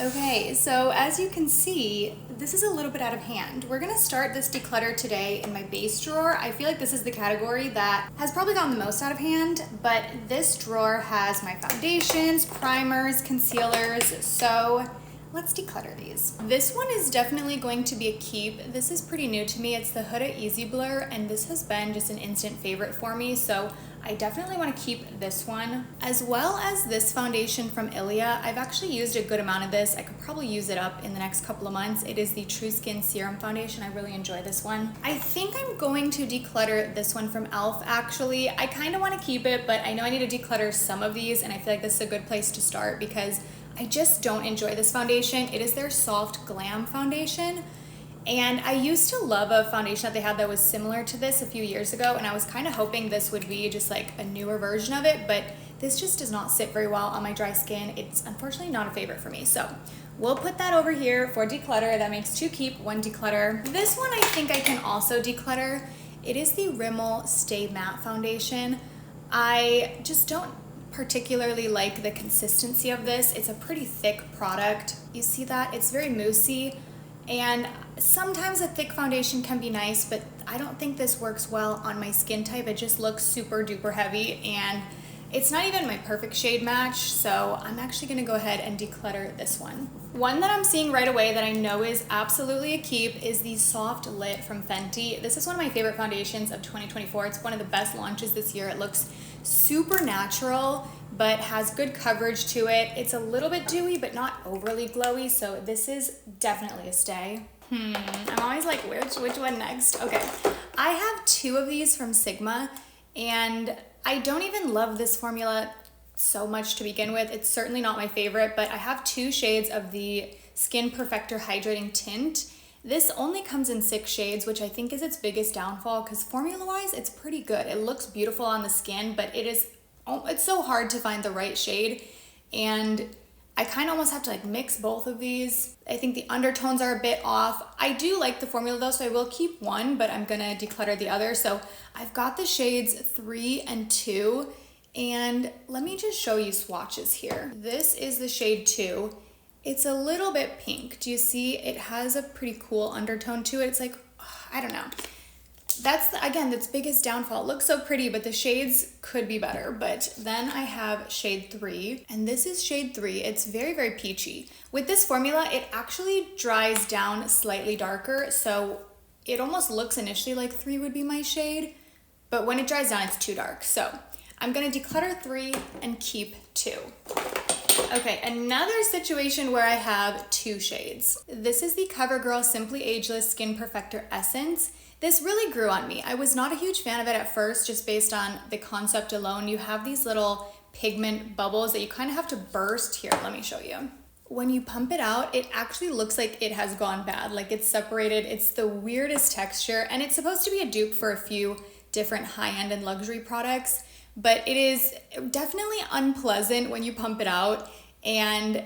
Okay, so as you can see, this is a little bit out of hand. We're gonna start this declutter today in my base drawer. I feel like this is the category that has probably gotten the most out of hand, but this drawer has my foundations, primers, concealers, so let's declutter these. This one is definitely going to be a keep. This is pretty new to me. It's the Huda Easy Blur, and this has been just an instant favorite for me, so I definitely want to keep this one, as well as this foundation from Ilia. I've actually used a good amount of this. I could probably use it up in the next couple of months. It is the True Skin Serum Foundation. I really enjoy this one. I think I'm going to declutter this one from e.l.f. actually. I kind of want to keep it, but I know I need to declutter some of these, and I feel like this is a good place to start because I just don't enjoy this foundation. It is their Soft Glam foundation. And I used to love a foundation that they had that was similar to this a few years ago, and I was kind of hoping this would be just like a newer version of it, but this just does not sit very well on my dry skin. It's unfortunately not a favorite for me. So we'll put that over here for declutter. That makes 2 keep, 1 declutter. This one I think I can also declutter. It is the Rimmel Stay Matte Foundation. I just don't particularly like the consistency of this. It's a pretty thick product. You see that? It's very moussey. And sometimes a thick foundation can be nice, but I don't think this works well on my skin type. It just looks super duper heavy, and it's not even my perfect shade match, so I'm actually gonna go ahead and declutter this one. One that I'm seeing right away that I know is absolutely a keep is the Soft Lit from Fenty. This is one of my favorite foundations of 2024. It's one of the best launches this year. It looks super natural, but has good coverage to it. It's a little bit dewy, but not overly glowy, so this is definitely a stay. I'm always like, which one next? Okay, I have 2 of these from Sigma, and I don't even love this formula so much to begin with. It's certainly not my favorite, but I have 2 shades of the Skin Perfector Hydrating Tint. This only comes in 6 shades, which I think is its biggest downfall, because formula-wise, it's pretty good. It looks beautiful on the skin, but it's so hard to find the right shade, and I kind of almost have to like mix both of these. I think the undertones are a bit off. I do like the formula though, so I will keep one, but I'm gonna declutter the other. So I've got the shades 3 and 2, and let me just show you swatches here. This is the shade 2. It's a little bit pink. Do you see? It has a pretty cool undertone to it. It's like, I don't know. That's, again, its biggest downfall. It looks so pretty, but the shades could be better. But then I have shade 3, and this is shade 3. It's very, very peachy. With this formula, it actually dries down slightly darker, so it almost looks initially like 3 would be my shade, but when it dries down, it's too dark. So I'm gonna declutter 3 and keep 2. Okay, another situation where I have 2 shades. This is the CoverGirl Simply Ageless Skin Perfector Essence. This really grew on me. I was not a huge fan of it at first, just based on the concept alone. You have these little pigment bubbles that you kind of have to burst. Here, let me show you. When you pump it out, it actually looks like it has gone bad, like it's separated. It's the weirdest texture, and it's supposed to be a dupe for a few different high-end and luxury products, but it is definitely unpleasant when you pump it out, and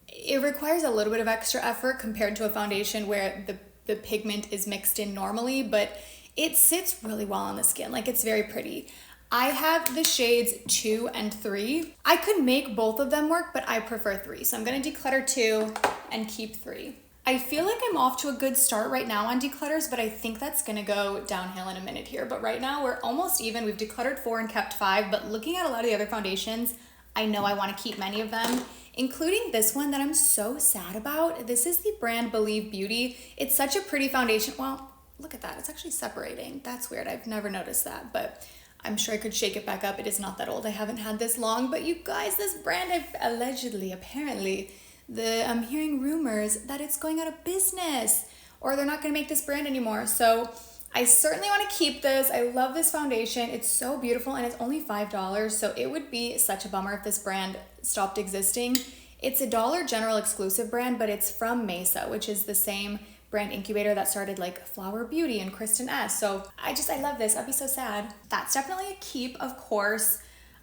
it requires a little bit of extra effort compared to a foundation where the pigment is mixed in normally, but it sits really well on the skin. Like, it's very pretty. I have the shades 2 and 3. I could make both of them work, but I prefer 3. So I'm gonna declutter 2 and keep 3. I feel like I'm off to a good start right now on declutters, but I think that's gonna go downhill in a minute here. But right now we're almost even. We've decluttered 4 and kept 5, but looking at a lot of the other foundations, I know I wanna keep many of them, including this one that I'm so sad about. This is the brand Believe Beauty. It's such a pretty foundation. Well, look at that, it's actually separating. That's weird, I've never noticed that, but I'm sure I could shake it back up. It is not that old, I haven't had this long, but you guys, this brand, apparently, I'm hearing rumors that it's going out of business, or they're not gonna make this brand anymore. So I certainly wanna keep this. I love this foundation. It's so beautiful, and it's only $5, so it would be such a bummer if this brand stopped existing. It's a Dollar General exclusive brand, but it's from Mesa, which is the same brand incubator that started like Flower Beauty and Kristen S. So I love this. I'd be so sad. That's definitely a keep, of course.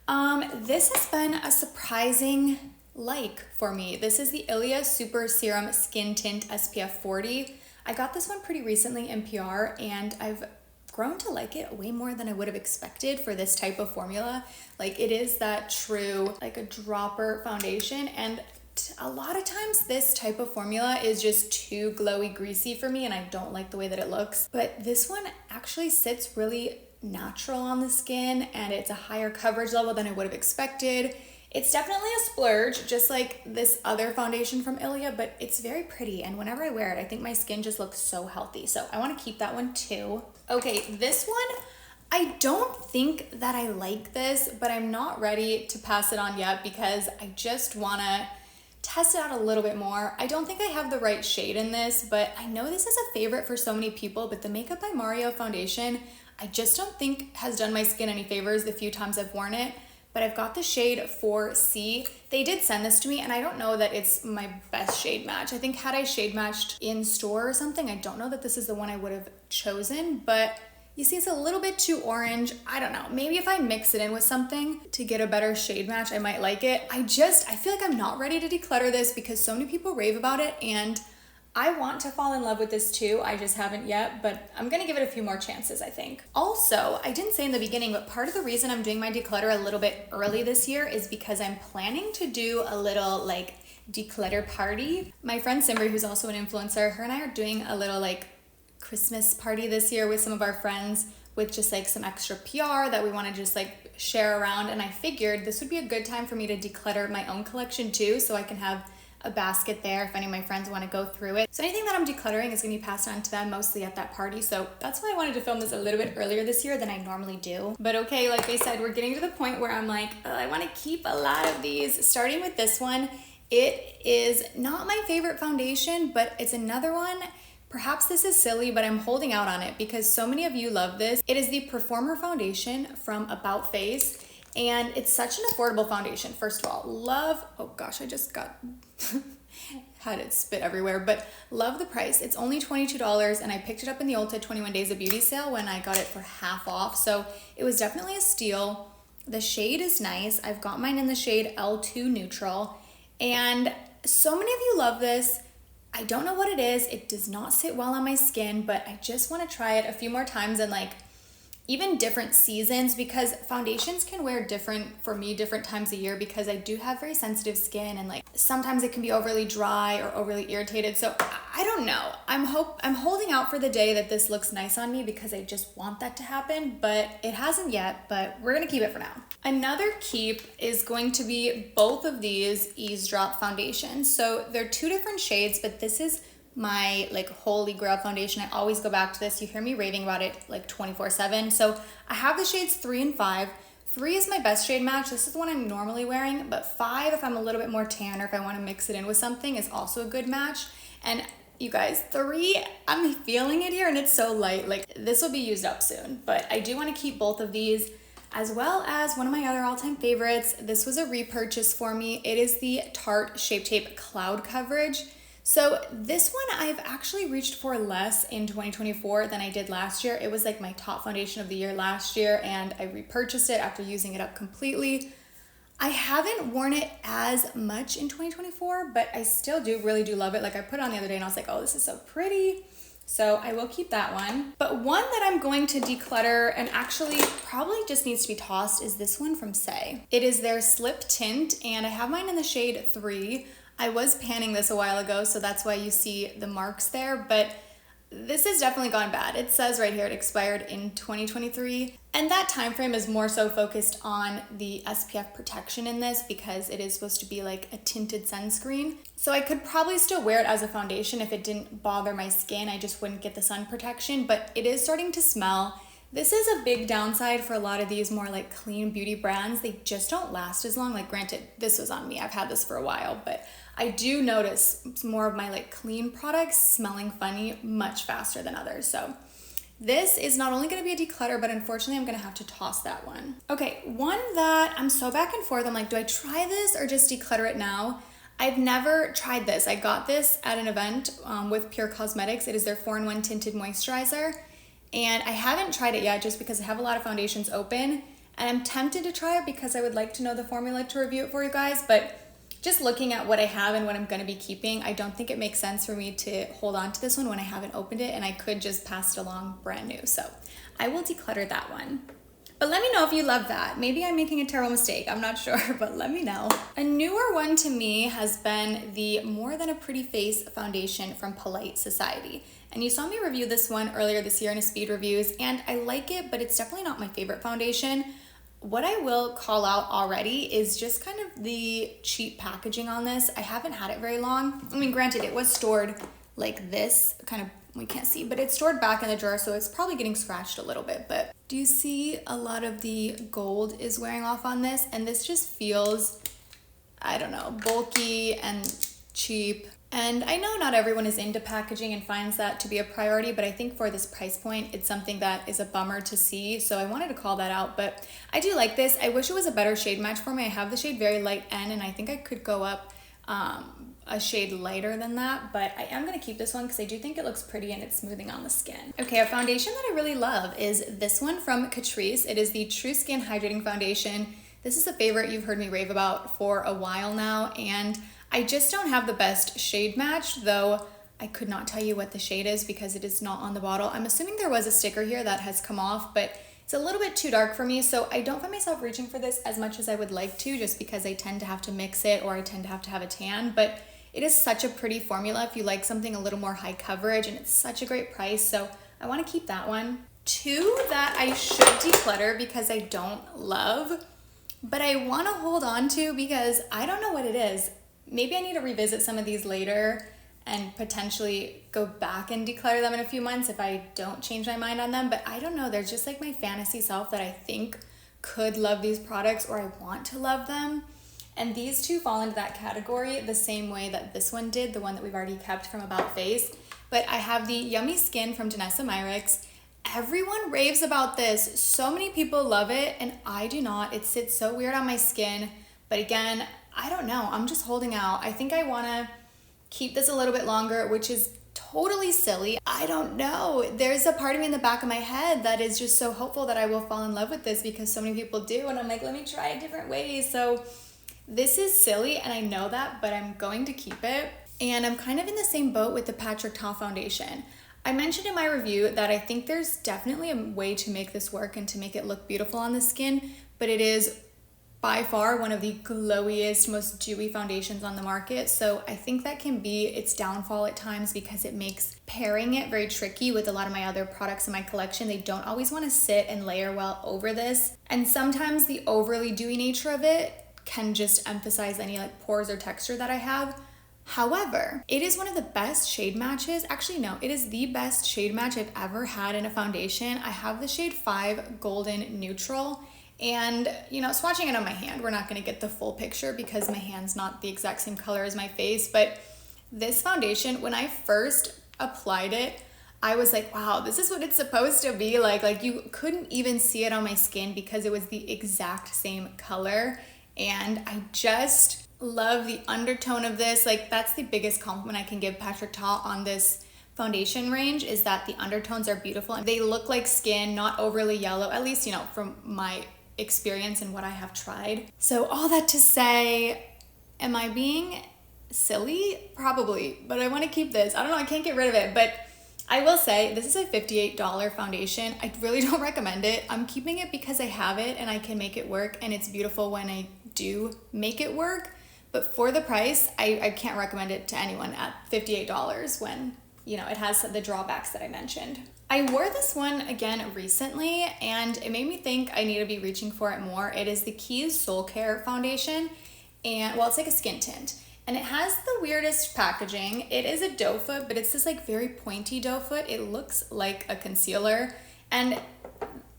This has been a surprising like for me. This is the Ilia Super Serum Skin Tint SPF 40. I got this one pretty recently in PR, and I've grown to like it way more than I would have expected for this type of formula. Like, it is that true, like a dropper foundation, and a lot of times this type of formula is just too glowy greasy for me and I don't like the way that it looks. But this one actually sits really natural on the skin and it's a higher coverage level than I would have expected. It's definitely a splurge, just like this other foundation from Ilia, but it's very pretty. And whenever I wear it, I think my skin just looks so healthy. So I want to keep that one too. Okay, this one, I don't think that I like this, but I'm not ready to pass it on yet because I just want to test it out a little bit more. I don't think I have the right shade in this, but I know this is a favorite for so many people, but the Makeup by Mario foundation, I just don't think has done my skin any favors the few times I've worn it. But I've got the shade 4C. They did send this to me and I don't know that it's my best shade match. I think had I shade matched in store or something, I don't know that this is the one I would have chosen, but you see it's a little bit too orange. I don't know, maybe if I mix it in with something to get a better shade match, I might like it. I feel like I'm not ready to declutter this because so many people rave about it and I want to fall in love with this too. I just haven't yet, but I'm gonna give it a few more chances, I think. Also, I didn't say in the beginning, but part of the reason I'm doing my declutter a little bit early this year is because I'm planning to do a little like declutter party. My friend Simri, who's also an influencer, her and I are doing a little like Christmas party this year with some of our friends with just like some extra PR that we want to just like share around. And I figured this would be a good time for me to declutter my own collection too, so I can have a basket there if any of my friends want to go through it. So anything that I'm decluttering is going to be passed on to them mostly at that party. So that's why I wanted to film this a little bit earlier this year than I normally do. But okay, like I said, we're getting to the point where I'm like, oh, I want to keep a lot of these. Starting with this one, it is not my favorite foundation, but it's another one. Perhaps this is silly, but I'm holding out on it because so many of you love this. It is the Performer Foundation from About Face. And it's such an affordable foundation. First of all, love, oh gosh, I just got, had it spit everywhere, but love the price. It's only $22 and I picked it up in the Ulta 21 Days of Beauty sale when I got it for half off. So it was definitely a steal. The shade is nice. I've got mine in the shade L2 Neutral. And so many of you love this. I don't know what it is. It does not sit well on my skin, but I just want to try it a few more times and like even different seasons because foundations can wear different for me different times a year because I do have very sensitive skin and like sometimes it can be overly dry or overly irritated. So I don't know. I'm holding out for the day that this looks nice on me because I just want that to happen, but it hasn't yet, but we're gonna keep it for now. Another keep is going to be both of these Eavesdrop foundations. So they're two different shades, but this is my like holy grail foundation. I always go back to this. You hear me raving about it like 24/7. So I have the shades 3 and 5. 3 is my best shade match. This is the one I'm normally wearing, but 5, if I'm a little bit more tan or if I want to mix it in with something, is also a good match. And you guys, 3, I'm feeling it here and it's so light. Like this will be used up soon, but I do want to keep both of these, as well as one of my other all-time favorites. This was a repurchase for me. It is the Tarte Shape Tape Cloud Coverage. So this one I've actually reached for less in 2024 than I did last year. It was like my top foundation of the year last year and I repurchased it after using it up completely. I haven't worn it as much in 2024, but I still really do love it. Like I put it on the other day and I was like, oh, this is so pretty. So I will keep that one. But one that I'm going to declutter and actually probably just needs to be tossed is this one from Say. It is their Slip Tint and I have mine in the shade 3. I was panning this a while ago, so that's why you see the marks there, but this has definitely gone bad. It says right here it expired in 2023, and that time frame is more so focused on the SPF protection in this because it is supposed to be like a tinted sunscreen. So I could probably still wear it as a foundation if it didn't bother my skin. I just wouldn't get the sun protection, but it is starting to smell. This is a big downside for a lot of these more like clean beauty brands. They just don't last as long. Like granted, this was on me. I've had this for a while, but I do notice more of my like clean products smelling funny much faster than others. So this is not only gonna be a declutter, but unfortunately I'm gonna have to toss that one. Okay, one that I'm so back and forth. I'm like, do I try this or just declutter it now? I've never tried this. I got this at an event with Pure Cosmetics. It is their 4-in-1 tinted moisturizer. And I haven't tried it yet just because I have a lot of foundations open and I'm tempted to try it because I would like to know the formula to review it for you guys, but just looking at what I have and what I'm gonna be keeping, I don't think it makes sense for me to hold on to this one when I haven't opened it and I could just pass it along brand new. So I will declutter that one. But let me know if you love that. Maybe I'm making a terrible mistake, I'm not sure, but let me know. A newer one to me has been the More Than a Pretty Face foundation from Polite Society. And you saw me review this one earlier this year in a speed reviews, and I like it, but it's definitely not my favorite foundation. What I will call out already is just kind of the cheap packaging on this. I haven't had it very long. I mean, granted, it was stored like this, kind of, we can't see, but it's stored back in the drawer, so it's probably getting scratched a little bit. But do you see a lot of the gold is wearing off on this? And this just feels, I don't know, bulky and cheap. And I know not everyone is into packaging and finds that to be a priority, but I think for this price point, it's something that is a bummer to see. So I wanted to call that out, but I do like this. I wish it was a better shade match for me. I have the shade Very Light N, and I think I could go up a shade lighter than that, but I am gonna keep this one because I do think it looks pretty and it's smoothing on the skin. Okay, a foundation that I really love is this one from Catrice. It is the True Skin Hydrating Foundation. This is a favorite you've heard me rave about for a while now, and I just don't have the best shade match, though I could not tell you what the shade is because it is not on the bottle. I'm assuming there was a sticker here that has come off, but it's a little bit too dark for me, so I don't find myself reaching for this as much as I would like to, just because I tend to have to mix it or I tend to have a tan, but it is such a pretty formula if you like something a little more high coverage, and it's such a great price, so I want to keep that one. Two that I should declutter because I don't love, but I want to hold on to because I don't know what it is. Maybe I need to revisit some of these later and potentially go back and declutter them in a few months if I don't change my mind on them, but I don't know, there's just like my fantasy self that I think could love these products, or I want to love them. And these two fall into that category the same way that this one did, the one that we've already kept from About Face. But I have the Yummy Skin from Danessa Myricks. Everyone raves about this. So many people love it, and I do not. It sits so weird on my skin. But again, I don't know. I'm just holding out. I think I want to keep this a little bit longer, which is totally silly. I don't know. There's a part of me in the back of my head that is just so hopeful that I will fall in love with this because so many people do. And I'm like, let me try it different ways. So this is silly, and I know that, but I'm going to keep it. And I'm kind of in the same boat with the Patrick Ta foundation. I mentioned in my review that I think there's definitely a way to make this work and to make it look beautiful on the skin, but it is by far one of the glowiest, most dewy foundations on the market. So I think that can be its downfall at times because it makes pairing it very tricky with a lot of my other products in my collection. They don't always want to sit and layer well over this. And sometimes the overly dewy nature of it can just emphasize any like pores or texture that I have. However, it is one of the best shade matches. Actually, no, it is the best shade match I've ever had in a foundation. I have the shade 5 Golden Neutral. And, you know, swatching it on my hand, we're not going to get the full picture because my hand's not the exact same color as my face. But this foundation, when I first applied it, I was like, wow, this is what it's supposed to be like. Like, you couldn't even see it on my skin because it was the exact same color. And I just love the undertone of this. Like, that's the biggest compliment I can give Patrick Ta on this foundation range, is that the undertones are beautiful. They look like skin, not overly yellow, at least, you know, from my experience and what I have tried. So all that to say, am I being silly? Probably, but I want to keep this. I don't know, I can't get rid of it, but I will say this is a $58 foundation. I really don't recommend it. I'm keeping it because I have it and I can make it work, and it's beautiful when I do make it work. But for the price, I can't recommend it to anyone at $58 when, you know, it has the drawbacks that I mentioned. I wore this one again recently, and it made me think I need to be reaching for it more. It is the Keys Soul Care foundation, and well, it's like a skin tint, and it has the weirdest packaging. It is a doe foot, but it's this like very pointy doe foot. It looks like a concealer, and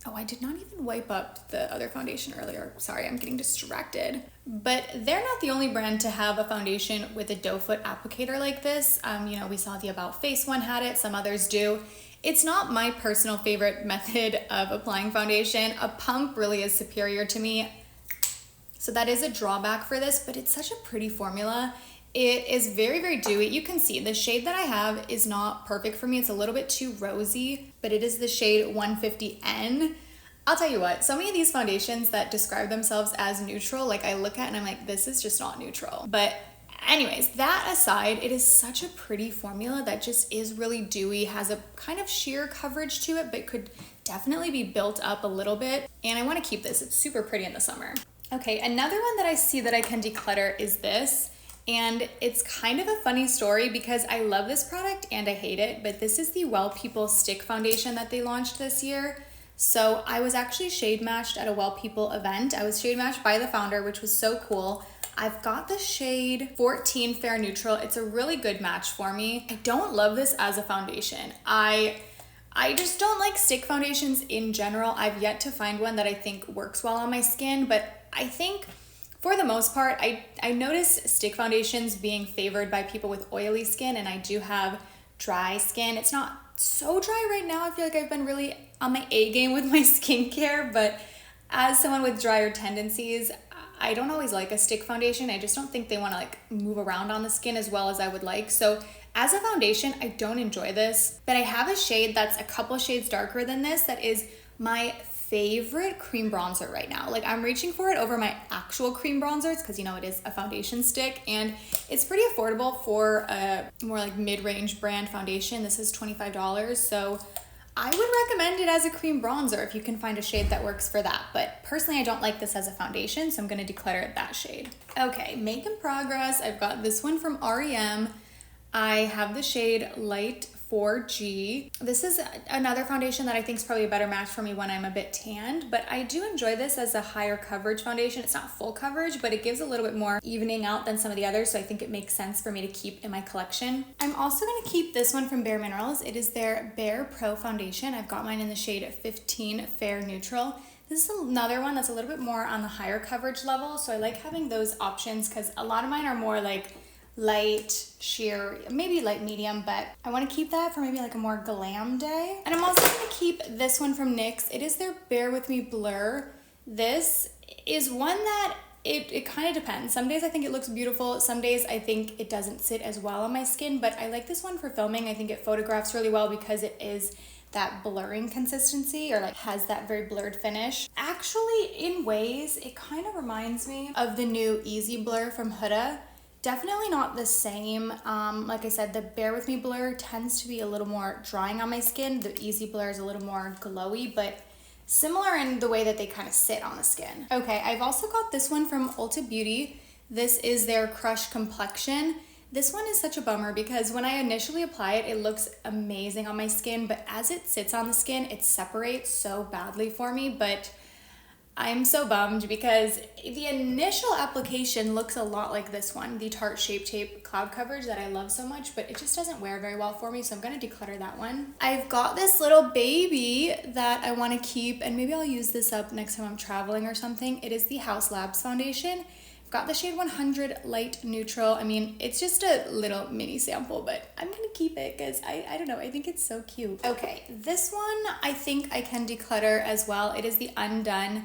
oh, I did not even wipe up the other foundation earlier. Sorry, I'm getting distracted. But they're not the only brand to have a foundation with a doe foot applicator like this. You know, we saw the About Face one had it, some others do. It's not my personal favorite method of applying foundation. A pump really is superior to me. So that is a drawback for this, but it's such a pretty formula. It is very, very dewy. You can see the shade that I have is not perfect for me. It's a little bit too rosy, but it is the shade 150N. I'll tell you what, so many of these foundations that describe themselves as neutral, like I look at and I'm like, this is just not neutral. But anyways, that aside, it is such a pretty formula that just is really dewy, has a kind of sheer coverage to it, but could definitely be built up a little bit, and I want to keep this. It's super pretty in the summer. Okay, another one that I see that I can declutter is this, and it's kind of a funny story because I love this product and I hate it, but this is the Well People Stick Foundation that they launched this year. So I was actually shade matched at a Well People event. I was shade matched by the founder, which was so cool. I've got the shade 14 Fair Neutral. It's a really good match for me. I don't love this as a foundation. I just don't like stick foundations in general. I've yet to find one that I think works well on my skin, but I think for the most part, I notice stick foundations being favored by people with oily skin, and I do have dry skin. It's not so dry right now. I feel like I've been really on my A game with my skincare, but as someone with drier tendencies, I don't always like a stick foundation. I just don't think they want to like move around on the skin as well as I would like. So as a foundation, I don't enjoy this, but I have a shade that's a couple shades darker than this that is my favorite cream bronzer right now. Like I'm reaching for it over my actual cream bronzers because, you know, it is a foundation stick and it's pretty affordable for a more like mid-range brand foundation. This is $25, so I would recommend it as a cream bronzer if you can find a shade that works for that. But personally, I don't like this as a foundation, so I'm going to declutter it that shade. Okay, Make in Progress. I've got this one from REM. I have the shade Light 4G. This is another foundation that I think is probably a better match for me when I'm a bit tanned, but I do enjoy this as a higher coverage foundation. It's not full coverage, but it gives a little bit more evening out than some of the others, so I think it makes sense for me to keep in my collection. I'm also going to keep this one from Bare Minerals. It is their Bare Pro foundation. I've got mine in the shade 15 Fair Neutral. This is another one that's a little bit more on the higher coverage level, so I like having those options because a lot of mine are more like light, sheer, maybe light medium, but I want to keep that for maybe like a more glam day. And I'm also going to keep this one from NYX. It is their Bear With Me Blur. This is one that it kind of depends. Some days I think it looks beautiful. Some days I think it doesn't sit as well on my skin, but I like this one for filming. I think it photographs really well because it is that blurring consistency, or like has that very blurred finish. Actually, in ways, it kind of reminds me of the new Easy Blur from Huda. Definitely not the same. Like I said, the Bear With Me Blur tends to be a little more drying on my skin. The Easy Blur is a little more glowy, but similar in the way that they kind of sit on the skin. Okay, I've also got this one from Ulta Beauty. This is their Crush Complexion. This one is such a bummer because when I initially apply it, it looks amazing on my skin, but as it sits on the skin, it separates so badly for me. But I'm so bummed because the initial application looks a lot like this one, the Tarte Shape Tape Cloud Coverage that I love so much, but it just doesn't wear very well for me, so I'm going to declutter that one. I've got this little baby that I want to keep, and maybe I'll use this up next time I'm traveling or something. It is the House Labs foundation. I've got the shade 100 Light Neutral. I mean, it's just a little mini sample, but I'm going to keep it because I don't know, I think it's so cute. Okay, this one I think I can declutter as well. It is the Undone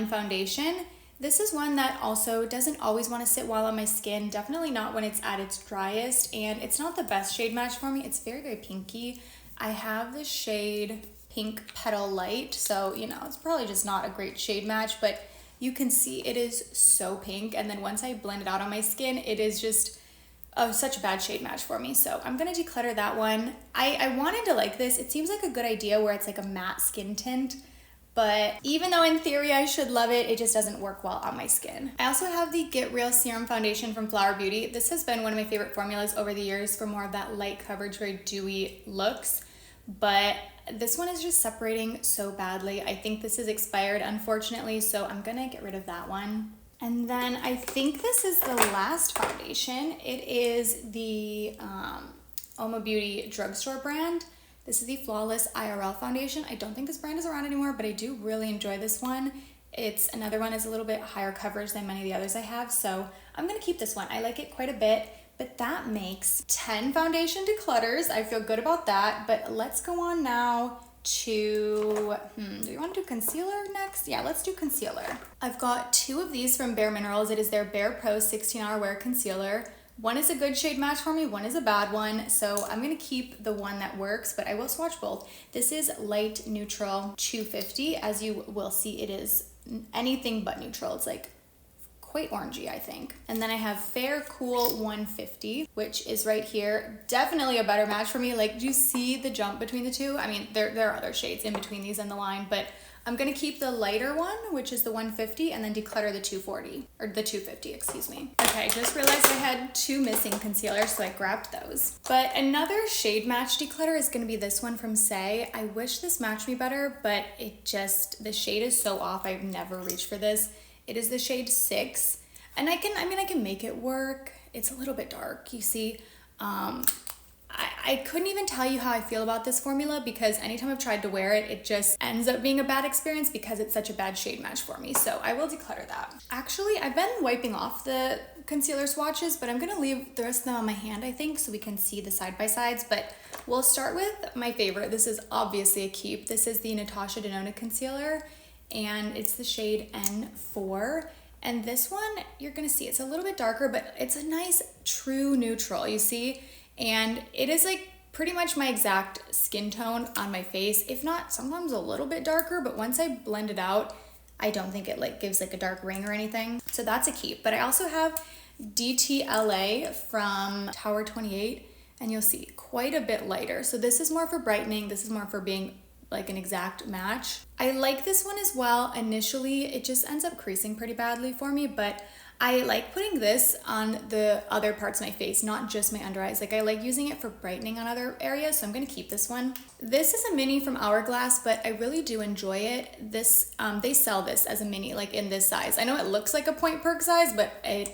Foundation. This is one that also doesn't always want to sit well on my skin, definitely not when it's at its driest, and it's not the best shade match for me. It's very, very pinky. I have the shade Pink Petal Light, so you know, it's probably just not a great shade match, but you can see it is so pink, and then once I blend it out on my skin, it is just such a bad shade match for me, so I'm gonna declutter that one. I wanted to like this. It seems like a good idea where it's like a matte skin tint, but even though in theory I should love it, it just doesn't work well on my skin. I also have the Get Real Serum Foundation from Flower Beauty. This has been one of my favorite formulas over the years for more of that light coverage, very dewy looks, but this one is just separating so badly. I think this is expired, unfortunately, so I'm gonna get rid of that one. And then I think this is the last foundation. It is the Oma Beauty drugstore brand. This is the Flawless IRL foundation. I don't think this brand is around anymore, but I do really enjoy this one. It's another one is a little bit higher coverage than many of the others I have, so I'm gonna keep this one. I like it quite a bit, but that makes 10 foundation declutters. I feel good about that, but let's go on now to, do you want to do concealer next? Yeah, let's do concealer. I've got two of these from Bare Minerals. It is their Bare Pro 16-Hour Wear Concealer. One is a good shade match for me, one is a bad one, so I'm gonna keep the one that works, but I will swatch both. This is Light Neutral 250. As you will see, it is anything but neutral. It's like quite orangey, I think. And then I have Fair Cool 150, which is right here. Definitely a better match for me. Like, do you see the jump between the two? I mean, there are other shades in between these and the line, but I'm gonna keep the lighter one, which is the 150, and then declutter the 240, or the 250, excuse me. Okay, I just realized I had 2 missing concealers, so I grabbed those. But another shade match declutter is gonna be this one from Say. I wish this matched me better, but the shade is so off, I've never reached for this. It is the shade 6, and I can make it work. It's a little bit dark, you see. I couldn't even tell you how I feel about this formula because anytime I've tried to wear it, it just ends up being a bad experience because it's such a bad shade match for me. So I will declutter that. Actually, I've been wiping off the concealer swatches, but I'm gonna leave the rest of them on my hand, I think, so we can see the side-by-sides. But we'll start with my favorite. This is obviously a keep. This is the Natasha Denona concealer, and it's the shade N4. And this one, you're gonna see, it's a little bit darker, but it's a nice true neutral, you see? And it is like pretty much my exact skin tone on my face, if not sometimes a little bit darker, but once I blend it out, I don't think it like gives like a dark ring or anything. So that's a keep. But I also have DTLA from Tower 28, and you'll see quite a bit lighter. So this is more for brightening. This is more for being like an exact match. I like this one as well. Initially, it just ends up creasing pretty badly for me, but I like putting this on the other parts of my face, not just my under eyes. Like I like using it for brightening on other areas, so I'm gonna keep this one. This is a mini from Hourglass, but I really do enjoy it. This, they sell this as a mini, like in this size. I know it looks like a Point Perk size, but you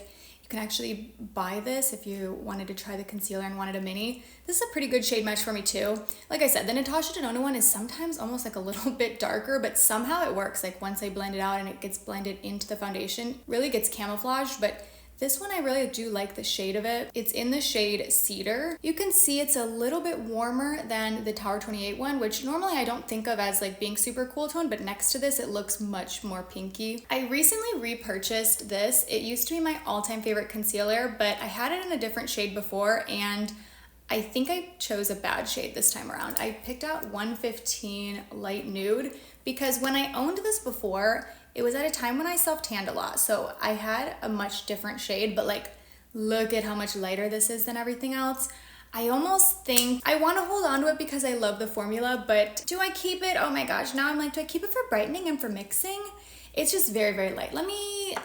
can actually buy this if you wanted to try the concealer and wanted a mini. This is a pretty good shade match for me too. Like I said, the Natasha Denona one is sometimes almost like a little bit darker, but somehow it works. Like once I blend it out and it gets blended into the foundation, really gets camouflaged. But this one, I really do like the shade of it. It's in the shade Cedar. You can see it's a little bit warmer than the Tower 28 one, which normally I don't think of as like being super cool tone, but next to this, it looks much more pinky. I recently repurchased this. It used to be my all-time favorite concealer, but I had it in a different shade before, and I think I chose a bad shade this time around. I picked out 115 Light Nude because when I owned this before, it was at a time when I self-tanned a lot, so I had a much different shade, but like, look at how much lighter this is than everything else. I almost think I want to hold on to it because I love the formula, but do I keep it? Oh my gosh, now I'm like, do I keep it for brightening and for mixing? It's just very, very light.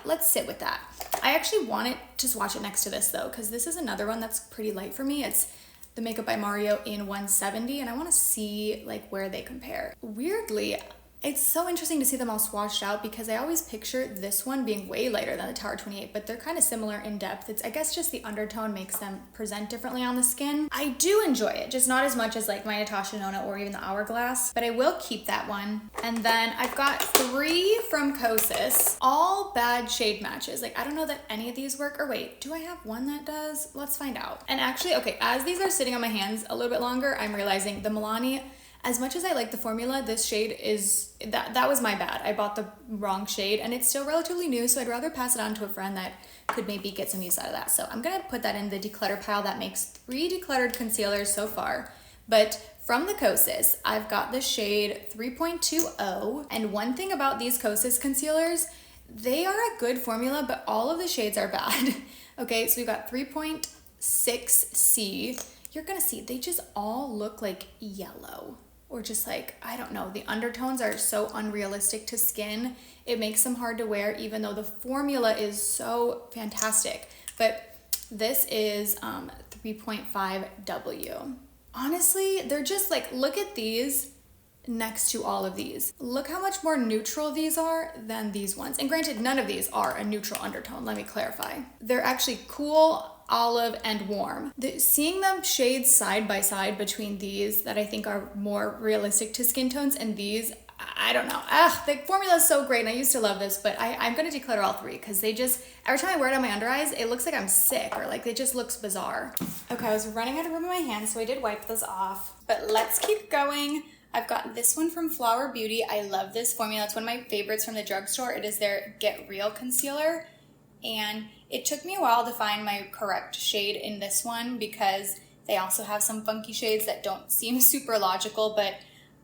Let's sit with that. I actually wanted to swatch it next to this though, because this is another one that's pretty light for me. It's the Makeup by Mario in 170, and I want to see like where they compare. Weirdly, it's so interesting to see them all swatched out because I always picture this one being way lighter than the Tower 28, but they're kind of similar in depth. It's, I guess, just the undertone makes them present differently on the skin. I do enjoy it, just not as much as like my Natasha Denona or even the Hourglass, but I will keep that one. And then I've got 3 from Kosas, all bad shade matches. Like, I don't know that any of these work, or wait, do I have one that does? Let's find out. And actually, okay, as these are sitting on my hands a little bit longer, I'm realizing the Milani, as much as I like the formula, this shade is, that was my bad. I bought the wrong shade and it's still relatively new, so I'd rather pass it on to a friend that could maybe get some use out of that. So I'm gonna put that in the declutter pile. That makes 3 decluttered concealers so far. But from the Kosas, I've got the shade 3.20. And one thing about these Kosas concealers, they are a good formula, but all of the shades are bad. Okay, so we've got 3.6C. You're gonna see, they just all look like yellow. Or just like, I don't know, the undertones are so unrealistic to skin. It makes them hard to wear even though the formula is so fantastic. But this is 3.5W. Honestly, they're just like, look at these next to all of these. Look how much more neutral these are than these ones. And granted, none of these are a neutral undertone, let me clarify. They're actually cool, olive, and warm. Seeing them shades side by side between these that I think are more realistic to skin tones and these, I don't know. The formula is so great and I used to love this, but I'm gonna declutter all 3 because they just, every time I wear it on my under eyes, it looks like I'm sick or like it just looks bizarre. Okay, I was running out of room in my hands, so I did wipe this off, but let's keep going. I've got this one from Flower Beauty. I love this formula. It's one of my favorites from the drugstore. It is their Get Real concealer. And it took me a while to find my correct shade in this one because they also have some funky shades that don't seem super logical, but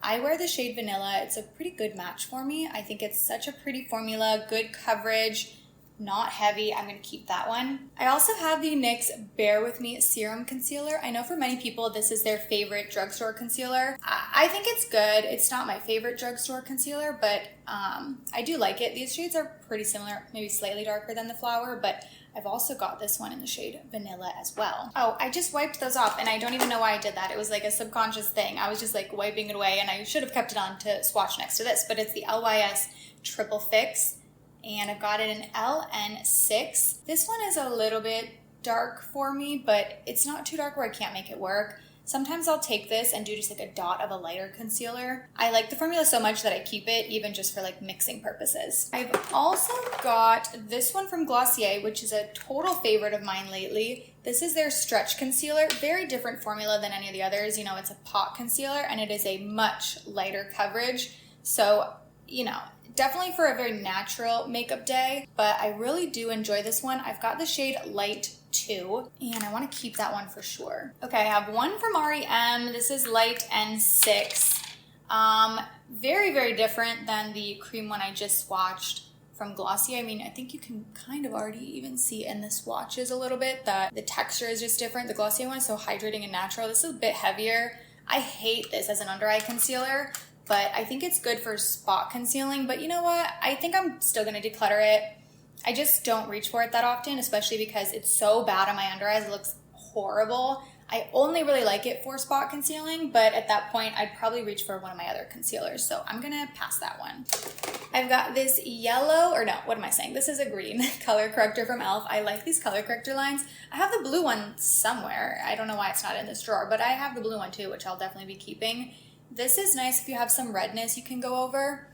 I wear the shade Vanilla. It's a pretty good match for me. I think it's such a pretty formula, good coverage, not heavy. I'm gonna keep that one. I also have the NYX Bear With Me Serum Concealer. I know for many people this is their favorite drugstore concealer. I think it's good. It's not my favorite drugstore concealer, but I do like it. These shades are pretty similar, maybe slightly darker than the Flower, but I've also got this one in the shade Vanilla as well. Oh, I just wiped those off and I don't even know why I did that. It was like a subconscious thing. I was just like wiping it away and I should have kept it on to swatch next to this, but it's the LYS Triple Fix and I've got it in LN6. This one is a little bit dark for me, but it's not too dark where I can't make it work. Sometimes I'll take this and do just like a dot of a lighter concealer. I like the formula so much that I keep it even just for like mixing purposes. I've also got this one from Glossier, which is a total favorite of mine lately. This is their Stretch Concealer. Very different formula than any of the others. You know, it's a pot concealer and it is a much lighter coverage. So, you know, definitely for a very natural makeup day, but I really do enjoy this one. I've got the shade Light 2, and I want to keep that one for sure. Okay, I have one from REM. This is Light N6. Very, very different than the cream one I just swatched from Glossier. I mean, I think you can kind of already even see in the swatches a little bit that the texture is just different. The Glossier one is so hydrating and natural. This is a bit heavier. I hate this as an under eye concealer, but I think it's good for spot concealing. But you know what? I think I'm still going to declutter it. I just don't reach for it that often, especially because it's so bad on my under eyes. It looks horrible. I only really like it for spot concealing, but at that point, I'd probably reach for one of my other concealers. So I'm going to pass that one. I've got this yellow, or no, what am I saying? This is a green color corrector from e.l.f. I like these color corrector lines. I have the blue one somewhere. I don't know why it's not in this drawer, but I have the blue one too, which I'll definitely be keeping. This is nice if you have some redness you can go over.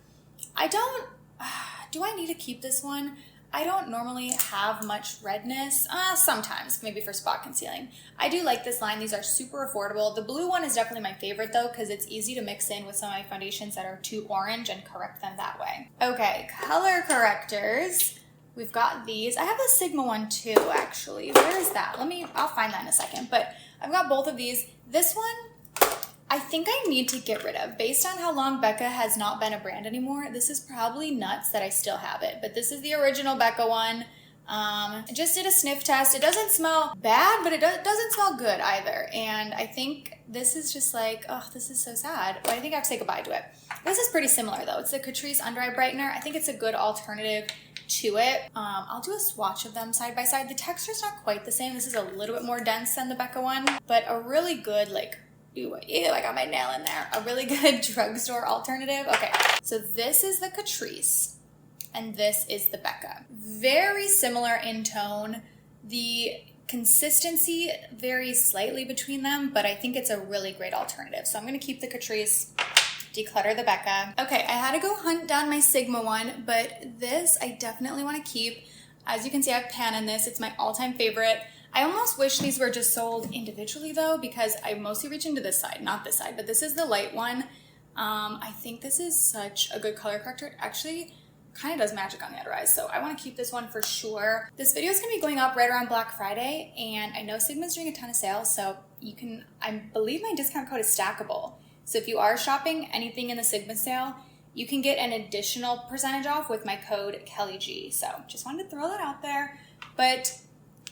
Do I need to keep this one? I don't normally have much redness, sometimes, maybe for spot concealing. I do like this line. These are super affordable. The blue one is definitely my favorite though, because it's easy to mix in with some of my foundations that are too orange and correct them that way. Okay, color correctors. We've got these. I have a Sigma one too, actually. Where is that? I'll find that in a second, but I've got both of these. This one, I think I need to get rid of. Based on how long Becca has not been a brand anymore, this is probably nuts that I still have it. But this is the original Becca one. I just did a sniff test. It doesn't smell bad, but it doesn't smell good either. And I think this is just like, oh, this is so sad. But I think I have to say goodbye to it. This is pretty similar though. It's the Catrice Under Eye Brightener. I think it's a good alternative to it. I'll do a swatch of them side by side. The texture's not quite the same. This is a little bit more dense than the Becca one, but a really good, like, ew, I got my nail in there. A really good drugstore alternative. Okay, so this is the Catrice, and this is the Becca. Very similar in tone. The consistency varies slightly between them, but I think it's a really great alternative. So I'm gonna keep the Catrice, declutter the Becca. Okay, I had to go hunt down my Sigma one, but this I definitely wanna keep. As you can see, I have pan in this. It's my all-time favorite. I almost wish these were just sold individually though, because I mostly reach into this side, not this side, but this is the light one. I think this is such a good color corrector. It actually kind of does magic on the under eyes, so I want to keep this one for sure. This video is going to be going up right around Black Friday, and I know Sigma's doing a ton of sales, so you can, I believe my discount code is stackable. So if you are shopping anything in the Sigma sale, you can get an additional percentage off with my code KELLYG. So just wanted to throw that out there, but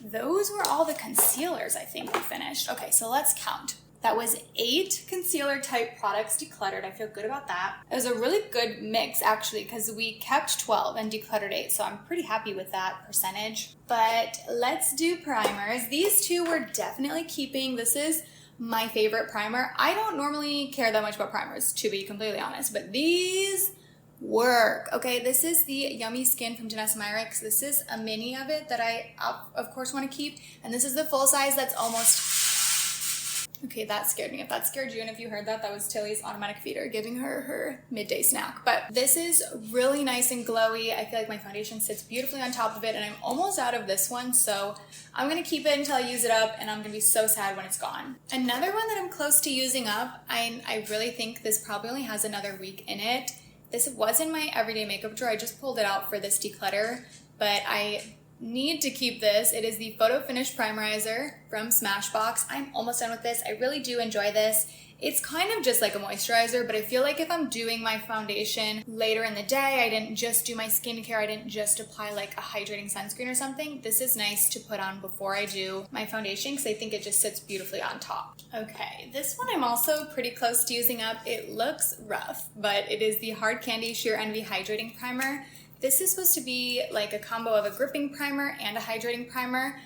those were all the concealers I think we finished. Okay, so let's count. That was 8 concealer type products decluttered. I feel good about that. It was a really good mix actually, because we kept 12 and decluttered 8, so I'm pretty happy with that percentage. But let's do primers. These two we're definitely keeping. This is my favorite primer. I don't normally care that much about primers, to be completely honest, but these work. Okay, this is the Yummy Skin from Janessa Myricks. This is a mini of it that I, of course, want to keep. And this is the full size that's almost... Okay, that scared me. If that scared you, and if you heard that, that was Tilly's automatic feeder giving her midday snack. But this is really nice and glowy. I feel like my foundation sits beautifully on top of it, and I'm almost out of this one, so I'm going to keep it until I use it up, and I'm going to be so sad when it's gone. Another one that I'm close to using up, I really think this probably only has another week in it. This was in my everyday makeup drawer. I just pulled it out for this declutter, but I Need to keep this. It is the Photo Finish Primerizer from Smashbox. I'm almost done with this. I really do enjoy this. It's kind of just like a moisturizer, but I feel like if I'm doing my foundation later in the day, I didn't just do my skincare, I didn't just apply like a hydrating sunscreen or something, this is nice to put on before I do my foundation because I think it just sits beautifully on top. Okay, this one I'm also pretty close to using up. It looks rough, but it is the Hard Candy Sheer Envy Hydrating Primer. This is supposed to be like a combo of a gripping primer and a hydrating primer.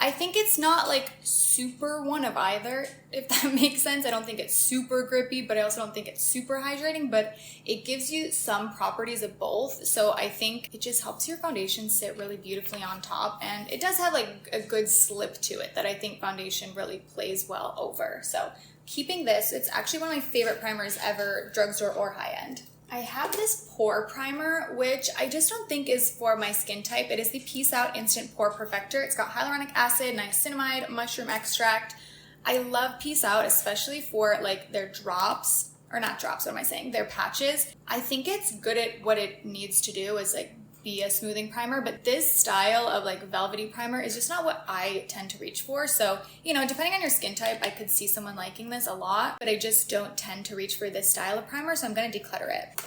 I think it's not like super one of either, if that makes sense. I don't think it's super grippy, but I also don't think it's super hydrating, but it gives you some properties of both. So I think it just helps your foundation sit really beautifully on top. And it does have like a good slip to it that I think foundation really plays well over. So keeping this, it's actually one of my favorite primers ever, drugstore or high-end. I have this pore primer, which I just don't think is for my skin type. It is the Peace Out Instant Pore Perfector. It's got hyaluronic acid, niacinamide, mushroom extract. I love Peace Out, especially for like their drops, or not drops, what am I saying? Their patches. I think it's good at what it needs to do is like be a smoothing primer, but this style of like velvety primer is just not what I tend to reach for. So, you know, depending on your skin type, I could see someone liking this a lot, but I just don't tend to reach for this style of primer, so I'm gonna declutter it.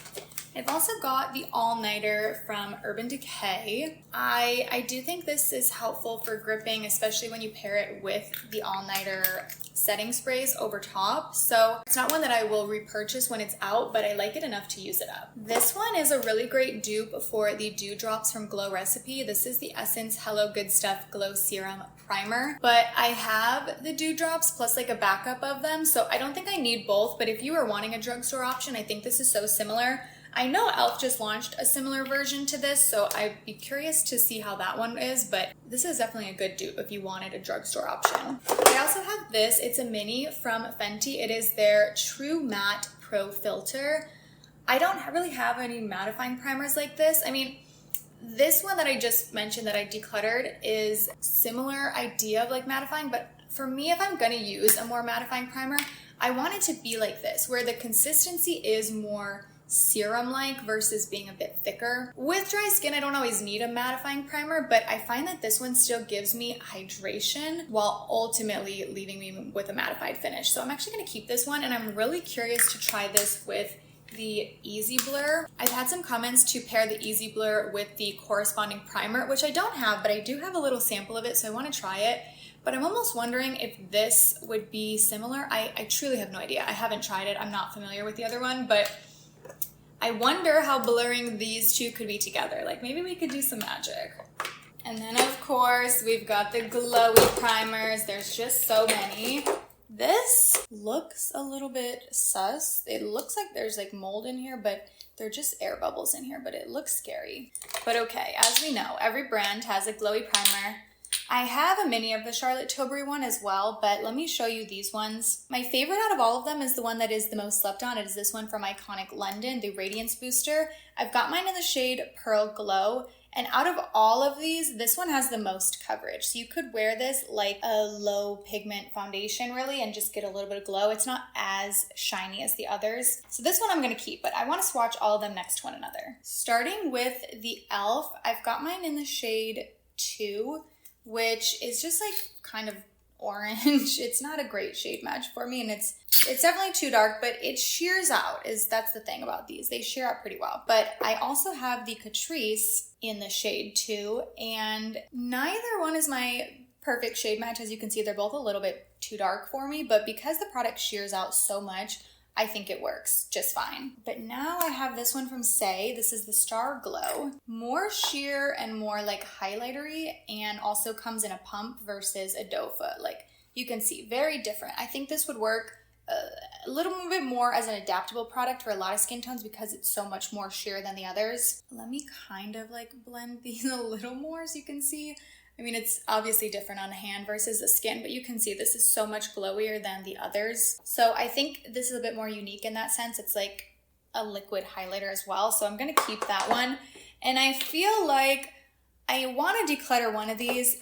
I've also got the All Nighter from Urban Decay. I do think this is helpful for gripping, especially when you pair it with the All Nighter setting sprays over top. So it's not one that I will repurchase when it's out, but I like it enough to use it up. This one is a really great dupe for the Dew Drops from Glow Recipe. This is the Essence Hello Good Stuff Glow Serum Primer, but I have the Dew Drops plus like a backup of them, so I don't think I need both, but if you are wanting a drugstore option, I think this is so similar. I know e.l.f. just launched a similar version to this, so I'd be curious to see how that one is, but this is definitely a good dupe if you wanted a drugstore option. I also have this. It's a mini from Fenty. It is their True Matte Pro Filter. I don't really have any mattifying primers like this. I mean, this one that I just mentioned that I decluttered is similar idea of like mattifying, but for me, if I'm gonna use a more mattifying primer, I want it to be like this, where the consistency is more serum-like versus being a bit thicker. With dry skin, I don't always need a mattifying primer, but I find that this one still gives me hydration while ultimately leaving me with a mattified finish. So I'm actually gonna keep this one, and I'm really curious to try this with the Easy Blur. I've had some comments to pair the Easy Blur with the corresponding primer, which I don't have, but I do have a little sample of it, so I wanna try it. But I'm almost wondering if this would be similar. I truly have no idea. I haven't tried it. I'm not familiar with the other one, but I wonder how blurring these two could be together. Like maybe we could do some magic. And then of course we've got the glowy primers. There's just so many. This looks a little bit sus. It looks like there's like mold in here, but they're just air bubbles in here, but it looks scary. But okay, as we know, every brand has a glowy primer. I have a mini of the Charlotte Tilbury one as well, but let me show you these ones. My favorite out of all of them is the one that is the most slept on. It is this one from Iconic London, the Radiance Booster. I've got mine in the shade Pearl Glow, and out of all of these, this one has the most coverage. So you could wear this like a low pigment foundation really and just get a little bit of glow. It's not as shiny as the others. So this one I'm gonna keep, but I wanna swatch all of them next to one another. Starting with the e.l.f., I've got mine in the shade 2, which is just like kind of orange. It's not a great shade match for me, and it's definitely too dark, but it sheers out. That's the thing about these. They sheer out pretty well. But I also have the Catrice in the shade 2, and neither one is my perfect shade match. As you can see, they're both a little bit too dark for me, but because the product sheers out so much, I think it works just fine. But now I have this one from Say. This is the Star Glow. More sheer and more like highlightery, and also comes in a pump versus a doe foot. Like you can see, very different. I think this would work a little bit more as an adaptable product for a lot of skin tones because it's so much more sheer than the others. Let me kind of like blend these a little more so you can see. I mean, it's obviously different on a hand versus the skin, but you can see this is so much glowier than the others. So I think this is a bit more unique in that sense. It's like a liquid highlighter as well. So I'm gonna keep that one. And I feel like I wanna declutter one of these.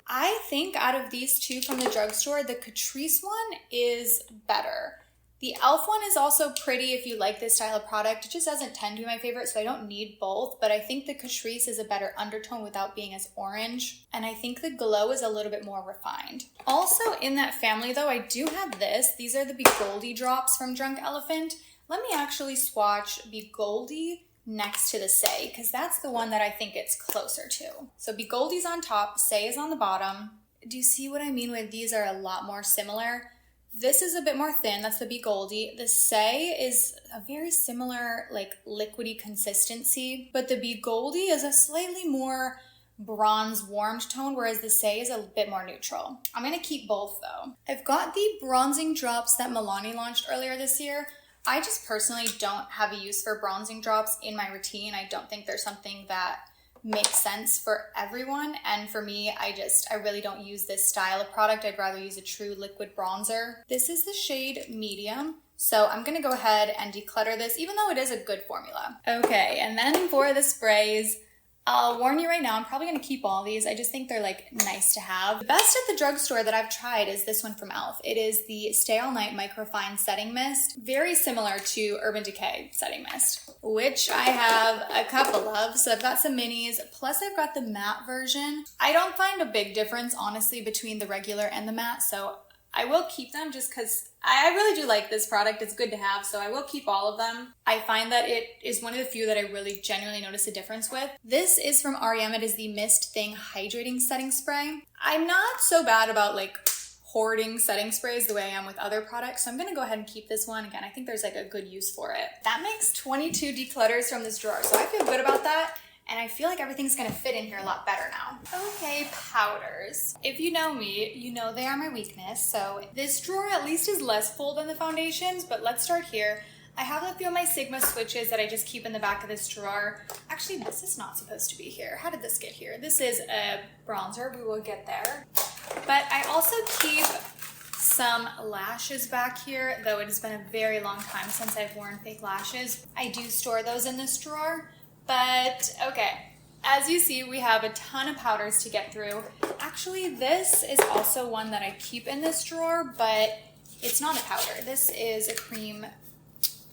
I think out of these two from the drugstore, the Catrice one is better. The e.l.f. one is also pretty if you like this style of product. It just doesn't tend to be my favorite, so I don't need both, but I think the Catrice is a better undertone without being as orange, and I think the Glow is a little bit more refined. Also in that family though, I do have this. These are the Be Goldy drops from Drunk Elephant. Let me actually swatch Be Goldy next to the Say, because that's the one that I think it's closer to. So Be Goldy's on top, Say is on the bottom. Do you see what I mean with these are a lot more similar? This is a bit more thin, that's the Be Goldy. The Say is a very similar, like, liquidy consistency, but the Be Goldy is a slightly more bronze warmed tone, whereas the Say is a bit more neutral. I'm gonna keep both though. I've got the bronzing drops that Milani launched earlier this year. I just personally don't have a use for bronzing drops in my routine. I don't think there's something that makes sense for everyone, and for me, I really don't use this style of product. I'd rather use a true liquid bronzer. This is the shade Medium, so I'm gonna go ahead and declutter this, even though it is a good formula. Okay, and then for the sprays, I'll warn you right now, I'm probably gonna keep all these. I just think they're like nice to have. The best at the drugstore that I've tried is this one from e.l.f. It is the Stay All Night Microfine Setting Mist. Very similar to Urban Decay Setting Mist, which I have a couple of. So I've got some minis, plus I've got the matte version. I don't find a big difference, honestly, between the regular and the matte, so I will keep them just because I really do like this product. It's good to have, so I will keep all of them. I find that it is one of the few that I really genuinely notice a difference with. This is from REM. It is the Mist Thing Hydrating Setting Spray. I'm not so bad about like hoarding setting sprays the way I am with other products, so I'm gonna go ahead and keep this one. Again, I think there's like a good use for it. That makes 22 declutters from this drawer, so I feel good about that. And I feel like everything's gonna fit in here a lot better now. Okay, powders. If you know me, you know they are my weakness. So this drawer at least is less full than the foundations, but let's start here. I have a few of my Sigma switches that I just keep in the back of this drawer. Actually, this is not supposed to be here. How did this get here? This is a bronzer, we will get there. But I also keep some lashes back here, though it has been a very long time since I've worn fake lashes. I do store those in this drawer. But okay, as you see, we have a ton of powders to get through. Actually, this is also one that I keep in this drawer, but it's not a powder. This is a cream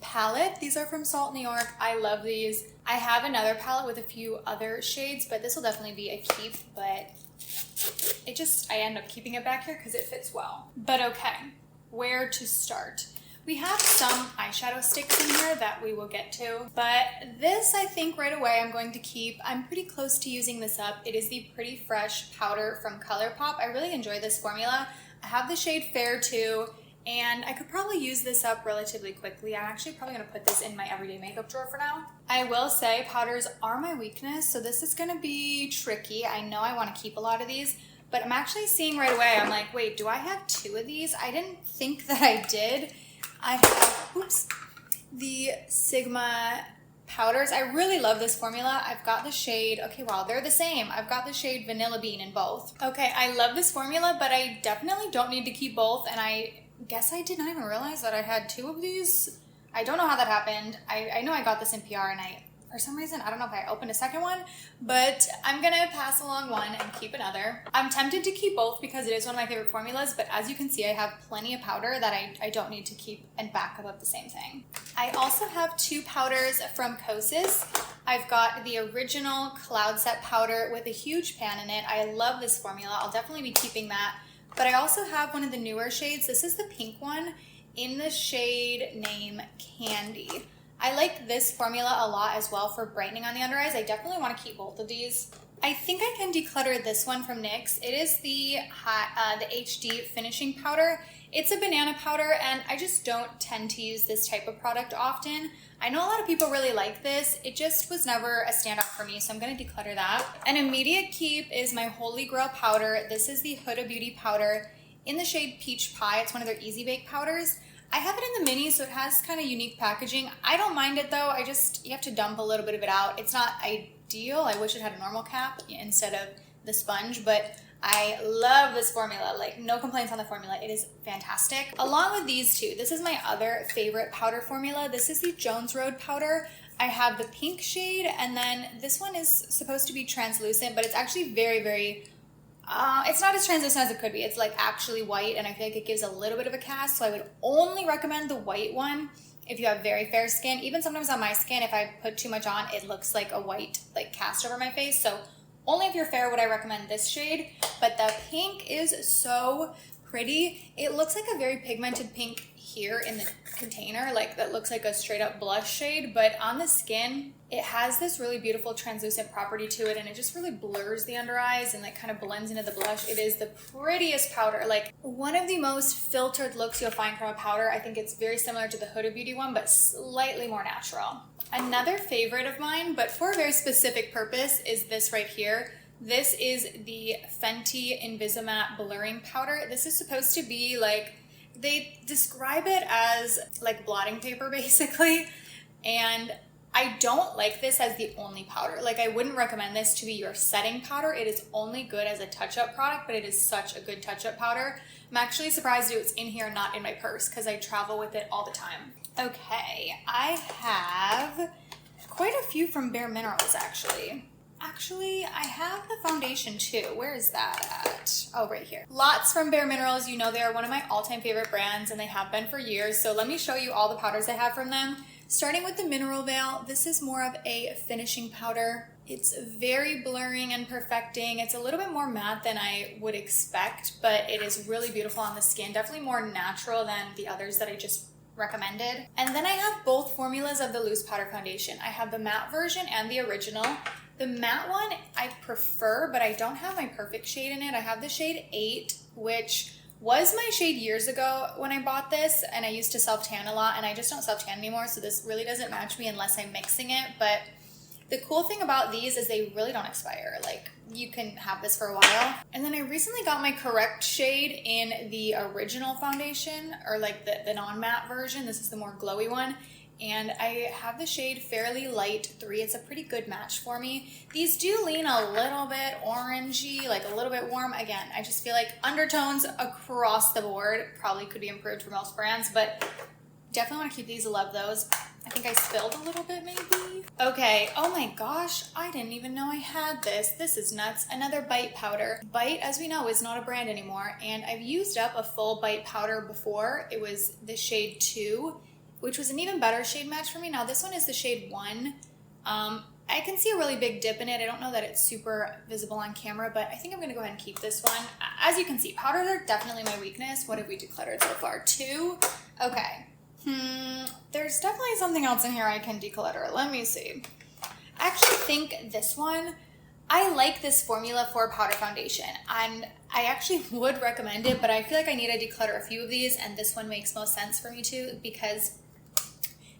palette. These are from Salt New York. I love these. I have another palette with a few other shades, but this will definitely be a keep, but I end up keeping it back here because it fits well. But okay, where to start? We have some eyeshadow sticks in here that we will get to, but this I think right away I'm going to keep. I'm pretty close to using this up. It is the Pretty Fresh powder from ColourPop. I really enjoy this formula. I have the shade Fair too, and I could probably use this up relatively quickly. I'm actually probably gonna put this in my everyday makeup drawer for now. I will say powders are my weakness, so this is gonna be tricky. I know I wanna keep a lot of these, but I'm actually seeing right away, I'm like, wait, do I have 2 of these? I didn't think that I did. I have, the Sigma powders. I really love this formula. I've got the shade, okay, wow, they're the same. I've got the shade Vanilla Bean in both. Okay, I love this formula, but I definitely don't need to keep both, and I guess I did not even realize that I had 2 of these. I don't know how that happened. I know I got this in PR, and for some reason, I don't know if I opened a second one, but I'm gonna pass along one and keep another. I'm tempted to keep both because it is one of my favorite formulas, but as you can see, I have plenty of powder that I don't need to keep and back up of the same thing. I also have 2 powders from Kosas. I've got the original Cloud Set powder with a huge pan in it. I love this formula. I'll definitely be keeping that. But I also have one of the newer shades. This is the pink one in the shade name Candy. I like this formula a lot as well for brightening on the under eyes. I definitely want to keep both of these. I think I can declutter this one from NYX. It is the HD finishing powder. It's a banana powder, and I just don't tend to use this type of product often. I know a lot of people really like this. It just was never a standout for me, so I'm going to declutter that. An immediate keep is my Holy Grail powder. This is the Huda Beauty powder in the shade Peach Pie. It's one of their Easy Bake powders. I have it in the mini, so it has kind of unique packaging. I don't mind it though. You have to dump a little bit of it out. It's not ideal. I wish it had a normal cap instead of the sponge, but I love this formula. Like, no complaints on the formula. It is fantastic. Along with these 2, this is my other favorite powder formula. This is the Jones Road powder. I have the pink shade, and then this one is supposed to be translucent, but it's actually very, very It's not as translucent as it could be. It's like actually white, and I feel like it gives a little bit of a cast, so I would only recommend the white one if you have very fair skin. Even sometimes on my skin, if I put too much on, it looks like a white like cast over my face. So only if you're fair would I recommend this shade. But the pink is so pretty. It looks like a very pigmented pink here in the container, like that looks like a straight up blush shade, but on the skin it has this really beautiful translucent property to it, and it just really blurs the under eyes and like kind of blends into the blush. It is the prettiest powder, like one of the most filtered looks you'll find from a powder. I think it's very similar to the Huda Beauty one, but slightly more natural. Another favorite of mine, but for a very specific purpose, is this right here. This is the Fenty Invisimatte Blurring Powder. This is supposed to be like, they describe it as like blotting paper basically, and I don't like this as the only powder. Like I wouldn't recommend this to be your setting powder. It is only good as a touch-up product, but it is such a good touch-up powder. I'm actually surprised it's in here, not in my purse, because I travel with it all the time. Okay, I have quite a few from Bare Minerals actually. Actually, I have the foundation too. Where is that at? Oh, right here. Lots from Bare Minerals. You know they are one of my all-time favorite brands, and they have been for years. So let me show you all the powders I have from them. Starting with the Mineral Veil, this is more of a finishing powder. It's very blurring and perfecting. It's a little bit more matte than I would expect, but it is really beautiful on the skin. Definitely more natural than the others that I just recommended. And then I have both formulas of the loose powder foundation. I have the matte version and the original. The matte one I prefer, but I don't have my perfect shade in it. I have the shade 8, which was my shade years ago when I bought this, and I used to self-tan a lot, and I just don't self-tan anymore, so this really doesn't match me unless I'm mixing it. But the cool thing about these is they really don't expire. Like, you can have this for a while. And then I recently got my correct shade in the original foundation, or like the non-matte version. This is the more glowy one. And I have the shade Fairly Light 3. It's a pretty good match for me. These do lean a little bit orangey, like a little bit warm. Again, I just feel like undertones across the board probably could be improved for most brands, but definitely want to keep these. Love those. I think I spilled a little bit maybe. Okay, oh my gosh, I didn't even know I had this. This is nuts. Another Bite powder. Bite, as we know, is not a brand anymore, and I've used up a full Bite powder before. It was the shade 2. Which was an even better shade match for me. Now this one is the shade 1. I can see a really big dip in it. I don't know that it's super visible on camera, but I think I'm gonna go ahead and keep this one. As you can see, powders are definitely my weakness. What have we decluttered so far? 2? Okay. There's definitely something else in here I can declutter. Let me see. I actually think this one, I like this formula for powder foundation, and I actually would recommend it, but I feel like I need to declutter a few of these, and this one makes most sense for me too, because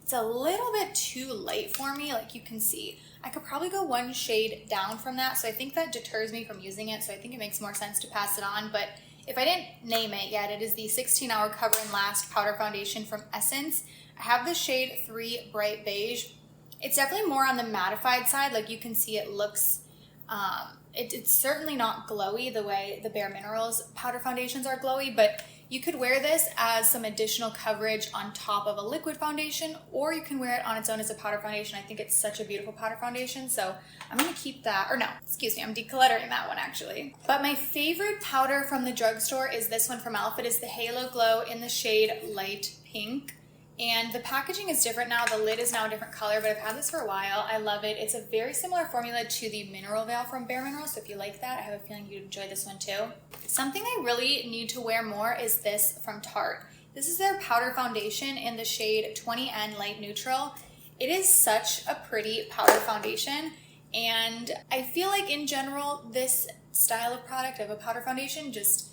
it's a little bit too light for me. Like you can see, I could probably go one shade down from that, so I think that deters me from using it, so I think it makes more sense to pass it on. But if I didn't name it yet, it is the 16-Hour Cover and Last Powder Foundation from Essence. I have the shade 3 Bright Beige. It's definitely more on the mattified side. Like you can see, it looks, it's certainly not glowy the way the Bare Minerals powder foundations are glowy, but you could wear this as some additional coverage on top of a liquid foundation, or you can wear it on its own as a powder foundation. I think it's such a beautiful powder foundation, so I'm gonna keep that, or no, excuse me, I'm decluttering that one actually. But my favorite powder from the drugstore is this one from e.l.f. It is the Halo Glow in the shade Light Pink. And the packaging is different now. The lid is now a different color, but I've had this for a while. I love it. It's a very similar formula to the Mineral Veil from Bare Minerals, so if you like that, I have a feeling you'd enjoy this one too. Something I really need to wear more is this from Tarte. This is their powder foundation in the shade 20N Light Neutral. It is such a pretty powder foundation, and I feel like in general, this style of product of a powder foundation just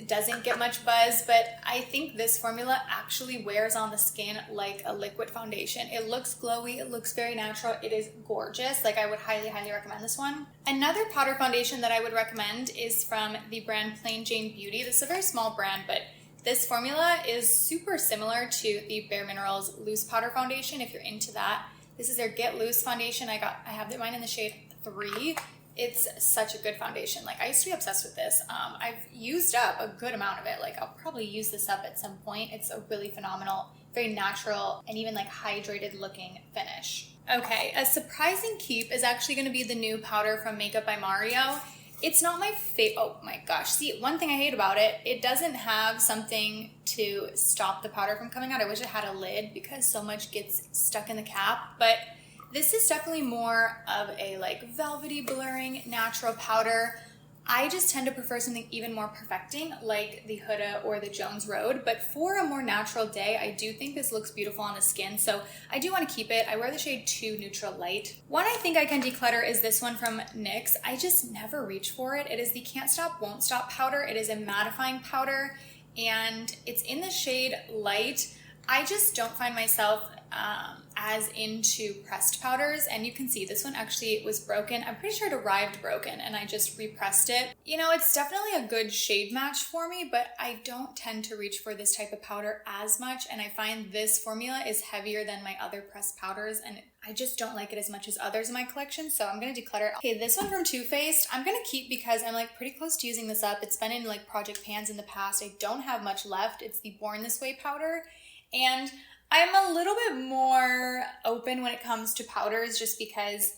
doesn't get much buzz, but I think this formula actually wears on the skin like a liquid foundation. It looks glowy, it looks very natural, it is gorgeous. Like I would highly, highly recommend this one. Another powder foundation that I would recommend is from the brand Plain Jane Beauty. This is a very small brand, but this formula is super similar to the Bare Minerals Loose Powder Foundation if you're into that. This is their Get Loose foundation. I have mine in the shade 3. It's such a good foundation. Like I used to be obsessed with this. I've used up a good amount of it. Like I'll probably use this up at some point. It's a really phenomenal, very natural, and even like hydrated looking finish. Okay, a surprising keep is actually going to be the new powder from Makeup by Mario. It's not my favorite. Oh my gosh. See, one thing I hate about it, it doesn't have something to stop the powder from coming out. I wish it had a lid because so much gets stuck in the cap. But this is definitely more of a like velvety blurring natural powder. I just tend to prefer something even more perfecting like the Huda or the Jones Road, but for a more natural day, I do think this looks beautiful on the skin, so I do want to keep it. I wear the shade 2 Neutral Light. One I think I can declutter is this one from NYX. I just never reach for it. It is the Can't Stop Won't Stop powder. It is a mattifying powder, and it's in the shade Light. I just don't find myself as into pressed powders, and you can see this one actually was broken. I'm pretty sure it arrived broken and I just repressed it. You know, it's definitely a good shade match for me, but I don't tend to reach for this type of powder as much, and I find this formula is heavier than my other pressed powders, and I just don't like it as much as others in my collection, so I'm gonna declutter it. Okay, this one from Too Faced, I'm gonna keep because I'm like pretty close to using this up. It's been in like project pans in the past. I don't have much left. It's the Born This Way powder, and I'm a little bit more open when it comes to powders just because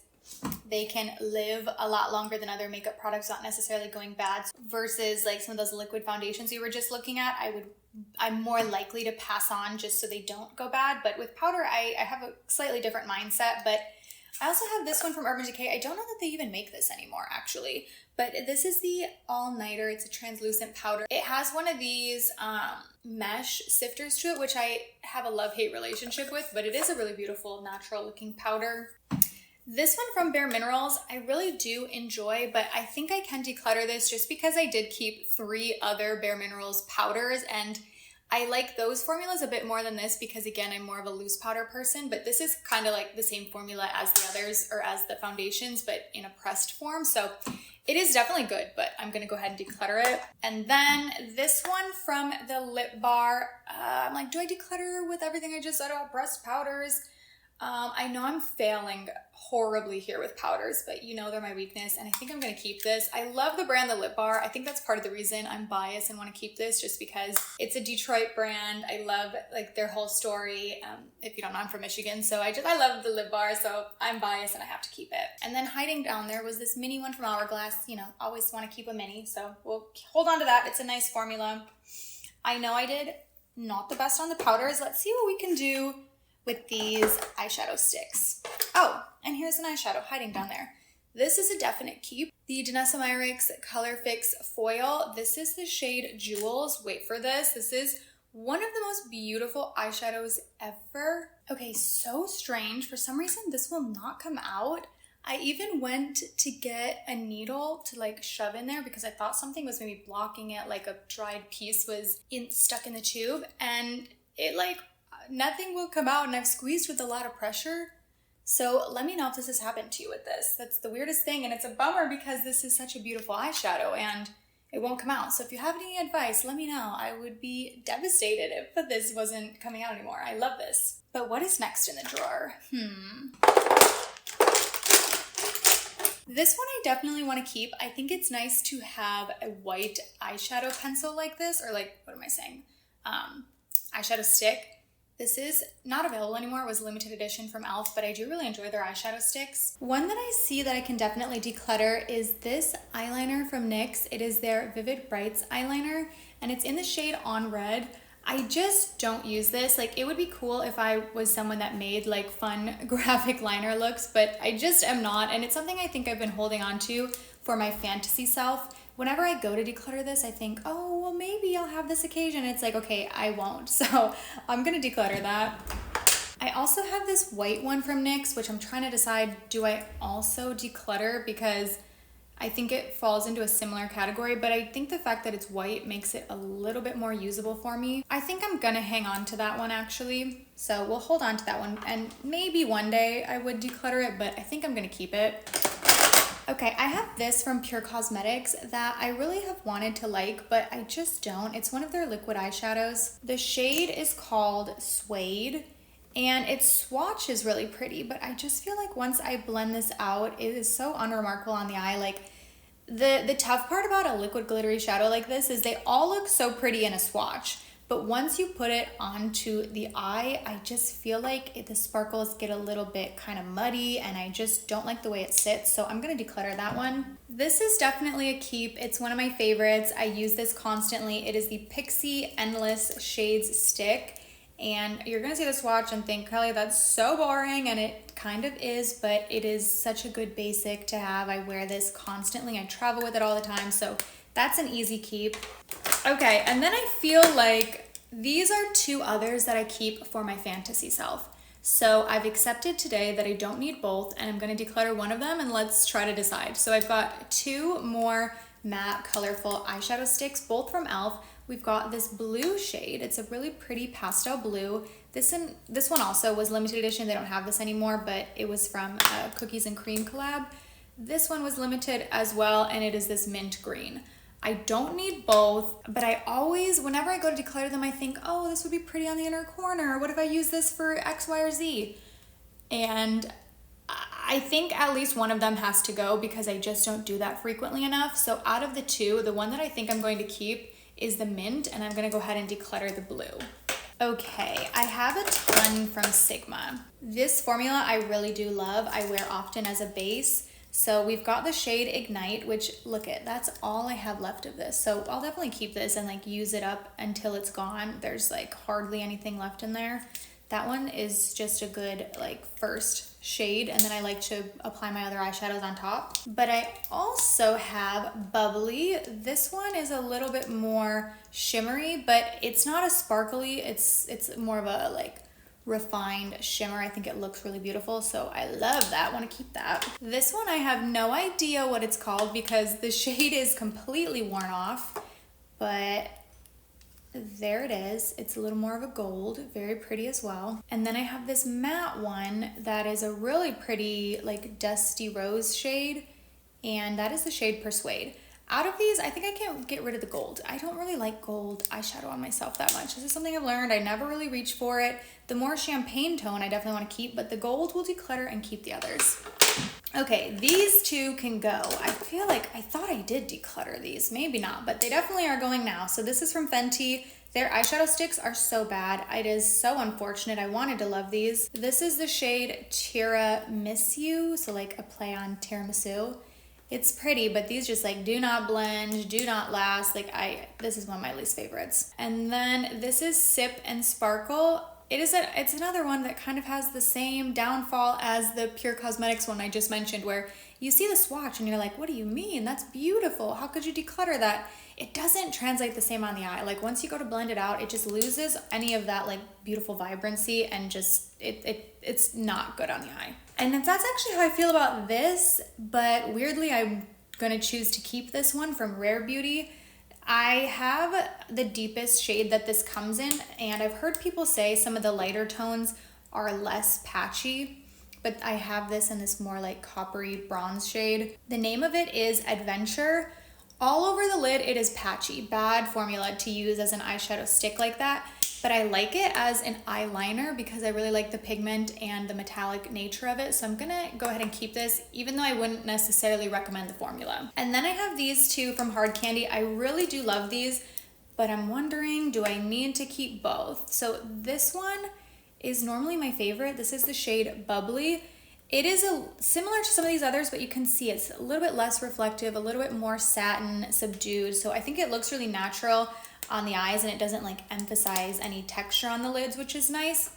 they can live a lot longer than other makeup products, not necessarily going bad, versus like some of those liquid foundations we were just looking at. I'm more likely to pass on just so they don't go bad. But with powder, I have a slightly different mindset. But I also have this one from Urban Decay. I don't know that they even make this anymore, actually. But this is the All Nighter. It's a translucent powder. It has one of these mesh sifters to it, which I have a love-hate relationship with, but it is a really beautiful, natural-looking powder. This one from Bare Minerals, I really do enjoy, but I think I can declutter this just because I did keep 3 other Bare Minerals powders, and I like those formulas a bit more than this because, again, I'm more of a loose powder person, but this is kind of like the same formula as the others, or as the foundations, but in a pressed form, so it is definitely good, but I'm gonna go ahead and declutter it. And then this one from the Lip Bar, I'm like, do I declutter with everything I just said about pressed powders? I know I'm failing horribly here with powders, but you know they're my weakness, and I think I'm gonna keep this. I love the brand, the Lip Bar. I think that's part of the reason I'm biased and want to keep this, just because it's a Detroit brand. I love like their whole story. If you don't know, I'm from Michigan, so I love the Lip Bar, so I'm biased and I have to keep it. And then hiding down there was this mini one from Hourglass. You know, always want to keep a mini, so we'll hold on to that. It's a nice formula. I know I did not the best on the powders. Let's see what we can do with these eyeshadow sticks. Oh, and here's an eyeshadow hiding down there. This is a definite keep. The Danessa Myricks Color Fix Foil. This is the shade Jewels. Wait for this. This is one of the most beautiful eyeshadows ever. Okay, so strange. For some reason, this will not come out. I even went to get a needle to like shove in there because I thought something was maybe blocking it, like a dried piece was stuck in the tube, and it like, nothing will come out, and I've squeezed with a lot of pressure. So let me know if this has happened to you with this. That's the weirdest thing, and it's a bummer because this is such a beautiful eyeshadow and it won't come out. So if you have any advice, let me know. I would be devastated if this wasn't coming out anymore. I love this. But what is next in the drawer? This one I definitely want to keep. I think it's nice to have a white eyeshadow pencil like this, or like, what am I saying? Eyeshadow stick. This is not available anymore. It was limited edition from e.l.f., but I do really enjoy their eyeshadow sticks. One that I see that I can definitely declutter is this eyeliner from NYX. It is their Vivid Brights eyeliner, and it's in the shade On Red. I just don't use this. Like, it would be cool if I was someone that made like fun graphic liner looks, but I just am not, and it's something I think I've been holding on to for my fantasy self. Whenever I go to declutter this, I think, oh, well, maybe I'll have this occasion. It's like, okay, I won't. So I'm gonna declutter that. I also have this white one from NYX, which I'm trying to decide, do I also declutter? Because I think it falls into a similar category, but I think the fact that it's white makes it a little bit more usable for me. I think I'm gonna hang on to that one actually. So we'll hold on to that one, and maybe one day I would declutter it, but I think I'm gonna keep it. Okay, I have this from Pure Cosmetics that I really have wanted to like, but I just don't. It's one of their liquid eyeshadows. The shade is called Suede, and its swatch is really pretty, but I just feel like once I blend this out, it is so unremarkable on the eye. Like, the tough part about a liquid glittery shadow like this is they all look so pretty in a swatch, but but once you put it onto the eye, I just feel like the sparkles get a little bit kind of muddy, and I just don't like the way it sits, so I'm gonna declutter that one. This is definitely a keep. It's one of my favorites. I use this constantly. It is the Pixie Endless Shades Stick. And you're gonna see the swatch and think, Kelly, that's so boring, and it kind of is, but it is such a good basic to have. I wear this constantly. I travel with it all the time, so that's an easy keep. Okay, and then I feel like these are two others that I keep for my fantasy self. So I've accepted today that I don't need both, and I'm gonna declutter one of them, and let's try to decide. So I've got two more matte colorful eyeshadow sticks, both from e.l.f. We've got this blue shade. It's a really pretty pastel blue. This one also was limited edition. They don't have this anymore, but it was from a Cookies and Cream collab. This one was limited as well, and it is this mint green. I don't need both, but I always, whenever I go to declutter them, I think, oh, this would be pretty on the inner corner. What if I use this for X, Y, or Z? And I think at least one of them has to go because I just don't do that frequently enough. So out of the two, the one that I think I'm going to keep is the mint, and I'm gonna go ahead and declutter the blue. Okay, I have a ton from Sigma. This formula I really do love. I wear often as a base. So we've got the shade Ignite, which look at, that's all I have left of this. So I'll definitely keep this and like use it up until it's gone. There's like hardly anything left in there. That one is just a good like first shade, and then I like to apply my other eyeshadows on top. But I also have Bubbly. This one is a little bit more shimmery, but it's not as sparkly. It's more of a like refined shimmer. I think it looks really beautiful, so I love that. Want to keep that. This one I have no idea what it's called because the shade is completely worn off, but there it is. It's a little more of a gold, very pretty as well. And then I have this matte one that is a really pretty like dusty rose shade, and that is the shade Persuade. Out of these, I think I can't get rid of the gold. I don't really like gold eyeshadow on myself that much. This is something I've learned. I never really reach for it. The more champagne tone I definitely want to keep, but the gold will declutter and keep the others. Okay, these two can go. I feel like I thought I did declutter these. Maybe not, but they definitely are going now. So this is from Fenty. Their eyeshadow sticks are so bad. It is so unfortunate. I wanted to love these. This is the shade Tiramisu, so like a play on tiramisu. It's pretty, but these just like do not blend, do not last. Like this is one of my least favorites. And then this is Sip and Sparkle. It's another one that kind of has the same downfall as the Pure Cosmetics one I just mentioned, where you see the swatch and you're like, what do you mean? That's beautiful. How could you declutter that? It doesn't translate the same on the eye. Like once you go to blend it out, it just loses any of that like beautiful vibrancy, and just it's not good on the eye. And that's actually how I feel about this, but weirdly I'm gonna choose to keep this one from Rare Beauty. I have the deepest shade that this comes in, and I've heard people say some of the lighter tones are less patchy, but I have this in this more like coppery bronze shade. The name of it is Adventure. All over the lid it is patchy. Bad formula to use as an eyeshadow stick like that, but I like it as an eyeliner because I really like the pigment and the metallic nature of it. So I'm gonna go ahead and keep this, even though I wouldn't necessarily recommend the formula. And then I have these two from Hard Candy. I really do love these, but I'm wondering, do I need to keep both? So this one is normally my favorite. This is the shade Bubbly. It is similar to some of these others, but you can see it's a little bit less reflective, a little bit more satin, subdued. So I think it looks really natural on the eyes, and it doesn't like emphasize any texture on the lids, which is nice.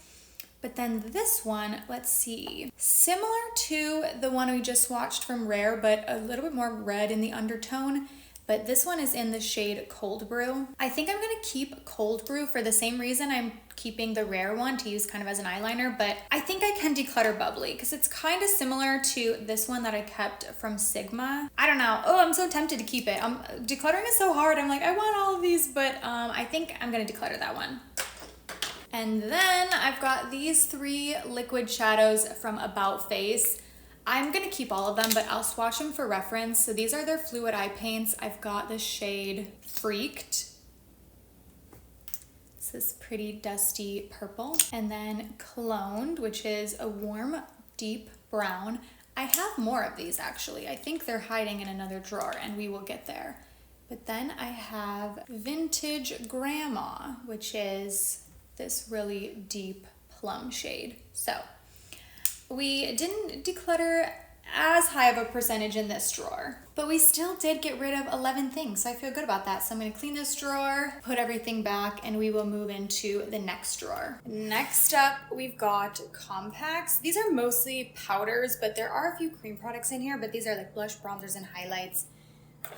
But then this one, let's see, similar to the one we just watched from Rare, but a little bit more red in the undertone. But this one is in the shade Cold Brew. I think I'm gonna keep Cold Brew for the same reason I'm keeping the Rare one to use kind of as an eyeliner, but I think I can declutter Bubbly because it's kind of similar to this one that I kept from Sigma. I don't know. Oh, I'm so tempted to keep it. Decluttering is so hard. I'm like, I want all of these, but I think I'm gonna declutter that one. And then I've got these three liquid shadows from About Face. I'm gonna keep all of them, but I'll swatch them for reference. So these are their fluid eye paints. I've got the shade Freaked. It's this pretty dusty purple. And then Cloned, which is a warm, deep brown. I have more of these actually. I think they're hiding in another drawer, and we will get there. But then I have Vintage Grandma, which is this really deep plum shade. So we didn't declutter as high of a percentage in this drawer, but we still did get rid of 11 things, so I feel good about that. So I'm gonna clean this drawer, put everything back, and we will move into the next drawer. Next up, we've got compacts. These are mostly powders, but there are a few cream products in here, but these are like blush, bronzers, and highlights.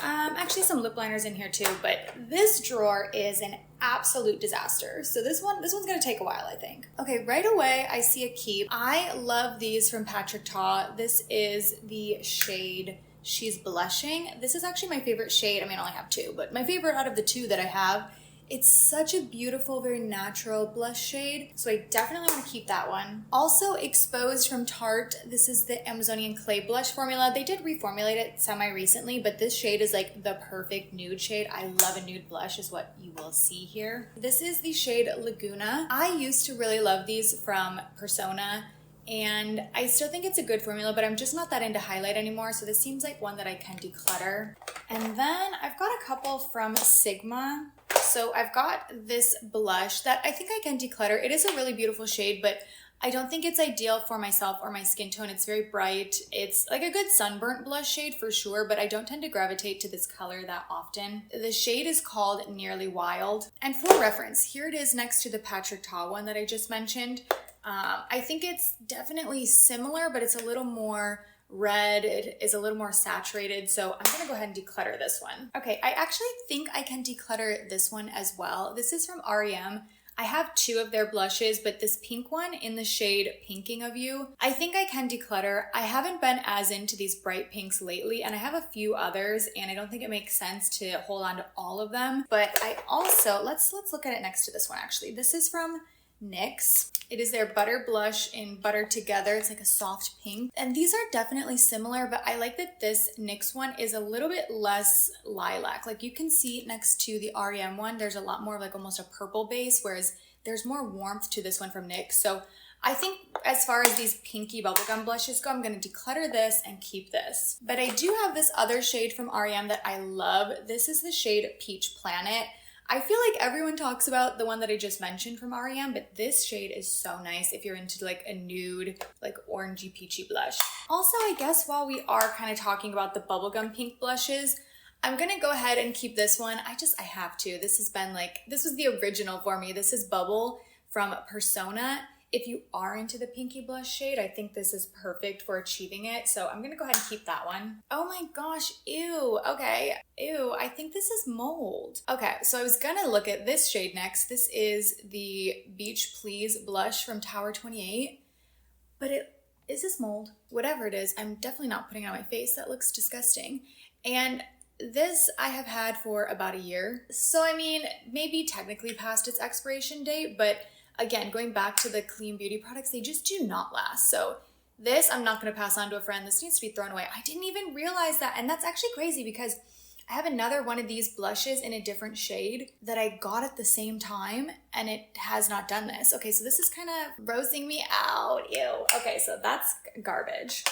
Actually some lip liners in here too, but this drawer is an absolute disaster. So this one's gonna take a while, I think. Okay, right away I see a keep. I love these from Patrick Ta. This is the shade She's Blushing. This is actually my favorite shade. I mean, I only have two, but my favorite out of the two that I have. It's such a beautiful, very natural blush shade, so I definitely want to keep that one. Also, Exposed from Tarte. This is the Amazonian Clay Blush formula. They did reformulate it semi-recently, but this shade is like the perfect nude shade. I love a nude blush is what you will see here. This is the shade Laguna. I used to really love these from Persona, and I still think it's a good formula, but I'm just not that into highlight anymore, so this seems like one that I can declutter. And then I've got a couple from Sigma. So I've got this blush that I think I can declutter. It is a really beautiful shade, but I don't think it's ideal for myself or my skin tone. It's very bright. It's like a good sunburnt blush shade for sure, but I don't tend to gravitate to this color that often. The shade is called Nearly Wild. And for reference, here it is next to the Patrick Ta one that I just mentioned. I think it's definitely similar, but it's a little more red. It is a little more saturated, so I'm gonna go ahead and declutter this one. Okay, I actually think I can declutter this one as well. This is from REM. I have two of their blushes, but this pink one in the shade Pinking of You, I think I can declutter. I haven't been as into these bright pinks lately, and I have a few others, and I don't think it makes sense to hold on to all of them. But I also, let's look at it next to this one actually. This is from NYX. It is their Butter Blush in Butter Together. It's like a soft pink. And these are definitely similar, but I like that this NYX one is a little bit less lilac. Like you can see next to the REM one, there's a lot more of like almost a purple base, whereas there's more warmth to this one from NYX. So I think as far as these pinky bubblegum blushes go, I'm gonna declutter this and keep this. But I do have this other shade from REM that I love. This is the shade Peach Planet. I feel like everyone talks about the one that I just mentioned from REM, but this shade is so nice if you're into like a nude, like orangey peachy blush. Also, I guess while we are kind of talking about the bubblegum pink blushes, I'm gonna go ahead and keep this one. I have to. This has been like, this was the original for me. This is Bubble from Persona. If you are into the pinky blush shade, I think this is perfect for achieving it. So I'm gonna go ahead and keep that one. Oh my gosh, ew, okay. Ew, I think this is mold. Okay, so I was gonna look at this shade next. This is the Beach Please blush from Tower 28, but is this mold? Whatever it is, I'm definitely not putting it on my face. That looks disgusting. And this I have had for about a year. So I mean, maybe technically past its expiration date, but again, going back to the clean beauty products, they just do not last. So this, I'm not gonna pass on to a friend. This needs to be thrown away. I didn't even realize that. And that's actually crazy because I have another one of these blushes in a different shade that I got at the same time and it has not done this. Okay, so this is kind of grossing me out. Ew. Okay, so that's garbage.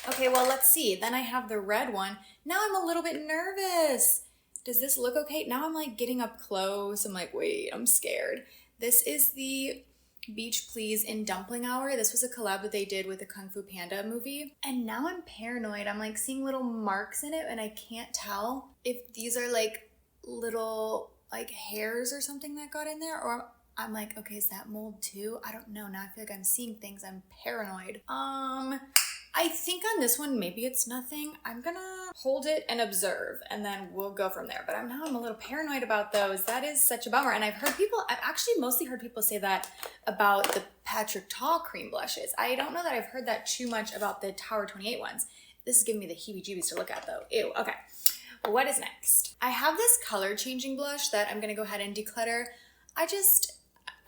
Okay, well, let's see. Then I have the red one. Now I'm a little bit nervous. Does this look okay? Now I'm like getting up close. I'm like, wait, I'm scared. This is the Beach Please in Dumpling Hour. This was a collab that they did with the Kung Fu Panda movie. And now I'm paranoid. I'm like seeing little marks in it and I can't tell if these are like little like hairs or something that got in there, or I'm like, okay, is that mold too? I don't know. Now I feel like I'm seeing things. I'm paranoid. I think on this one, maybe it's nothing. I'm gonna hold it and observe and then we'll go from there. But now I'm a little paranoid about those. That is such a bummer. And I've actually mostly heard people say that about the Patrick Ta cream blushes. I don't know that I've heard that too much about the Tower 28 ones. This is giving me the heebie-jeebies to look at though. Ew, okay. What is next? I have this color changing blush that I'm gonna go ahead and declutter.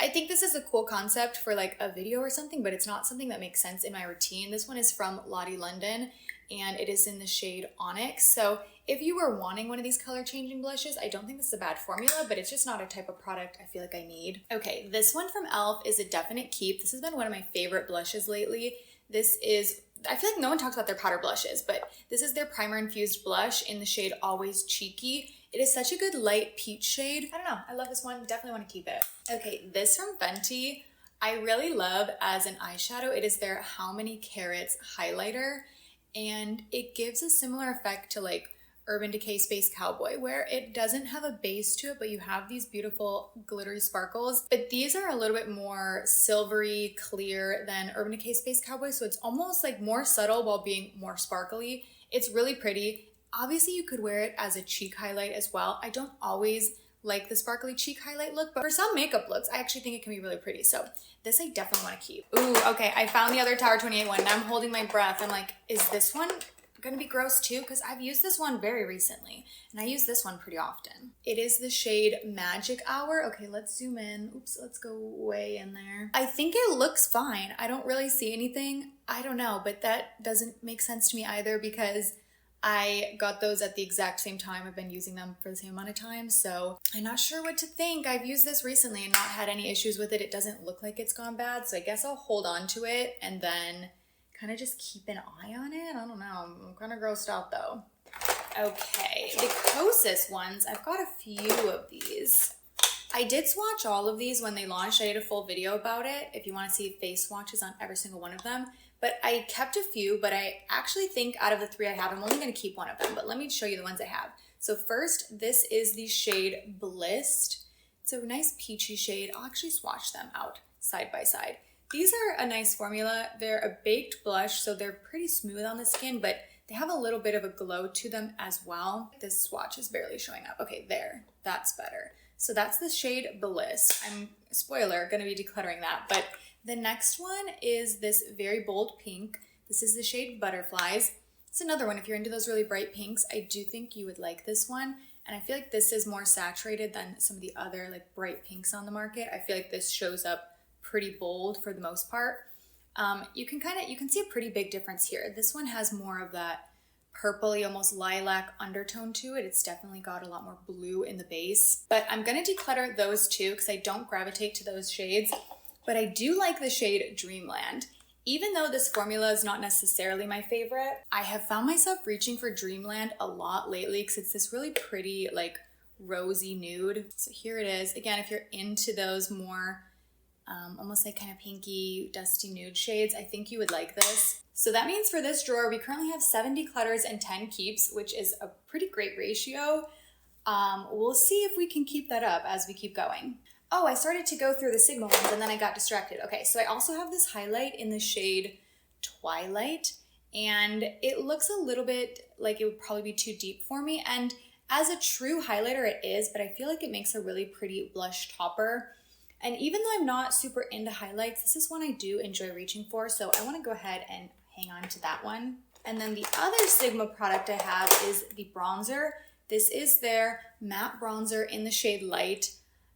I think this is a cool concept for like a video or something, but it's not something that makes sense in my routine. This one is from Lottie London and it is in the shade Onyx. So if you were wanting one of these color changing blushes, I don't think this is a bad formula, but it's just not a type of product I feel like I need. Okay, this one from e.l.f. is a definite keep. This has been one of my favorite blushes lately. This is, I feel like no one talks about their powder blushes, but this is their primer infused blush in the shade Always Cheeky. It is such a good light peach shade. I don't know, I love this one, definitely want to keep it. Okay, this from Fenty, I really love as an eyeshadow. It is their How Many Carats highlighter, and it gives a similar effect to like Urban Decay Space Cowboy, where it doesn't have a base to it, but you have these beautiful glittery sparkles. But these are a little bit more silvery clear than Urban Decay Space Cowboy, so it's almost like more subtle while being more sparkly. It's really pretty. Obviously you could wear it as a cheek highlight as well. I don't always like the sparkly cheek highlight look, but for some makeup looks, I actually think it can be really pretty. So this I definitely want to keep. Ooh, okay, I found the other Tower 28 one. Now I'm holding my breath. I'm like, is this one gonna be gross too? Because I've used this one very recently, and I use this one pretty often. It is the shade Magic Hour. Okay, let's zoom in. Oops, let's go way in there. I think it looks fine. I don't really see anything. I don't know, but that doesn't make sense to me either because I got those at the exact same time. I've been using them for the same amount of time, so I'm not sure what to think. I've used this recently and not had any issues with it. It doesn't look like it's gone bad, so I guess I'll hold on to it and then kind of just keep an eye on it. I don't know, I'm kind of grossed out though. Okay, the Kosas ones, I've got a few of these. I did swatch all of these when they launched. I did a full video about it if you want to see face swatches on every single one of them. But I kept a few, but I actually think out of the 3 I have, I'm only going to keep one of them. But let me show you the ones I have. So first, this is the shade Blissed. It's a nice peachy shade. I'll actually swatch them out side by side. These are a nice formula. They're a baked blush, so they're pretty smooth on the skin, but they have a little bit of a glow to them as well. This swatch is barely showing up. Okay, there, that's better. So that's the shade Bliss. I'm, spoiler, gonna be decluttering that. But the next one is this very bold pink. This is the shade Butterflies. It's another one, if you're into those really bright pinks, I do think you would like this one. And I feel like this is more saturated than some of the other like bright pinks on the market. I feel like this shows up pretty bold for the most part. You can see a pretty big difference here. This one has more of that purpley, almost lilac undertone to it. It's definitely got a lot more blue in the base. But I'm gonna declutter those two because I don't gravitate to those shades. But I do like the shade Dreamland. Even though this formula is not necessarily my favorite, I have found myself reaching for Dreamland a lot lately because it's this really pretty, like rosy nude. So here it is. Again, if you're into those more almost like kind of pinky, dusty nude shades, I think you would like this. So that means for this drawer, we currently have 7 declutters and 10 keeps, which is a pretty great ratio. We'll see if we can keep that up as we keep going. Oh, I started to go through the Sigma ones and then I got distracted. Okay, so I also have this highlight in the shade Twilight, and it looks a little bit like it would probably be too deep for me. And as a true highlighter, it is, but I feel like it makes a really pretty blush topper. And even though I'm not super into highlights, this is one I do enjoy reaching for, so I want to go ahead and hang on to that one. And then the other Sigma product I have is the bronzer. This is their matte bronzer in the shade Light.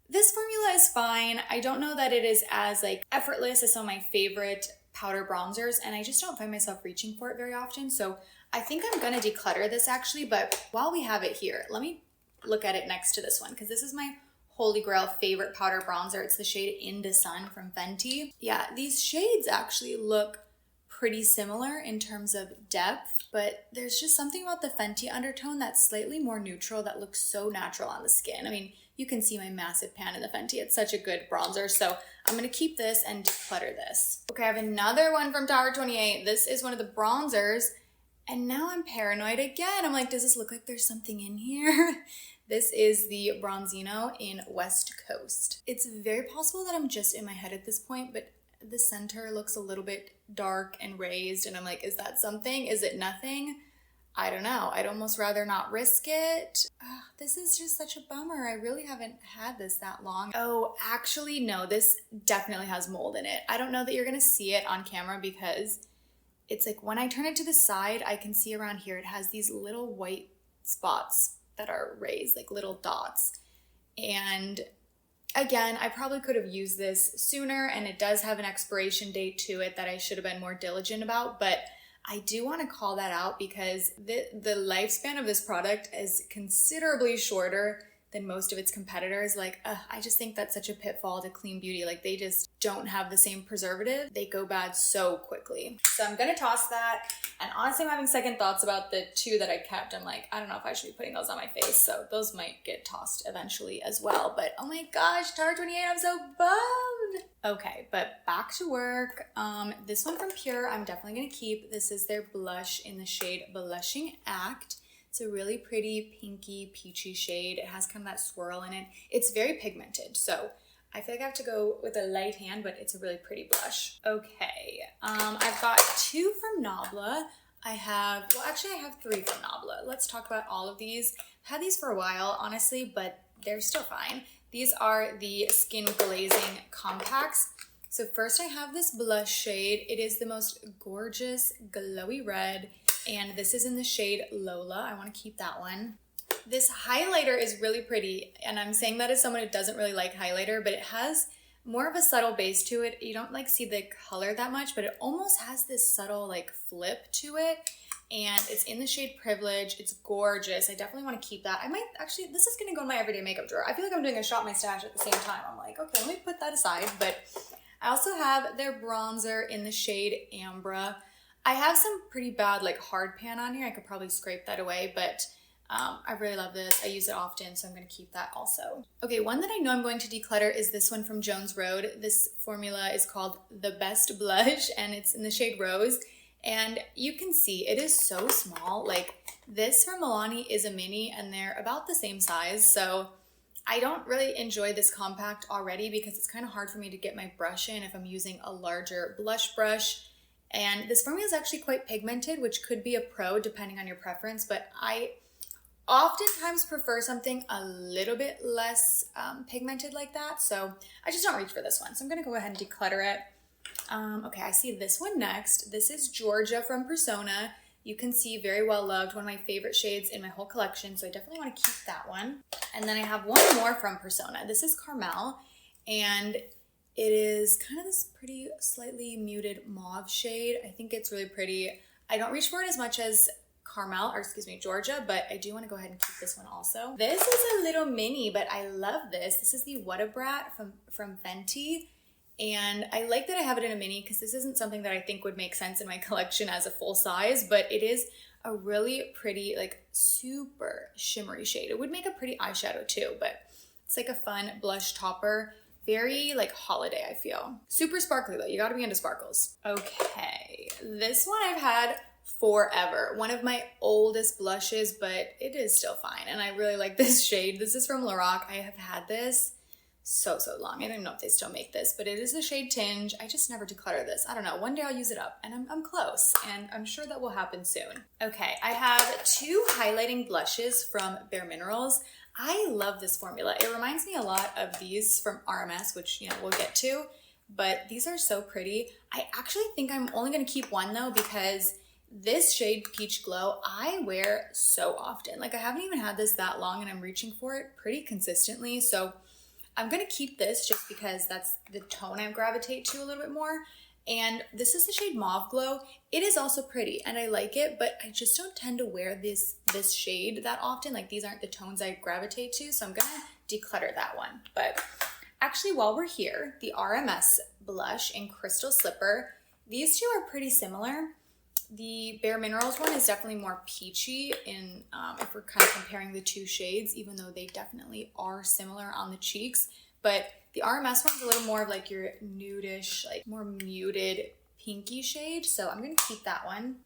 This formula is fine. I don't know that it is as like effortless as some of my favorite powder bronzers, and I just don't find myself reaching for it very often, so I think I'm gonna declutter this actually. But while we have it here, let me look at it next to this one, because this is my holy grail favorite powder bronzer. It's the shade Into Sun from Fenty. Yeah, these shades actually look pretty similar in terms of depth, but there's just something about the Fenty undertone that's slightly more neutral that looks so natural on the skin. I mean, you can see my massive pan in the Fenty. It's such a good bronzer, so I'm gonna keep this and declutter this. Okay, I have another one from Tower 28. This is one of the bronzers, and now I'm paranoid again. I'm like, does this look like there's something in here? This is the Bronzino in West Coast. It's very possible that I'm just in my head at this point, but the center looks a little bit dark and raised, and I'm like, is that something? Is it nothing? I don't know. I'd almost rather not risk it. This is just such a bummer. I really haven't had this that long. Oh, actually, no, this definitely has mold in it. I don't know that you're gonna see it on camera because it's like when I turn it to the side, I can see around here it has these little white spots that are raised, like little dots. And again, I probably could have used this sooner, and it does have an expiration date to it that I should have been more diligent about, but I do want to call that out because the lifespan of this product is considerably shorter than most of its competitors. Like, I just think that's such a pitfall to clean beauty. Like, they just don't have the same preservative. They go bad so quickly. So I'm gonna toss that. And honestly, I'm having second thoughts about the two that I kept. I'm like, I don't know if I should be putting those on my face. So those might get tossed eventually as well. But oh my gosh, Tarte 28, I'm so bummed. Okay, but back to work. This one from Pure, I'm definitely gonna keep. This is their blush in the shade Blushing Act. It's a really pretty pinky peachy shade. It has kind of that swirl in it. It's very pigmented, so I feel like I have to go with a light hand, but it's a really pretty blush. Okay, I've got two from Nabla. I have 3 from Nabla. Let's talk about all of these. I've had these for a while, honestly, but they're still fine. These are the Skin Glazing Compacts. So first I have this blush shade. It is the most gorgeous glowy red, and this is in the shade Lola. I want to keep that one. This highlighter is really pretty, and I'm saying that as someone who doesn't really like highlighter, but it has more of a subtle base to it. You don't like see the color that much, but it almost has this subtle like flip to it, and it's in the shade Privilege. It's gorgeous. I definitely want to keep that. I might actually, this is gonna go in my everyday makeup drawer. I feel like I'm doing a shop my stash at the same time. I'm like, okay, let me put that aside. But I also have their bronzer in the shade Ambra. I have some pretty bad like hard pan on here. I could probably scrape that away, but I really love this. I use it often, so I'm going to keep that also. Okay, one that I know I'm going to declutter is this one from Jones Road. This formula is called The Best Blush, and it's in the shade Rose. And you can see it is so small. Like, this from Milani is a mini, and they're about the same size. So I don't really enjoy this compact already because it's kind of hard for me to get my brush in if I'm using a larger blush brush. And this formula is actually quite pigmented, which could be a pro depending on your preference, but I oftentimes prefer something a little bit less pigmented like that, so I just don't reach for this one. So I'm gonna go ahead and declutter it. Okay, I see this one next. This is Georgia from Persona. You can see very well loved, one of my favorite shades in my whole collection, so I definitely want to keep that one. And then I have one more from Persona. This is Carmel, and it is kind of this pretty slightly muted mauve shade. I think it's really pretty. I don't reach for it as much as Georgia, but I do want to go ahead and keep this one also. This is a little mini, but I love this. This is the What a Brat from Fenty, and I like that I have it in a mini because this isn't something that I think would make sense in my collection as a full size, but it is a really pretty, like super shimmery shade. It would make a pretty eyeshadow too, but it's like a fun blush topper. Very like holiday, I feel. Super sparkly though, you gotta be into sparkles. Okay, this one I've had forever. One of my oldest blushes, but it is still fine. And I really like this shade. This is from Lorac. I have had this so long. I don't even know if they still make this, but it is the shade Tinge. I just never declutter this. I don't know. One day I'll use it up, and I'm close, and I'm sure that will happen soon. Okay, I have 2 highlighting blushes from Bare Minerals. I love this formula. It reminds me a lot of these from RMS, which, you know, we'll get to, but these are so pretty. I actually think I'm only gonna keep one though, because this shade Peach Glow, I wear so often. Like, I haven't even had this that long, and I'm reaching for it pretty consistently. So I'm gonna keep this just because that's the tone I gravitate to a little bit more. And this is the shade Mauve Glow. It is also pretty, and I like it, but I just don't tend to wear this shade that often. Like, these aren't the tones I gravitate to, so I'm gonna declutter that one. But actually, while we're here, the RMS blush in Crystal Slipper, these two are pretty similar. The Bare Minerals one is definitely more peachy in if we're kind of comparing the 2 shades, even though they definitely are similar on the cheeks. But the RMS one's a little more of like your nudish, like more muted pinky shade. So I'm gonna keep that one.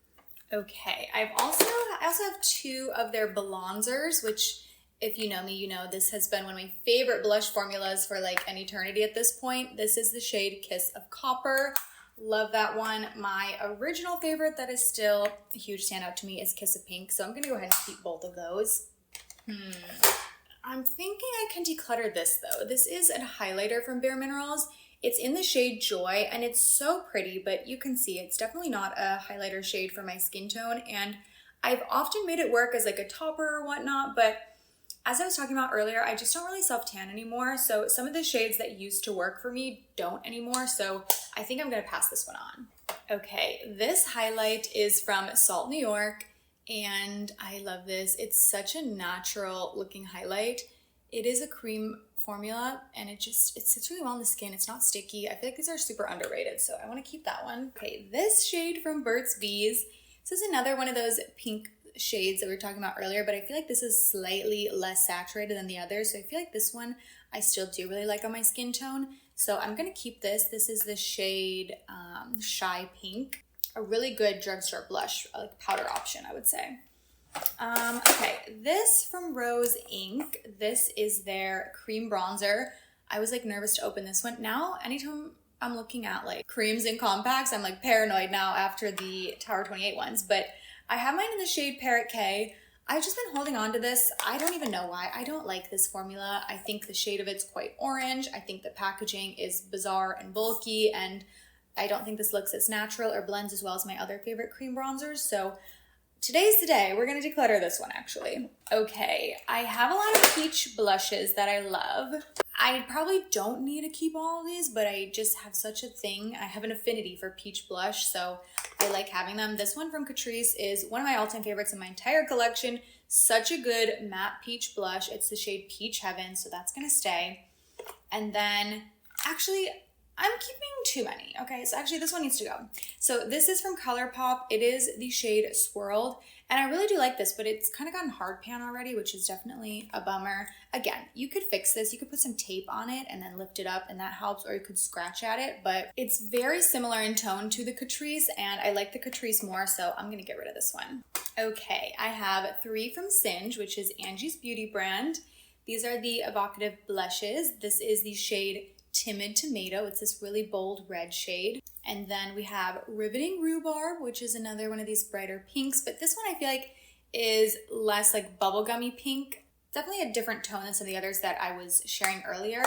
Okay, I also have 2 of their bronzers, which, if you know me, you know this has been one of my favorite blush formulas for like an eternity at this point. This is the shade Kiss of Copper. Love that one. My original favorite that is still a huge standout to me is Kiss of Pink. So I'm gonna go ahead and keep both of those. I'm thinking I can declutter this though. This is a highlighter from Bare Minerals. It's in the shade Joy, and it's so pretty, but you can see it's definitely not a highlighter shade for my skin tone. And I've often made it work as like a topper or whatnot, but as I was talking about earlier, I just don't really self-tan anymore. So some of the shades that used to work for me don't anymore. So I think I'm gonna pass this one on. Okay, this highlight is from Salt New York, and I love this. It's such a natural looking highlight. It is a cream formula and it sits really well on the skin. It's not sticky. I feel like these are super underrated, so I want to keep that one. Okay, this shade from Burt's Bees. This is another one of those pink shades that we were talking about earlier, but I feel like this is slightly less saturated than the others, so I feel like this one I still do really like on my skin tone. So I'm gonna keep this. This is the shade Shy Pink. A really good drugstore blush, like powder option, I would say. Okay, this from Rose Inc. This is their cream bronzer. I was like nervous to open this one. Now, anytime I'm looking at like creams and compacts, I'm like paranoid now after the Tower 28 ones, but I have mine in the shade Parrot K. I've just been holding on to this. I don't even know why. I don't like this formula. I think the shade of it's quite orange. I think the packaging is bizarre and bulky, and I don't think this looks as natural or blends as well as my other favorite cream bronzers. So today's the day. We're gonna declutter this one actually. Okay, I have a lot of peach blushes that I love. I probably don't need to keep all of these, but I just have such a thing. I have an affinity for peach blush, so I like having them. This one from Catrice is one of my all-time favorites in my entire collection. Such a good matte peach blush. It's the shade Peach Heaven, so that's gonna stay. And then, actually, I'm keeping too many. Okay, so actually this one needs to go. So this is from ColourPop. It is the shade Swirled. And I really do like this, but it's kind of gotten hard pan already, which is definitely a bummer. Again, you could fix this. You could put some tape on it and then lift it up and that helps, or you could scratch at it, but it's very similar in tone to the Catrice and I like the Catrice more, so I'm gonna get rid of this one. Okay, I have 3 from Singe, which is Angie's Beauty brand. These are the evocative blushes. This is the shade Timid Tomato. It's this really bold red shade. And then we have Riveting Rhubarb, which is another one of these brighter pinks, but this one I feel like is less like bubblegummy pink. Definitely a different tone than some of the others that I was sharing earlier.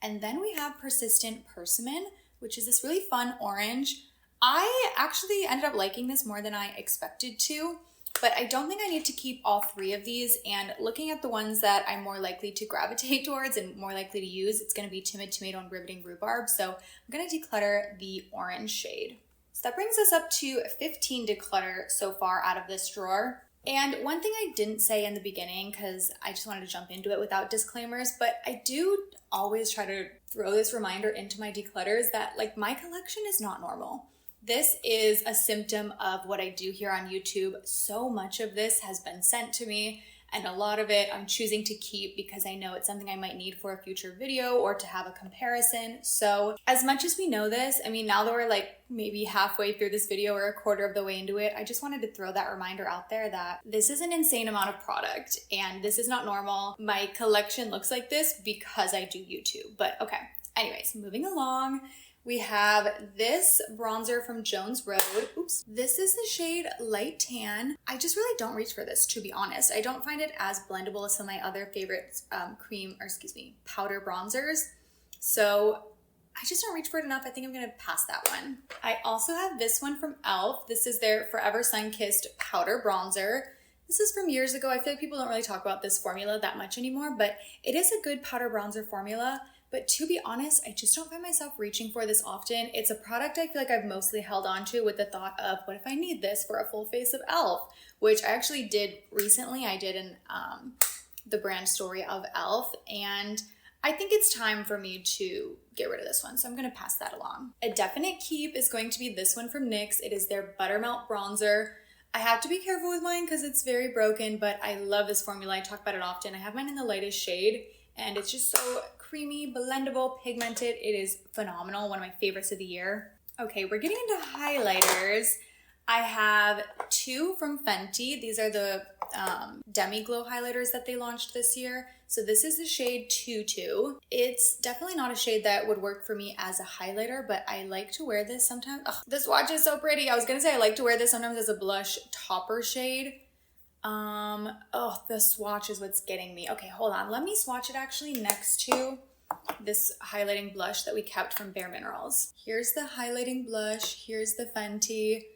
And then we have Persistent Persimmon, which is this really fun orange. I actually ended up liking this more than I expected to, but I don't think I need to keep all 3 of these. And looking at the ones that I'm more likely to gravitate towards and more likely to use, it's gonna be Timid Tomato and Riveting Rhubarb. So I'm gonna declutter the orange shade. So that brings us up to 15 declutter so far out of this drawer. And one thing I didn't say in the beginning, because I just wanted to jump into it without disclaimers, but I do always try to throw this reminder into my declutters that like my collection is not normal. This is a symptom of what I do here on YouTube. So much of this has been sent to me, and a lot of it I'm choosing to keep because I know it's something I might need for a future video or to have a comparison. So as much as we know this, I mean, now that we're like maybe halfway through this video or a quarter of the way into it, I just wanted to throw that reminder out there that this is an insane amount of product and this is not normal. My collection looks like this because I do YouTube, but okay. Anyways, moving along. We have this bronzer from Jones Road. Oops. This is the shade Light Tan. I just really don't reach for this, to be honest. I don't find it as blendable as some of my other favorite powder bronzers. So I just don't reach for it enough. I think I'm gonna pass that one. I also have this one from e.l.f. This is their Forever Sun-Kissed Powder Bronzer. This is from years ago. I feel like people don't really talk about this formula that much anymore, but it is a good powder bronzer formula. But to be honest, I just don't find myself reaching for this often. It's a product I feel like I've mostly held on to with the thought of, what if I need this for a full face of e.l.f., which I actually did recently. I did in the brand story of e.l.f., and I think it's time for me to get rid of this one, so I'm gonna pass that along. A definite keep is going to be this one from NYX. It is their Buttermelt Bronzer. I have to be careful with mine because it's very broken, but I love this formula. I talk about it often. I have mine in the lightest shade, and it's just so creamy, blendable, pigmented. It is phenomenal. One of my favorites of the year. Okay, we're getting into highlighters. I have 2 from Fenty. These are the Demi Glow highlighters that they launched this year. So this is the shade Tutu. It's definitely not a shade that would work for me as a highlighter, but I like to wear this sometimes. Ugh, this swatch is so pretty. I was gonna say I like to wear this sometimes as a blush topper shade. Oh, the swatch is what's getting me. Okay, hold on. Let me swatch it actually next to this highlighting blush that we kept from Bare Minerals. Here's the highlighting blush. Here's the Fenty.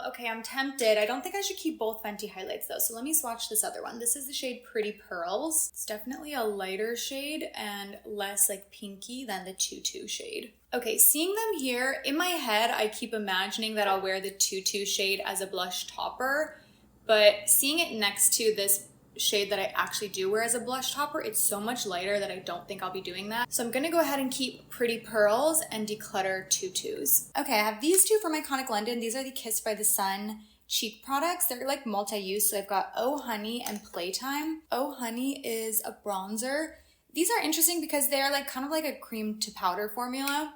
Okay, I'm tempted. I don't think I should keep both Fenty highlights though, so let me swatch this other one. This is the shade Pretty Pearls. It's definitely a lighter shade and less like pinky than the Tutu shade. Okay, seeing them here, in my head, I keep imagining that I'll wear the Tutu shade as a blush topper, but seeing it next to this shade that I actually do wear as a blush topper. It's so much lighter that I don't think I'll be doing that. So I'm gonna go ahead and keep Pretty Pearls and declutter Tutus. Okay, I have these two from Iconic London. These are the Kissed by the Sun cheek products. They're like multi-use. So I've got Oh Honey and Playtime. Oh Honey is a bronzer. These are interesting because they're like kind of like a cream to powder formula.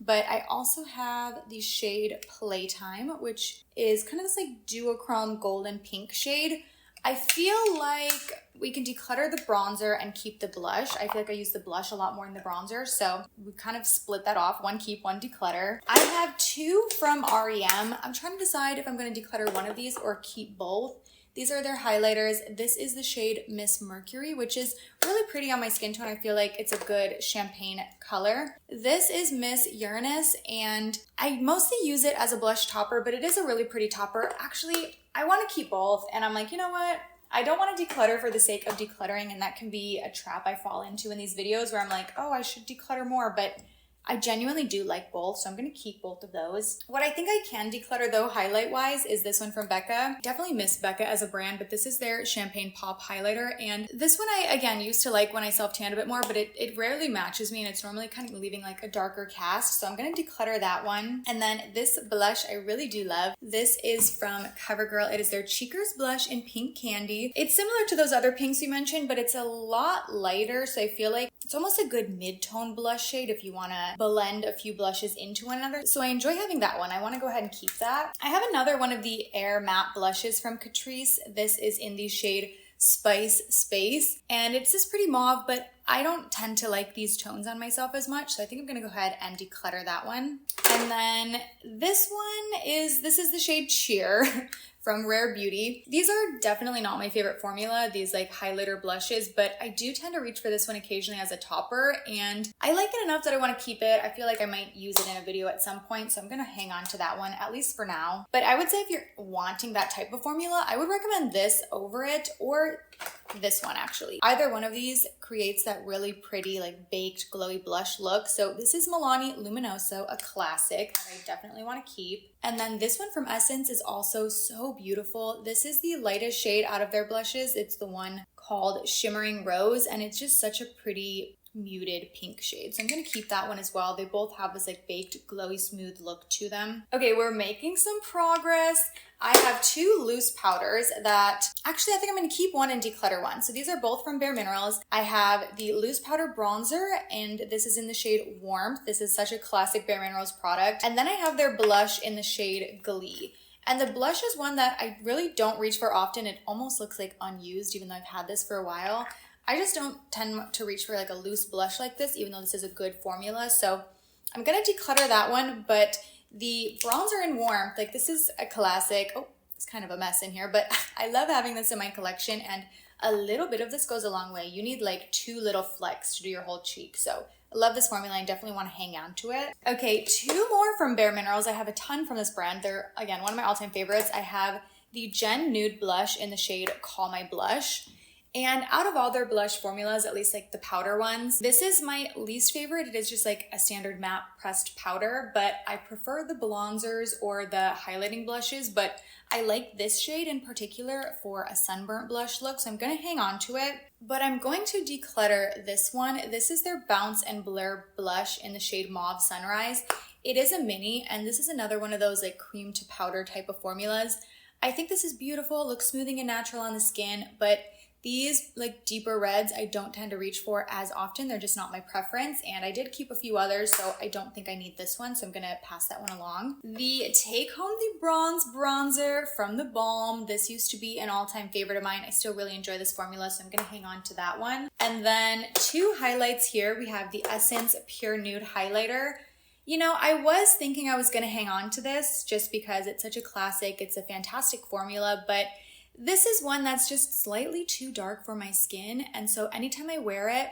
But I also have the shade Playtime, which is kind of this like duochrome golden pink shade. I feel like we can declutter the bronzer and keep the blush. I feel like I use the blush a lot more than the bronzer, so we kind of split that off. One keep, one declutter. I have two from REM. I'm trying to decide if I'm going to declutter one of these or keep both. These are their highlighters. This is the shade Miss Mercury, which is really pretty on my skin tone. I feel like it's a good champagne color. This is Miss Uranus, and I mostly use it as a blush topper, but it is a really pretty topper. Actually, I want to keep both, and I'm like, you know what? I don't want to declutter for the sake of decluttering, and that can be a trap I fall into in these videos where I'm like, oh, I should declutter more, but I genuinely do like both, so I'm going to keep both of those. What I think I can declutter though, highlight-wise, is this one from Becca. Definitely miss Becca as a brand, but this is their Champagne Pop highlighter, and this one I, again, used to like when I self-tanned a bit more, but it rarely matches me, and it's normally kind of leaving like a darker cast, so I'm going to declutter that one. And then this blush I really do love. This is from CoverGirl. It is their Cheekers blush in Pink Candy. It's similar to those other pinks we mentioned, but it's a lot lighter, so I feel like it's almost a good mid-tone blush shade if you want to blend a few blushes into one another. So I enjoy having that one. I want to go ahead and keep that. I have another one of the Air Matte blushes from Catrice. This is in the shade Spice Space, and it's this pretty mauve, but I don't tend to like these tones on myself as much, so I think I'm gonna go ahead and declutter that one. And then this is the shade Cheer from Rare Beauty. These are definitely not my favorite formula, these like highlighter blushes, but I do tend to reach for this one occasionally as a topper, and I like it enough that I want to keep it. I feel like I might use it in a video at some point, so I'm gonna hang on to that one, at least for now. But I would say if you're wanting that type of formula, I would recommend this over it, or this one actually. Either one of these creates that really pretty like baked glowy blush look. So this is Milani Luminoso, a classic that I definitely want to keep. And then this one from Essence is also so beautiful. This is the lightest shade out of their blushes. It's the one called Shimmering Rose, and it's just such a pretty muted pink shade. So I'm going to keep that one as well. They both have this like baked glowy smooth look to them. Okay, we're making some progress. I have two loose powders that actually I think I'm going to keep one and declutter one. So these are both from Bare Minerals. I have the loose powder bronzer, and this is in the shade Warmth. This is such a classic Bare Minerals product. And then I have their blush in the shade Glee. And the blush is one that I really don't reach for often. It almost looks like unused, even though I've had this for a while. I just don't tend to reach for like a loose blush like this, even though this is a good formula. So I'm going to declutter that one, but the bronzer in Warmth, like this is a classic. Oh, it's kind of a mess in here, but I love having this in my collection, and a little bit of this goes a long way. You need like 2 little flecks to do your whole cheek. So I love this formula. I definitely want to hang on to it. Okay, 2 more from Bare Minerals. I have a ton from this brand. They're, again, one of my all-time favorites. I have the Gen Nude Blush in the shade Call My Blush. And out of all their blush formulas, at least like the powder ones, this is my least favorite. It is just like a standard matte pressed powder, but I prefer the bronzers or the highlighting blushes, but I like this shade in particular for a sunburnt blush look, so I'm gonna hang on to it. But I'm going to declutter this one. This is their Bounce and Blur blush in the shade Mauve Sunrise. It is a mini, and this is another one of those like cream to powder type of formulas. I think this is beautiful, looks smoothing and natural on the skin, but these like deeper reds I don't tend to reach for as often. They're just not my preference, and I did keep a few others, so I don't think I need this one, so I'm gonna pass that one along. The Take Home the Bronze bronzer from The Balm. This used to be an all-time favorite of mine. I still really enjoy this formula, so I'm gonna hang on to that one. And then 2 highlights here. We have the Essence Pure Nude Highlighter. You know, I was thinking I was gonna hang on to this just because it's such a classic. It's a fantastic formula, but this is one that's just slightly too dark for my skin, and so anytime I wear it,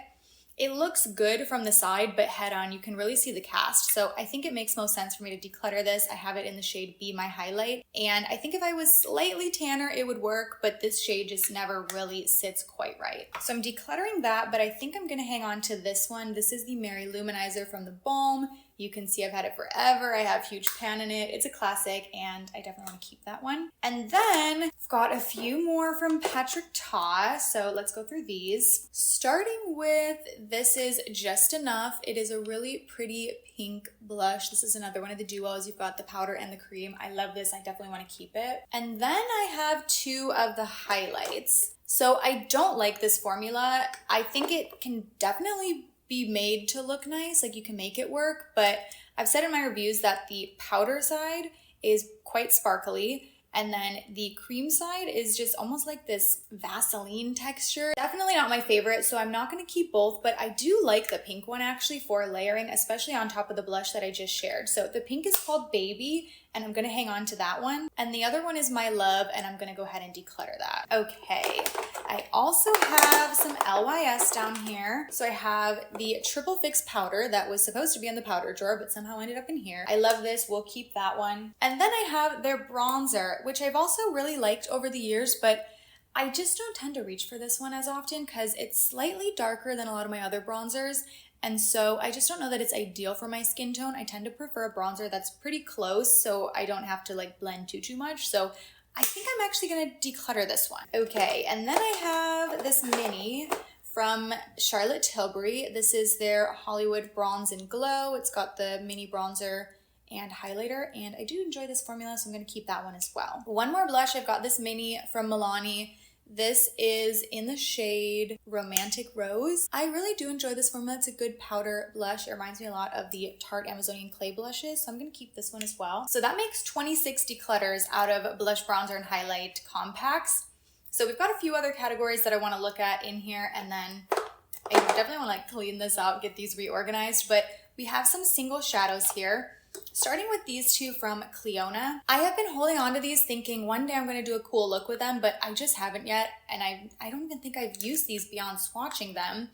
it looks good from the side, but head on, you can really see the cast. So I think it makes most sense for me to declutter this. I have it in the shade Be My Highlight, and I think if I was slightly tanner, it would work, but this shade just never really sits quite right. So I'm decluttering that, but I think I'm gonna hang on to this one. This is the Mary Luminizer from The Balm. You can see I've had it forever. I have huge pan in it. It's a classic and I definitely want to keep that one. And then I've got a few more from Patrick Ta. So let's go through these. Starting with, this is Just Enough. It is a really pretty pink blush. This is another one of the duos. You've got the powder and the cream. I love this. I definitely want to keep it. And then I have two of the highlights. So I don't like this formula. I think it can definitely be made to look nice, like you can make it work, but I've said in my reviews that the powder side is quite sparkly and then the cream side is just almost like this Vaseline texture. Definitely not my favorite, so I'm not going to keep both, but I do like the pink one actually for layering, especially on top of the blush that I just shared. So the pink is called Baby, and I'm gonna hang on to that one. And the other one is My Love, and I'm gonna go ahead and declutter that. Okay, I also have some LYS down here. So I have the Triple Fix powder that was supposed to be in the powder drawer, but somehow ended up in here. I love this, we'll keep that one. And then I have their bronzer, which I've also really liked over the years, but I just don't tend to reach for this one as often because it's slightly darker than a lot of my other bronzers. And so I just don't know that it's ideal for my skin tone. I tend to prefer a bronzer that's pretty close so I don't have to like blend too much. So I think I'm actually gonna declutter this one. Okay, and then I have this mini from Charlotte Tilbury. This is their Hollywood Bronze and Glow. It's got the mini bronzer and highlighter, and I do enjoy this formula, so I'm gonna keep that one as well. One more blush, I've got this mini from Milani. This is in the shade Romantic Rose. I really do enjoy this formula. It's a good powder blush. It reminds me a lot of the Tarte Amazonian Clay blushes, so I'm going to keep this one as well. So that makes 26 declutters out of blush, bronzer, and highlight compacts. So we've got a few other categories that I want to look at in here, and then I definitely want to like clean this out, get these reorganized, but we have some single shadows here. Starting with these two from Clionadh. I have been holding on to these thinking one day I'm going to do a cool look with them, but I just haven't yet, and I don't even think I've used these beyond swatching them.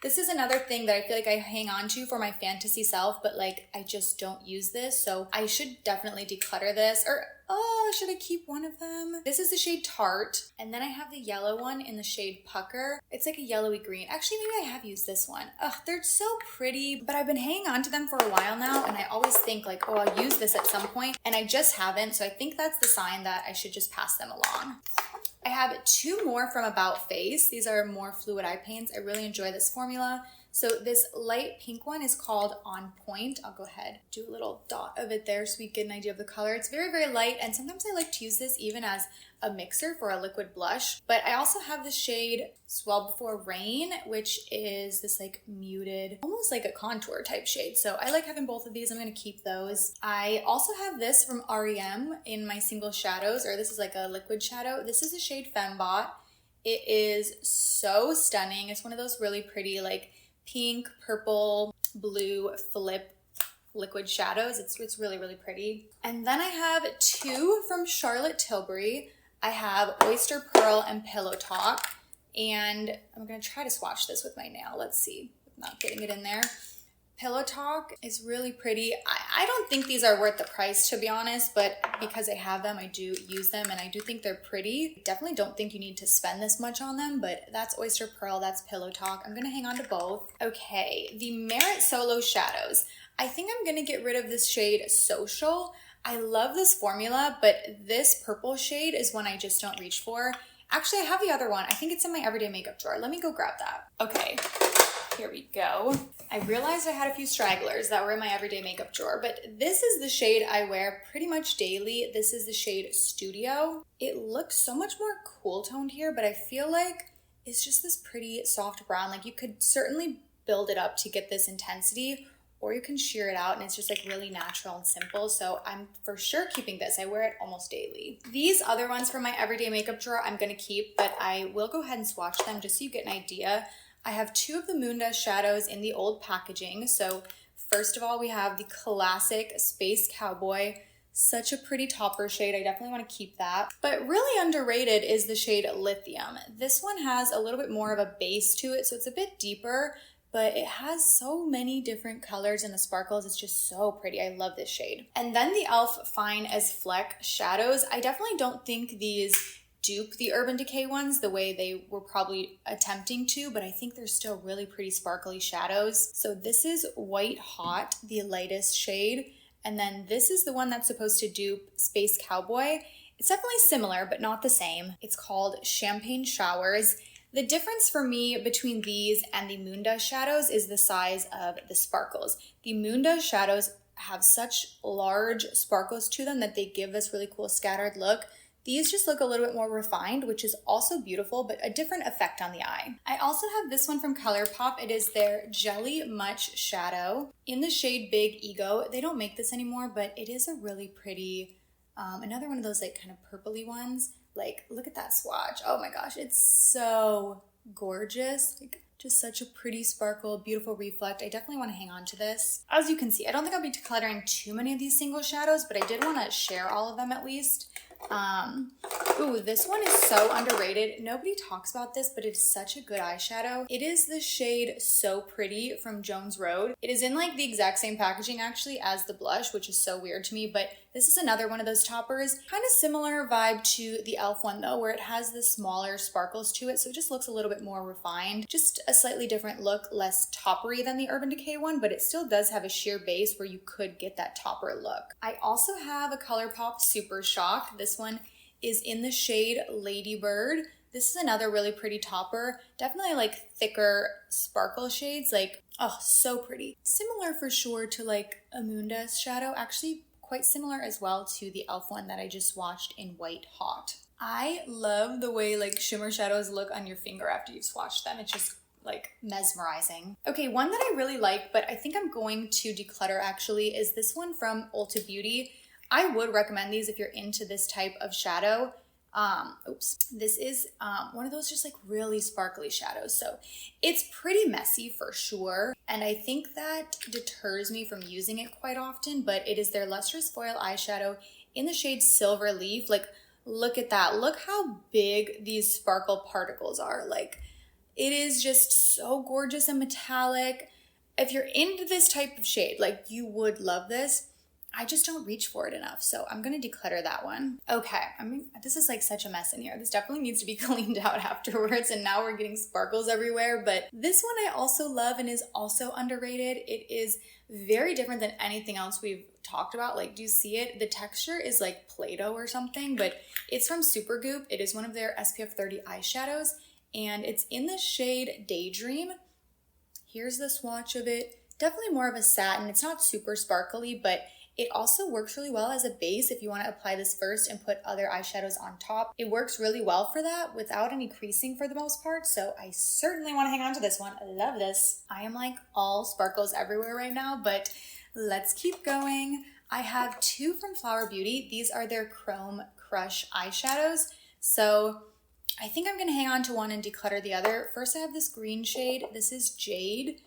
This is another thing that I feel like I hang on to for my fantasy self, but like I just don't use this, so I should definitely declutter this, or oh, should I keep one of them? This is the shade Tart, and then I have the yellow one in the shade Pucker. It's like a yellowy green. Actually, maybe I have used this one. Ugh, they're so pretty, but I've been hanging on to them for a while now, and I always think like, oh, I'll use this at some point, and I just haven't, so I think that's the sign that I should just pass them along. I have two more from About Face. These are more fluid eye paints. I really enjoy this formula. So this light pink one is called On Point. I'll go ahead, do a little dot of it there so we get an idea of the color. It's very, very light, and sometimes I like to use this even as a mixer for a liquid blush. But I also have the shade Swell Before Rain, which is this like muted, almost like a contour type shade. So I like having both of these. I'm gonna keep those. I also have this from REM in my single shadows, or this is like a liquid shadow. This is the shade Fembot. It is so stunning. It's one of those really pretty like pink, purple, blue flip liquid shadows. It's really, really pretty. And then I have two from Charlotte Tilbury. I have Oyster Pearl and Pillow Talk, and I'm gonna try to swatch this with my nail. Let's see, I'm not getting it in there. Pillow Talk is really pretty. I don't think these are worth the price, to be honest, but because I have them, I do use them, and I do think they're pretty. Definitely don't think you need to spend this much on them, but that's Oyster Pearl, that's Pillow Talk. I'm gonna hang on to both. Okay, the Merit Solo Shadows. I think I'm gonna get rid of this shade Social. I love this formula, but this purple shade is one I just don't reach for. Actually, I have the other one. I think it's in my everyday makeup drawer. Let me go grab that. Okay, here we go. I realized I had a few stragglers that were in my everyday makeup drawer, but this is the shade I wear pretty much daily. This is the shade Studio. It looks so much more cool toned here, but I feel like it's just this pretty soft brown. Like you could certainly build it up to get this intensity, or you can sheer it out and it's just like really natural and simple. So I'm for sure keeping this. I wear it almost daily. These other ones from my everyday makeup drawer I'm gonna keep, but I will go ahead and swatch them just so you get an idea. I have two of the Moon Dust shadows in the old packaging. So first of all, we have the classic Space Cowboy. Such a pretty topper shade. I definitely want to keep that. But really underrated is the shade Lithium. This one has a little bit more of a base to it, so it's a bit deeper, but it has so many different colors and the sparkles. It's just so pretty. I love this shade. And then the e.l.f. Fine as Fleck shadows. I definitely don't think these dupe the Urban Decay ones the way they were probably attempting to, but I think they're still really pretty sparkly shadows. So this is White Hot, the lightest shade, and then this is the one that's supposed to dupe Space Cowboy. It's definitely similar, but not the same. It's called Champagne Showers. The difference for me between these and the Moondust shadows is the size of the sparkles. The Moondust shadows have such large sparkles to them that they give this really cool scattered look. These just look a little bit more refined, which is also beautiful, but a different effect on the eye. I also have this one from ColourPop. It is their Jelly Much Shadow in the shade Big Ego. They don't make this anymore, but it is a really pretty, another one of those like kind of purpley ones. Like, look at that swatch. Oh my gosh, it's so gorgeous. Like, just such a pretty sparkle, beautiful reflect. I definitely want to hang on to this. As you can see, I don't think I'll be decluttering too many of these single shadows, but I did want to share all of them at least. Ooh, this one is so underrated. Nobody talks about this, but it's such a good eyeshadow. It is the shade So Pretty from Jones Road. It is in like the exact same packaging actually as the blush, which is so weird to me, but this is another one of those toppers. Kind of similar vibe to the e.l.f. one though, where it has the smaller sparkles to it, so it just looks a little bit more refined. Just a slightly different look, less toppery than the Urban Decay one, but it still does have a sheer base where you could get that topper look. I also have a ColourPop Super Shock. This one is in the shade Ladybird. This is another really pretty topper. Definitely like thicker sparkle shades, like, oh, so pretty. Similar for sure to like a Moondust shadow, actually quite similar as well to the e.l.f. one that I just swatched in White Hot. I love the way like shimmer shadows look on your finger after you've swatched them. It's just like mesmerizing. Okay, one that I really like, but I think I'm going to declutter actually, is this one from Ulta Beauty. I would recommend these if you're into this type of shadow. This is one of those just like really sparkly shadows. So it's pretty messy for sure. And I think that deters me from using it quite often, but it is their Lustrous Foil eyeshadow in the shade Silver Leaf. Like, look at that. Look how big these sparkle particles are. Like, it is just so gorgeous and metallic. If you're into this type of shade, like, you would love this. I just don't reach for it enough, so I'm gonna declutter that one. Okay, I mean, this is like such a mess in here. This definitely needs to be cleaned out afterwards, and now we're getting sparkles everywhere, but this one I also love and is also underrated. It is very different than anything else we've talked about. Like, do you see it? The texture is like Play-Doh or something, but it's from Supergoop. It is one of their SPF 30 eyeshadows, and it's in the shade Daydream. Here's the swatch of it. Definitely more of a satin. It's not super sparkly, but it also works really well as a base if you want to apply this first and put other eyeshadows on top. It works really well for that without any creasing for the most part, so I certainly want to hang on to this one. I love this. I am like all sparkles everywhere right now, but let's keep going. I have two from Flower Beauty. These are their Chrome Crush eyeshadows, so I think I'm going to hang on to one and declutter the other. First, I have this green shade. This is Jade,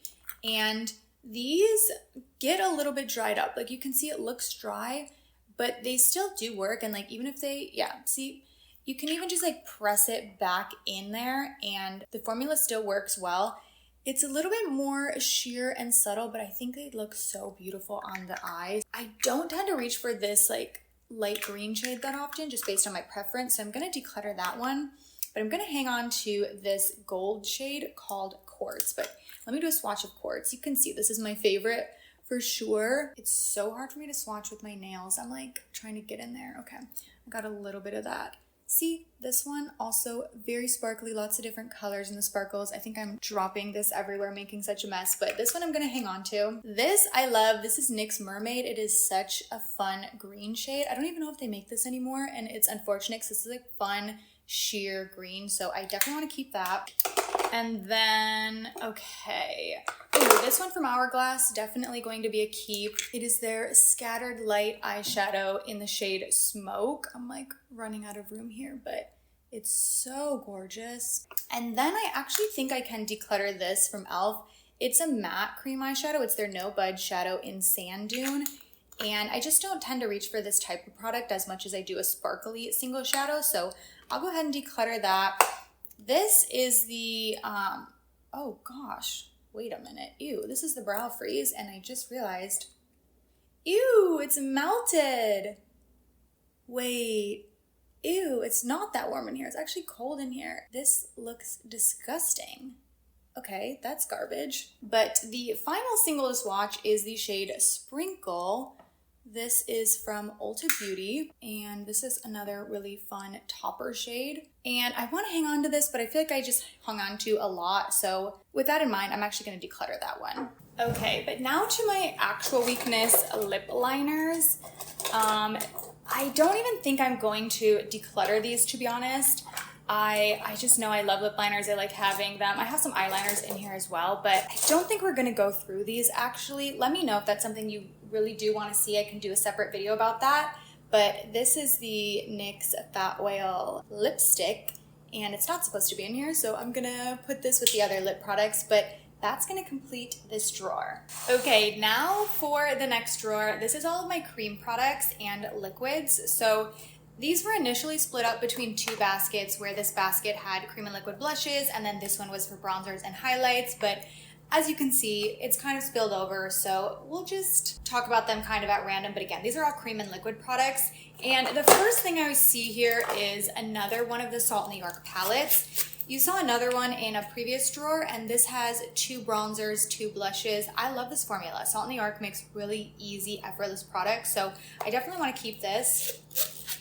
and these get a little bit dried up. Like, you can see it looks dry, but they still do work. And like, even if they, yeah, see, you can even just like press it back in there and the formula still works well. It's a little bit more sheer and subtle, but I think they look so beautiful on the eyes. I don't tend to reach for this like light green shade that often, just based on my preference. So I'm gonna declutter that one, but I'm gonna hang on to this gold shade called Quartz. But let me do a swatch of Quartz. You can see this is my favorite for sure. It's so hard for me to swatch with my nails. I'm like trying to get in there. Okay, I got a little bit of that. See, this one also very sparkly, lots of different colors in the sparkles. I think I'm dropping this everywhere, making such a mess, but this one I'm gonna hang on to. This I love. This is NYX Mermaid. It is such a fun green shade. I don't even know if they make this anymore, and it's unfortunate because this is like fun, sheer green, so I definitely want to keep that. And then, okay, ooh, this one from Hourglass, definitely going to be a keep. It is their Scattered Light eyeshadow in the shade Smoke. I'm like running out of room here, but it's so gorgeous. And then I actually think I can declutter this from e.l.f. It's a matte cream eyeshadow. It's their No Budge shadow in Sand Dune. And I just don't tend to reach for this type of product as much as I do a sparkly single shadow, so I'll go ahead and declutter that. This is the, oh gosh, wait a minute. Ew, this is the Brow Freeze, and I just realized, ew, it's melted. Wait, Ew, it's not that warm in here. It's actually cold in here. This looks disgusting. Okay, that's garbage. But the final single to swatch is the shade Sprinkle. This is from Ulta Beauty, and this is another really fun topper shade. And I want to hang on to this, but I feel like I just hung on to a lot. So with that in mind, I'm actually going to declutter that one. Okay, but now to my actual weakness, lip liners. I don't even think I'm going to declutter these, to be honest. I just know I love lip liners. I like having them. I have some eyeliners in here as well, but I don't think we're gonna go through these actually. Let me know if that's something you really do want to see. I can do a separate video about that. But this is the NYX Fat Whale lipstick, and it's not supposed to be in here, so I'm gonna put this with the other lip products, but that's gonna complete this drawer. Okay, now for the next drawer. This is all of my cream products and liquids. So these were initially split up between two baskets, where this basket had cream and liquid blushes, and then this one was for bronzers and highlights. But as you can see, it's kind of spilled over, so we'll just talk about them kind of at random. But again, these are all cream and liquid products. And the first thing I see here is another one of the Salt New York palettes. You saw another one in a previous drawer, and this has 2 bronzers, 2 blushes. I love this formula. Salt New York makes really easy, effortless products, so I definitely want to keep this.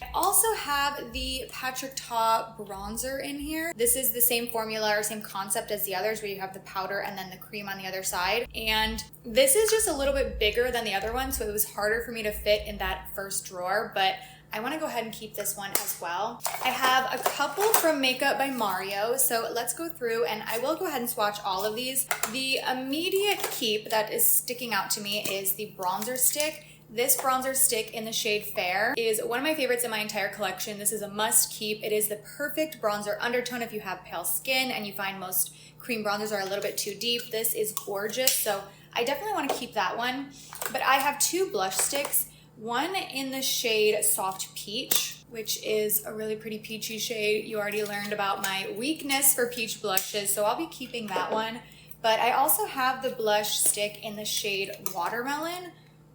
I also have the Patrick Ta bronzer in here. This is the same formula or same concept as the others, where you have the powder and then the cream on the other side. And this is just a little bit bigger than the other one, so it was harder for me to fit in that first drawer, but I want to go ahead and keep this one as well. I have a couple from Makeup by Mario, so let's go through, and I will go ahead and swatch all of these. The immediate keep that is sticking out to me is the bronzer stick. This bronzer stick in the shade Fair is one of my favorites in my entire collection. This is a must keep. It is the perfect bronzer undertone if you have pale skin and you find most cream bronzers are a little bit too deep. This is gorgeous, so I definitely want to keep that one. But I have 2 blush sticks. One in the shade Soft Peach, which is a really pretty peachy shade. You already learned about my weakness for peach blushes, so I'll be keeping that one. But I also have the blush stick in the shade Watermelon,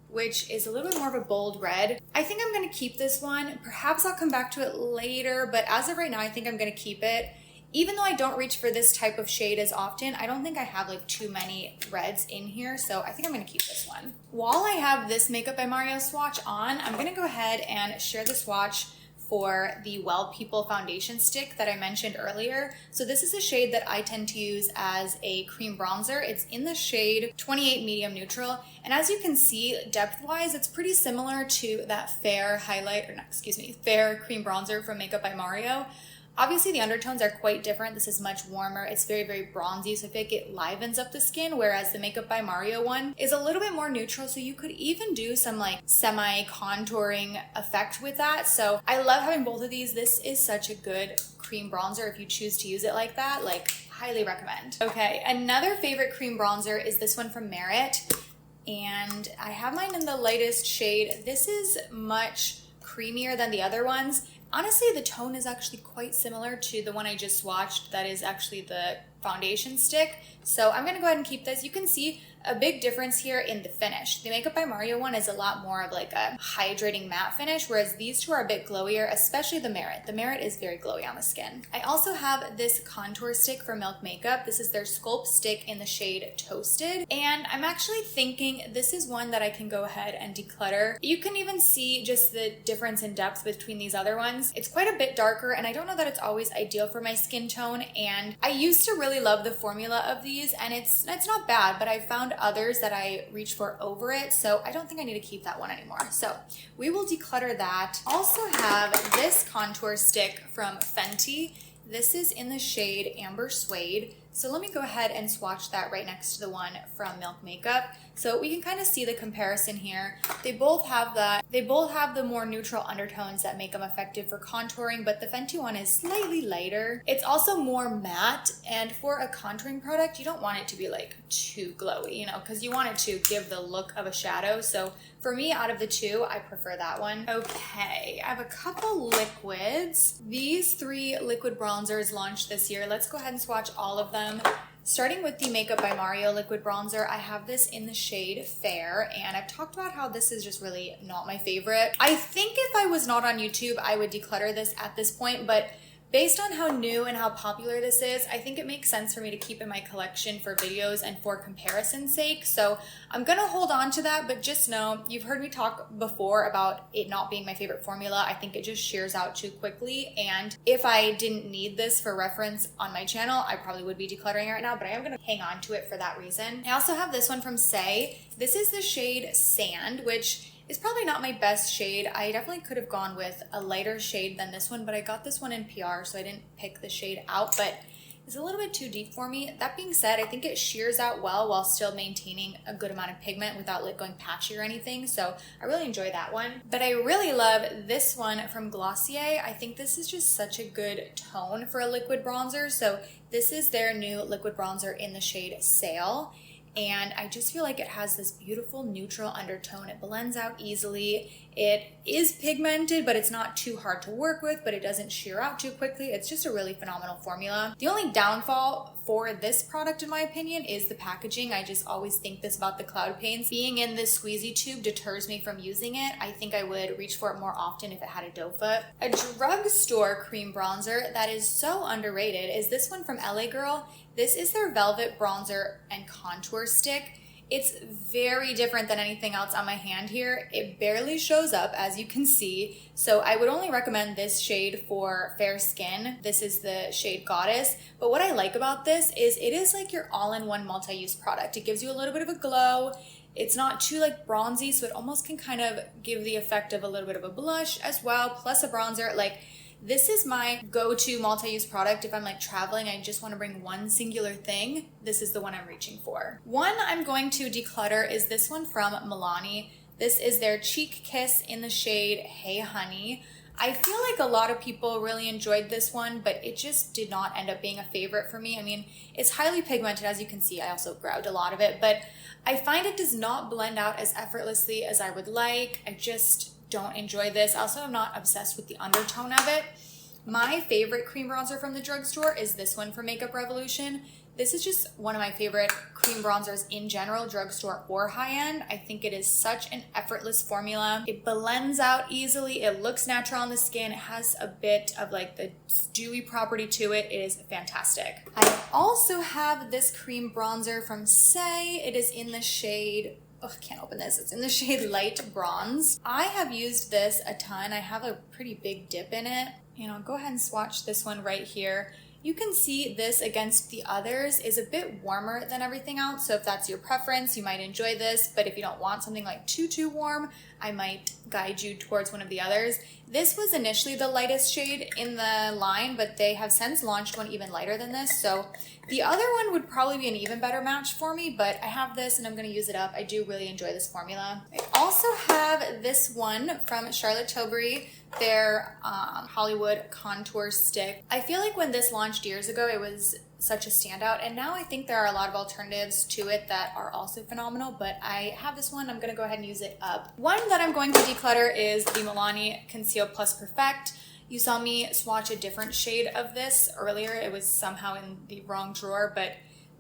which is a little bit more of a bold red. I think I'm gonna keep this one. Perhaps I'll come back to it later, but as of right now, I think I'm gonna keep it. Even though I don't reach for this type of shade as often, I don't think I have like too many reds in here, so I think I'm gonna keep this one. While I have this Makeup by Mario swatch on, I'm gonna go ahead and share the swatch for the Well People foundation stick that I mentioned earlier. So this is a shade that I tend to use as a cream bronzer. It's in the shade 28 Medium Neutral. And as you can see, depth-wise, it's pretty similar to that Fair Fair cream bronzer from Makeup by Mario. Obviously, the undertones are quite different. This is much warmer. It's very, very bronzy, so I feel like it livens up the skin, whereas the Makeup by Mario one is a little bit more neutral, so you could even do some like semi-contouring effect with that. So I love having both of these. This is such a good cream bronzer if you choose to use it like that. Like, highly recommend. Okay, another favorite cream bronzer is this one from Merit, and I have mine in the lightest shade. This is much creamier than the other ones. Honestly, the tone is actually quite similar to the one I just swatched. That is actually the foundation stick. So I'm gonna go ahead and keep this. You can see a big difference here in the finish. The Makeup by Mario one is a lot more of like a hydrating matte finish, whereas these two are a bit glowier, especially the Merit. The Merit is very glowy on the skin. I also have this contour stick from Milk Makeup. This is their Sculpt stick in the shade Toasted. And I'm actually thinking this is one that I can go ahead and declutter. You can even see just the difference in depth between these other ones. It's quite a bit darker, and I don't know that it's always ideal for my skin tone. And I used to really love the formula of these, and it's not bad, but I found others that I reach for over it, so I don't think I need to keep that one anymore. So we will declutter that. Also have this contour stick from Fenty. This is in the shade Amber Suede. So let me go ahead and swatch that right next to the one from Milk Makeup. So we can kind of see the comparison here. They both have the more neutral undertones that make them effective for contouring, but the Fenty one is slightly lighter. It's also more matte, and for a contouring product, you don't want it to be like too glowy, you know, because you want it to give the look of a shadow. So for me, out of the two, I prefer that one. Okay, I have a couple liquids. These 3 liquid bronzers launched this year. Let's go ahead and swatch all of them. Starting with the Makeup by Mario liquid bronzer, I have this in the shade Fair, and I've talked about how this is just really not my favorite. I think if I was not on YouTube, I would declutter this at this point, but based on how new and how popular this is, I think it makes sense for me to keep in my collection for videos and for comparison's sake. So I'm gonna hold on to that, but just know, you've heard me talk before about it not being my favorite formula. I think it just shears out too quickly. And if I didn't need this for reference on my channel, I probably would be decluttering right now, but I am gonna hang on to it for that reason. I also have this one from Say. This is the shade Sand, which is probably not my best shade. I definitely could have gone with a lighter shade than this one, but I got this one in PR, so I didn't pick the shade out, but it's a little bit too deep for me. That being said, I think it shears out well while still maintaining a good amount of pigment without like going patchy or anything, so I really enjoy that one. But I really love this one from Glossier. I think this is just such a good tone for a liquid bronzer. So this is their new liquid bronzer in the shade Sail. And I just feel like it has this beautiful neutral undertone. It blends out easily. It is pigmented, but it's not too hard to work with, but it doesn't shear out too quickly. It's just a really phenomenal formula. The only downfall for this product, in my opinion, is the packaging. I just always think this about the cloud paints. Being in this squeezy tube deters me from using it. I think I would reach for it more often if it had a doe foot. A drugstore cream bronzer that is so underrated is this one from LA Girl. This is their Velvet Bronzer and Contour Stick. It's very different than anything else on my hand here. It barely shows up, as you can see. So I would only recommend this shade for fair skin. This is the shade Goddess. But what I like about this is it is like your all-in-one multi-use product. It gives you a little bit of a glow. It's not too like bronzy, so it almost can kind of give the effect of a little bit of a blush as well, plus a bronzer. Like, this is my go-to multi-use product if I'm like traveling, I just want to bring one singular thing. This is the one I'm reaching for. One I'm going to declutter is this one from Milani. This is their Cheek Kiss in the shade Hey Honey. I feel like a lot of people really enjoyed this one, but it just did not end up being a favorite for me. I mean, it's highly pigmented, as you can see. I also grabbed a lot of it, but I find it does not blend out as effortlessly as I would like. I just don't enjoy this. Also, I'm not obsessed with the undertone of it. My favorite cream bronzer from the drugstore is this one from Makeup Revolution. This is just one of my favorite cream bronzers in general, drugstore or high-end. I think it is such an effortless formula. It blends out easily. It looks natural on the skin. It has a bit of like the dewy property to it. It is fantastic. I also have this cream bronzer from Say. It is in the shade, oh, I can't open this. It's in the shade Light Bronze. I have used this a ton. I have a pretty big dip in it. You know, go ahead and swatch this one right here. You can see this against the others is a bit warmer than everything else. So if that's your preference, you might enjoy this. But if you don't want something like too warm, I might guide you towards one of the others. This was initially the lightest shade in the line, but they have since launched one even lighter than this. So the other one would probably be an even better match for me, but I have this and I'm gonna use it up. I do really enjoy this formula. I also have this one from Charlotte Tilbury, their Hollywood Contour Stick. I feel like when this launched years ago, it was such a standout, and now I think there are a lot of alternatives to it that are also phenomenal, but I have this one. I'm gonna go ahead and use it up. One that I'm going to declutter is the Milani Conceal Plus Perfect. You saw me swatch a different shade of this earlier. It was somehow in the wrong drawer, but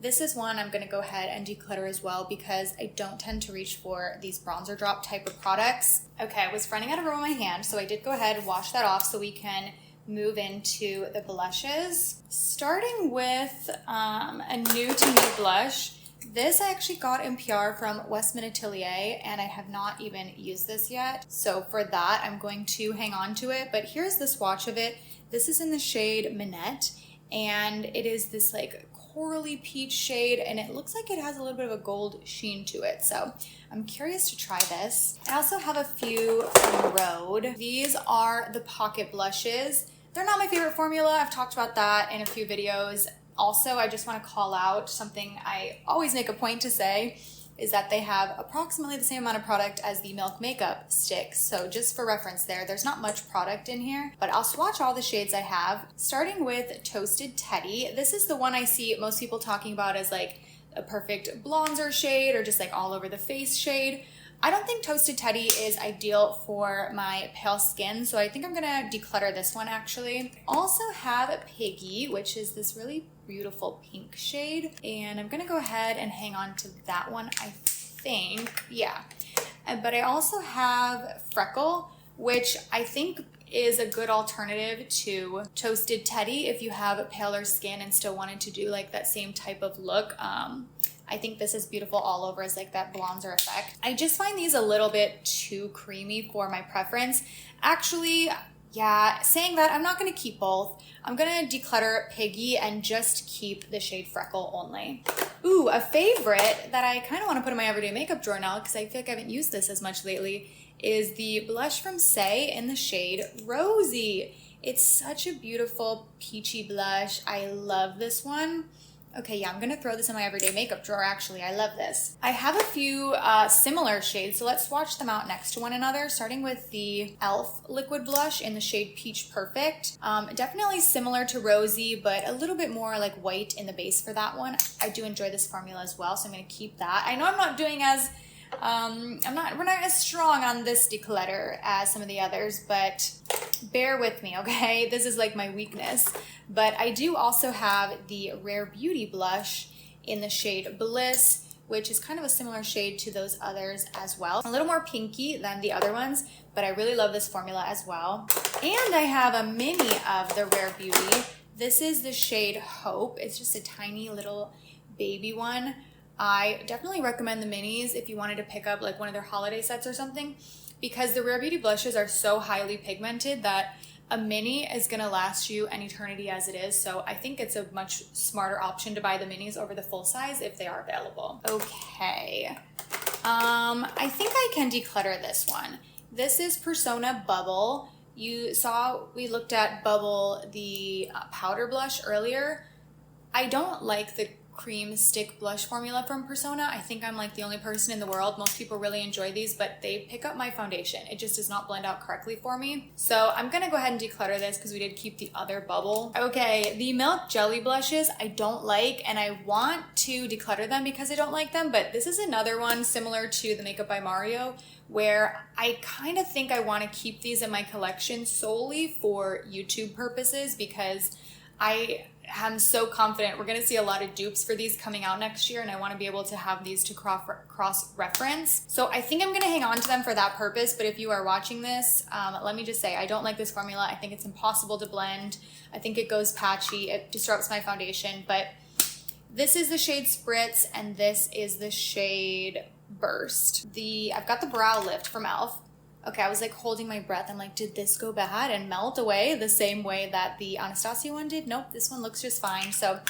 this is one I'm gonna go ahead and declutter as well because I don't tend to reach for these bronzer drop type of products. Okay, I was running out of room on my hand, so I did go ahead and wash that off so we can move into the blushes. Starting with a new to me blush. This I actually got in PR from Westman Atelier, and I have not even used this yet. So for that, I'm going to hang on to it, but here's the swatch of it. This is in the shade Minette, and it is this like corally peach shade, and it looks like it has a little bit of a gold sheen to it. So I'm curious to try this. I also have a few from Rhode. These are the Pocket Blushes. They're not my favorite formula. I've talked about that in a few videos. Also, I just want to call out something I always make a point to say is that they have approximately the same amount of product as the Milk Makeup sticks. So just for reference there's not much product in here, but I'll swatch all the shades I have. Starting with Toasted Teddy. This is the one I see most people talking about as like a perfect bronzer shade or just like all over the face shade. I don't think Toasted Teddy is ideal for my pale skin, so I think I'm gonna declutter this one actually. Also have Piggy, which is this really beautiful pink shade, and I'm gonna go ahead and hang on to that one, I think, yeah. But I also have Freckle, which I think is a good alternative to Toasted Teddy if you have paler skin and still wanted to do like that same type of look. I think this is beautiful all over as like that bronzer effect. I just find these a little bit too creamy for my preference. Actually, yeah, saying that, I'm not gonna keep both. I'm gonna declutter Piggy and just keep the shade Freckle only. Ooh, a favorite that I kind of want to put in my everyday makeup drawer now because I feel like I haven't used this as much lately is the blush from Say in the shade Rosy. It's such a beautiful peachy blush. I love this one. Okay, yeah, I'm gonna throw this in my everyday makeup drawer actually. I love this. I have a few similar shades, so let's swatch them out next to one another, starting with the e.l.f. liquid blush in the shade Peach Perfect. Definitely similar to Rosy, but a little bit more like white in the base for that one. I do enjoy this formula as well, so I'm gonna keep that. I know I'm not doing as, we're not as strong on this declutter as some of the others, but bear with me, okay? This is like my weakness. But I do also have the Rare Beauty blush in the shade Bliss, which is kind of a similar shade to those others as well. A little more pinky than the other ones, but I really love this formula as well. And I have a mini of the Rare Beauty. This is the shade Hope. It's just a tiny little baby one. I definitely recommend the minis if you wanted to pick up like one of their holiday sets or something, because the Rare Beauty blushes are so highly pigmented that a mini is gonna last you an eternity as it is. So I think it's a much smarter option to buy the minis over the full size if they are available. Okay, I think I can declutter this one. This is Persona Bubble. You saw we looked at Bubble, the powder blush earlier. I don't like the cream stick blush formula from Persona. I think I'm like the only person in the world. Most people really enjoy these, but they pick up my foundation. It just does not blend out correctly for me. So I'm gonna go ahead and declutter this because we did keep the other Bubble. Okay, the Milk Jelly blushes I don't like, and I want to declutter them because I don't like them, but this is another one similar to the Makeup by Mario where I kind of think I want to keep these in my collection solely for YouTube purposes because I'm so confident we're going to see a lot of dupes for these coming out next year, and I want to be able to have these to cross-reference. So I think I'm going to hang on to them for that purpose, but if you are watching this, let me just say, I don't like this formula. I think it's impossible to blend. I think it goes patchy. It disrupts my foundation, but this is the shade Spritz, and this is the shade Burst. I've got the Brow Lift from e.l.f. Okay, I was like holding my breath. I'm like, did this go bad and melt away the same way that the Anastasia one did? Nope, this one looks just fine. So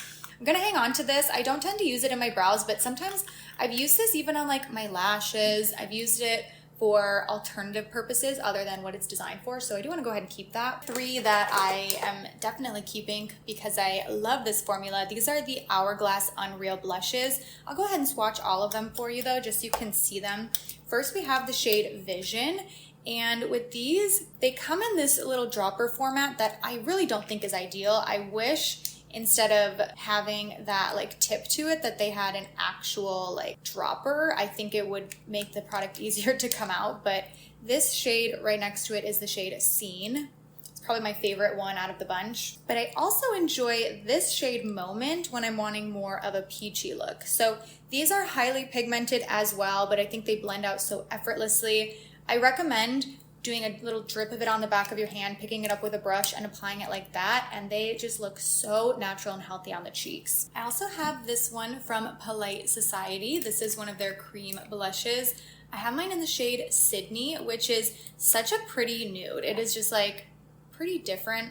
I'm gonna hang on to this. I don't tend to use it in my brows, but sometimes I've used this even on like my lashes. I've used it for alternative purposes other than what it's designed for. So I do wanna go ahead and keep that. 3 that I am definitely keeping because I love this formula. These are the Hourglass Unreal blushes. I'll go ahead and swatch all of them for you though, just so you can see them. First, we have the shade Vision. And with these, they come in this little dropper format that I really don't think is ideal. I wish instead of having that like tip to it that they had an actual like dropper. I think it would make the product easier to come out, but this shade right next to it is the shade Scene. It's probably my favorite one out of the bunch. But I also enjoy this shade Moment when I'm wanting more of a peachy look. So these are highly pigmented as well, but I think they blend out so effortlessly. I recommend doing a little drip of it on the back of your hand, picking it up with a brush and applying it like that, and they just look so natural and healthy on the cheeks. I also have this one from Polite Society. This is one of their cream blushes. I have mine in the shade Sydney, which is such a pretty nude. It is just like pretty different.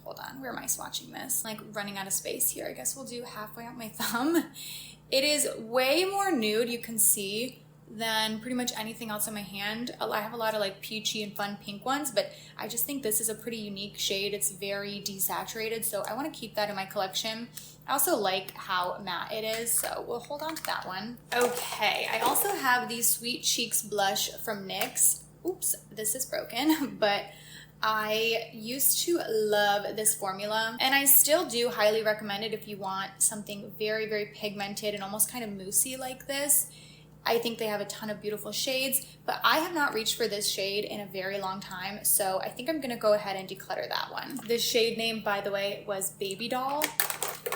Hold on, where am I swatching this? Like running out of space here. I guess we'll do halfway up my thumb. It is way more nude, you can see, than pretty much anything else on my hand. I have a lot of like peachy and fun pink ones, but I just think this is a pretty unique shade. It's very desaturated, so I want to keep that in my collection. I also like how matte it is, so we'll hold on to that one. Okay, I also have the Sweet Cheeks blush from NYX. Oops, this is broken, but I used to love this formula, and I still do highly recommend it if you want something very, very pigmented and almost kind of moussey like this. I think they have a ton of beautiful shades, but I have not reached for this shade in a very long time, so I think I'm gonna go ahead and declutter that one. The shade name, by the way, was Baby Doll.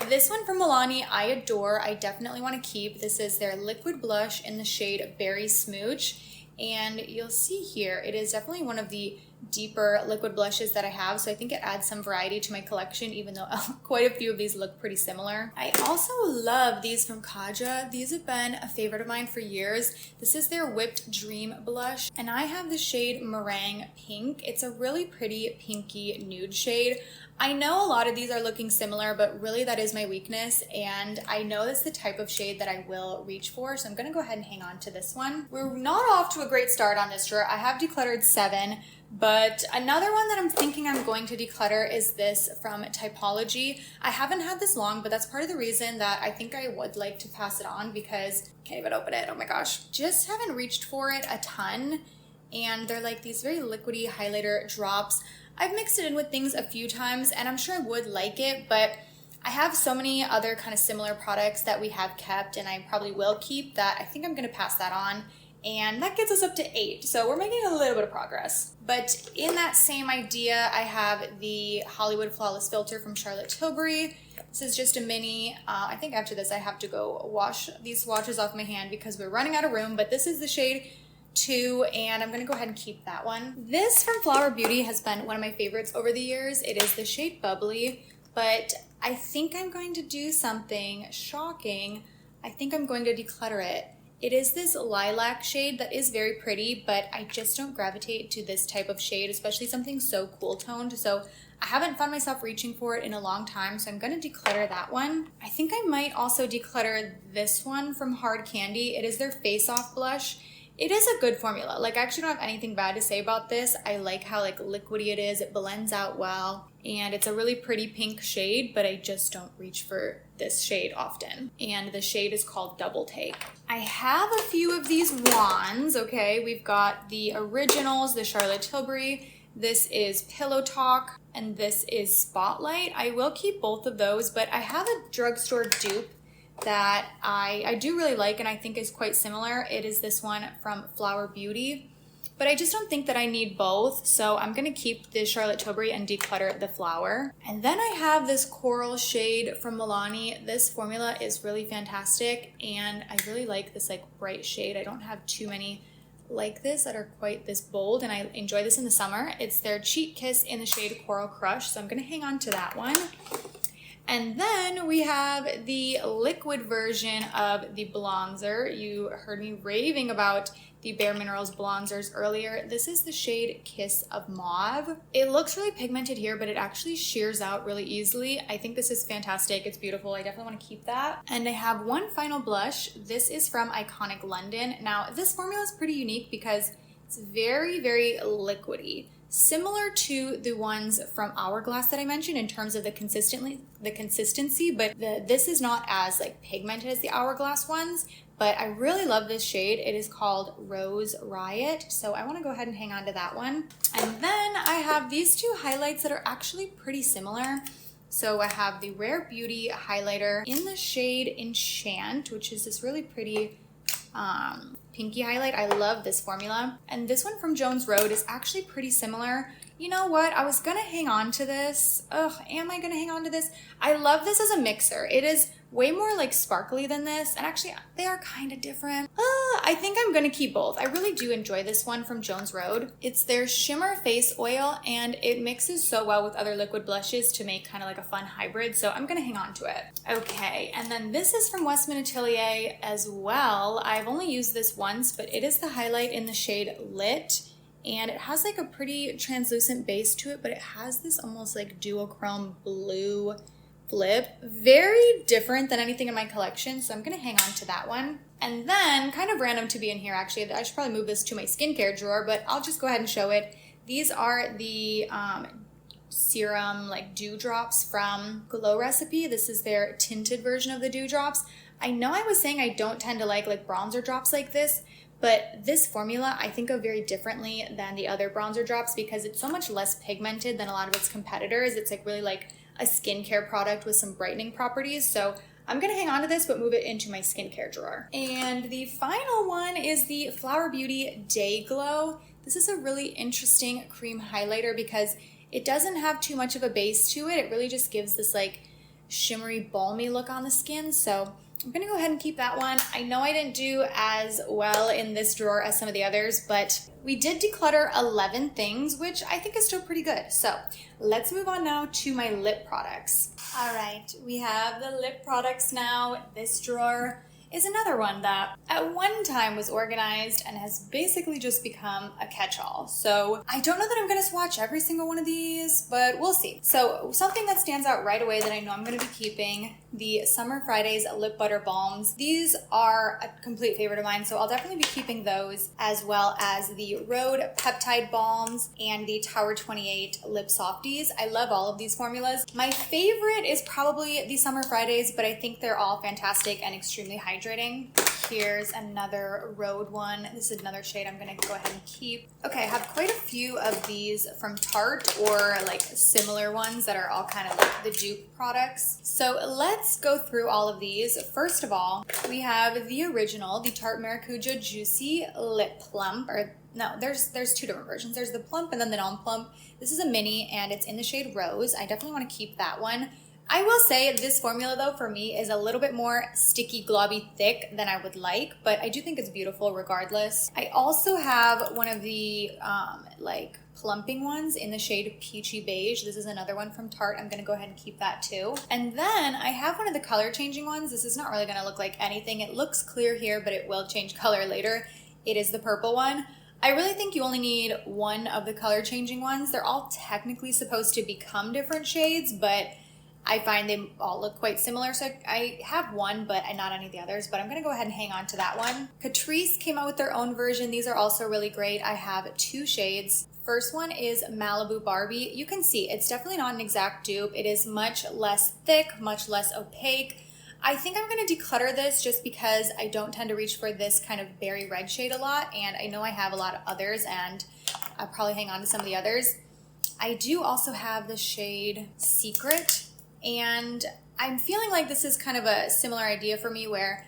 This one from Milani, I adore. I definitely want to keep. This is their liquid blush in the shade Berry Smooch. And you'll see here, it is definitely one of the deeper liquid blushes that I have. So I think it adds some variety to my collection, even though quite a few of these look pretty similar. I also love these from Kaja. These have been a favorite of mine for years. This is their Whipped Dream blush. And I have the shade Meringue Pink. It's a really pretty pinky nude shade. I know a lot of these are looking similar, but really that is my weakness, and I know that's the type of shade that I will reach for, so I'm gonna go ahead and hang on to this one. We're not off to a great start on this drawer. I have decluttered 7, but another one that I'm thinking I'm going to declutter is this from Typology. I haven't had this long, but that's part of the reason that I think I would like to pass it on, because I can't even open it, oh my gosh. Just haven't reached for it a ton, and they're like these very liquidy highlighter drops. I've mixed it in with things a few times, and I'm sure I would like it, but I have so many other kind of similar products that we have kept, and I probably will keep, that I think I'm going to pass that on, and that gets us up to 8, so we're making a little bit of progress. But in that same idea, I have the Hollywood Flawless Filter from Charlotte Tilbury. This is just a mini. I think after this I have to go wash these swatches off my hand because we're running out of room, but this is the shade 2, and I'm gonna go ahead and keep that one. This from Flower Beauty has been one of my favorites over the years. It is the shade Bubbly, but I think I'm going to do something shocking. I think I'm going to declutter it. It is this lilac shade that is very pretty, but I just don't gravitate to this type of shade, especially something so cool toned. So I haven't found myself reaching for it in a long time, so I'm gonna declutter that one. I think I might also declutter this one from Hard Candy. It is their Face Off blush. It is a good formula. Like, I actually don't have anything bad to say about this. I like how like liquidy it is. It blends out well, and it's a really pretty pink shade, but I just don't reach for this shade often. And the shade is called Double Take. I have a few of these wands, okay? We've got the originals, the Charlotte Tilbury. This is Pillow Talk, and this is Spotlight. I will keep both of those, but I have a drugstore dupe that I do really like, and I think is quite similar. It is this one from Flower Beauty, but I just don't think that I need both, so I'm gonna keep the Charlotte Tilbury and declutter the flower. And then I have this coral shade from Milani. This formula is really fantastic, and I really like this like bright shade. I don't have too many like this that are quite this bold, and I enjoy this in the summer. It's their Cheek Kiss in the shade Coral Crush, so I'm gonna hang on to that one. And then we have the liquid version of the bronzer. You heard me raving about the Bare Minerals bronzers earlier. This is the shade Kiss of Mauve. It looks really pigmented here, but it actually shears out really easily. I think this is fantastic. It's beautiful. I definitely want to keep that. And I have one final blush. This is from Iconic London. Now, this formula is pretty unique because it's very, very liquidy. Similar to the ones from Hourglass that I mentioned in terms of the consistency, but this is not as like pigmented as the Hourglass ones, but I really love this shade. It is called Rose Riot, so I want to go ahead and hang on to that one. And then I have these two highlights that are actually pretty similar. So I have the Rare Beauty highlighter in the shade Enchant, which is this really pretty pinky highlight. I love this formula. And this one from Jones Road is actually pretty similar. You know what? I was gonna hang on to this. Ugh, am I gonna hang on to this? I love this as a mixer. It is way more like sparkly than this, and actually they are kind of different. I think I'm gonna keep both. I really do enjoy this one from Jones Road. It's their Shimmer Face Oil, and it mixes so well with other liquid blushes to make kind of like a fun hybrid, so I'm gonna hang on to it. Okay, and then this is from Westman Atelier as well. I've only used this once, but it is the highlight in the shade Lit, and it has like a pretty translucent base to it, but it has this almost like duochrome blue flip. Very different than anything in my collection, so I'm gonna hang on to that one. And then, kind of random to be in here actually, I should probably move this to my skincare drawer, but I'll just go ahead and show it. These are the serum like dewdrops from Glow Recipe. This is their tinted version of the dewdrops. I know I was saying I don't tend to like bronzer drops like this, but this formula I think of very differently than the other bronzer drops because it's so much less pigmented than a lot of its competitors. It's like really like a skincare product with some brightening properties. So I'm gonna hang on to this, but move it into my skincare drawer. And the final one is the Flower Beauty Day Glow. This is a really interesting cream highlighter because it doesn't have too much of a base to it. It really just gives this like shimmery, balmy look on the skin. So I'm gonna go ahead and keep that one. I know I didn't do as well in this drawer as some of the others, but we did declutter 11 things, which I think is still pretty good. So let's move on now to my lip products. All right, we have the lip products now. This drawer is another one that at one time was organized and has basically just become a catch-all. So I don't know that I'm gonna swatch every single one of these, but we'll see. So something that stands out right away that I know I'm gonna be keeping, the Summer Fridays Lip Butter Balms. These are a complete favorite of mine, so I'll definitely be keeping those, as well as the Rhode Peptide Balms and the Tower 28 Lip Softies. I love all of these formulas. My favorite is probably the Summer Fridays, but I think they're all fantastic and extremely hydrating. Here's another Rhode one. This is another shade I'm gonna go ahead and keep. Okay, I have quite a few of these from Tarte or like similar ones that are all kind of like the dupe products. So let's go through all of these. First of all, we have the original, the Tarte Maracuja Juicy Lip Plump, or no, there's two different versions. There's the plump and then the non-plump. This is a mini and it's in the shade Rose. I definitely want to keep that one. I will say this formula though for me is a little bit more sticky, globby, thick than I would like, but I do think it's beautiful regardless. I also have one of the like plumping ones in the shade Peachy Beige. This is another one from Tarte. I'm gonna go ahead and keep that too. And then I have one of the color changing ones. This is not really gonna look like anything. It looks clear here, but it will change color later. It is the purple one. I really think you only need one of the color changing ones. They're all technically supposed to become different shades, but I find they all look quite similar. So I have one, but not any of the others, but I'm gonna go ahead and hang on to that one. Catrice came out with their own version. These are also really great. I have two shades. First one is Malibu Barbie. You can see it's definitely not an exact dupe. It is much less thick, much less opaque. I think I'm gonna declutter this just because I don't tend to reach for this kind of berry red shade a lot, and I know I have a lot of others, and I'll probably hang on to some of the others. I do also have the shade Secret, and I'm feeling like this is kind of a similar idea for me where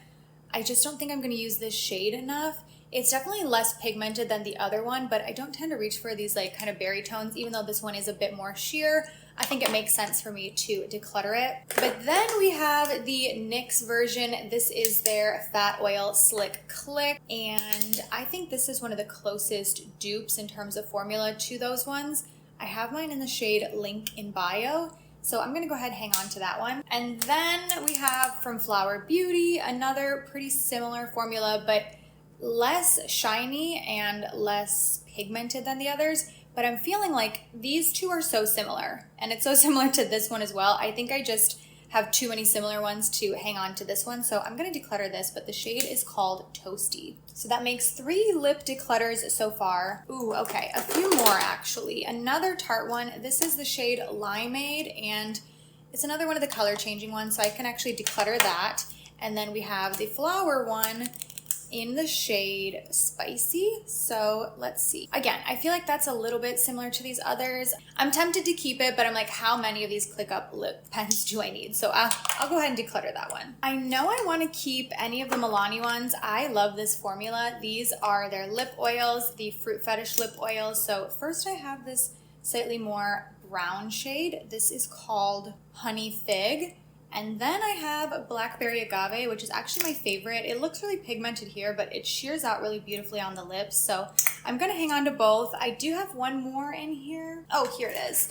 I just don't think I'm gonna use this shade enough. It's definitely less pigmented than the other one, but I don't tend to reach for these like kind of berry tones, even though this one is a bit more sheer. I think it makes sense for me to declutter it. But then we have the NYX version. This is their Fat Oil Slick Click, and I think this is one of the closest dupes in terms of formula to those ones. I have mine in the shade Link in Bio, so I'm gonna go ahead and hang on to that one. And then we have from Flower Beauty, another pretty similar formula, but less shiny and less pigmented than the others. But I'm feeling like these two are so similar, and it's so similar to this one as well. I think I just have too many similar ones to hang on to this one, so I'm gonna declutter this, but the shade is called Toasty. So that makes 3 lip declutters so far. Ooh, okay, a few more actually. Another Tarte one. This is the shade Limeade, and it's another one of the color changing ones, so I can actually declutter that. And then we have the Flower one in the shade Spicy. So let's see. Again, I feel like that's a little bit similar to these others. I'm tempted to keep it, but I'm like, how many of these click up lip pens do I need? So I'll go ahead and declutter that one. I know I want to keep any of the Milani ones. I love this formula. These are their lip oils, the Fruit Fetish lip oils. So first I have this slightly more brown shade. This is called Honey Fig. And then I have Blackberry Agave, which is actually my favorite. It looks really pigmented here, but it shears out really beautifully on the lips. So I'm gonna hang on to both. I do have one more in here. Oh, here it is.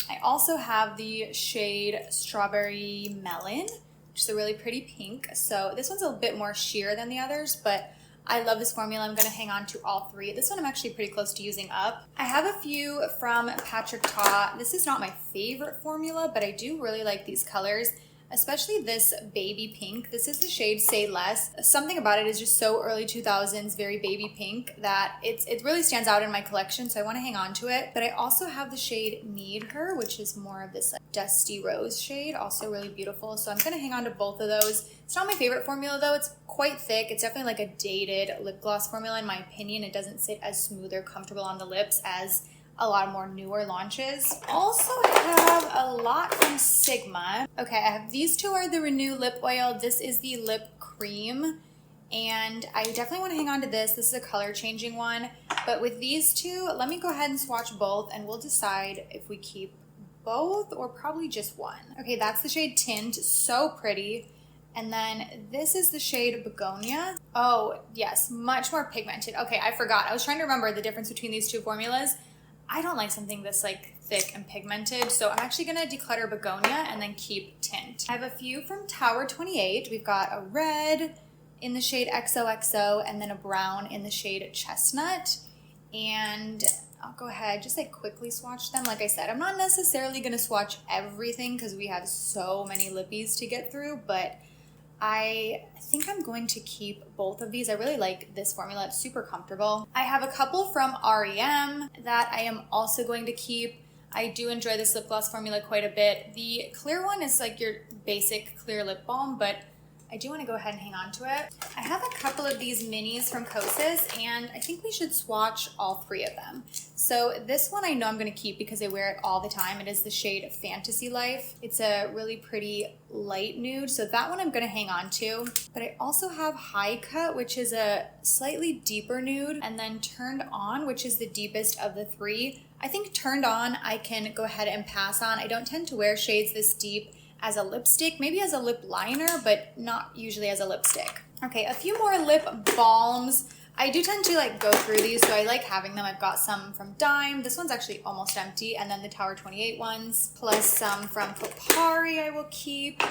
I also have the shade Strawberry Melon, which is a really pretty pink. So this one's a bit more sheer than the others, but I love this formula. I'm gonna hang on to all 3. This one I'm actually pretty close to using up. I have a few from Patrick Ta. This is not my favorite formula, but I do really like these colors, especially this baby pink. This is the shade Say Less. Something about it is just so early 2000s, very baby pink, that it really stands out in my collection, so I wanna hang on to it. But I also have the shade Need Her, which is more of this like dusty rose shade, also really beautiful. So I'm gonna hang on to both of those. It's not my favorite formula though. It's quite thick. It's definitely like a dated lip gloss formula in my opinion. It doesn't sit as smooth or comfortable on the lips as a lot more newer launches. Also have a lot from Sigma. Okay, I have these two are the Renew Lip Oil. This is the lip cream. And I definitely want to hang on to this. This is a color changing one. But with these two, let me go ahead and swatch both and we'll decide if we keep both or probably just one. Okay, that's the shade Tint, so pretty. And then this is the shade Begonia. Oh yes, much more pigmented. Okay, I forgot. I was trying to remember the difference between these two formulas. I don't like something this like thick and pigmented, so I'm actually gonna declutter Begonia and then keep Tint. I have a few from Tower 28. We've got a red in the shade XOXO and then a brown in the shade Chestnut. And I'll go ahead, just like quickly swatch them. Like I said, I'm not necessarily gonna swatch everything because we have so many lippies to get through, but I think I'm going to keep both of these. I really like this formula, it's super comfortable. I have a couple from REM that I am also going to keep. I do enjoy this lip gloss formula quite a bit. The clear one is like your basic clear lip balm, but I do want to go ahead and hang on to it. I have a couple of these minis from Kosas, and I think we should swatch all three of them. So this one I know I'm going to keep because I wear it all the time. It is the shade Fantasy Life. It's a really pretty light nude, so that one I'm going to hang on to. But I also have High Cut, which is a slightly deeper nude, and then Turned On, which is the deepest of the three. I think Turned On I can go ahead and pass on. I don't tend to wear shades this deep as a lipstick, maybe as a lip liner, but not usually as a lipstick. Okay, a few more lip balms. I do tend to like go through these, so I like having them. I've got some from Dime. This one's actually almost empty, and then the Tower 28 ones, plus some from Kopari I will keep.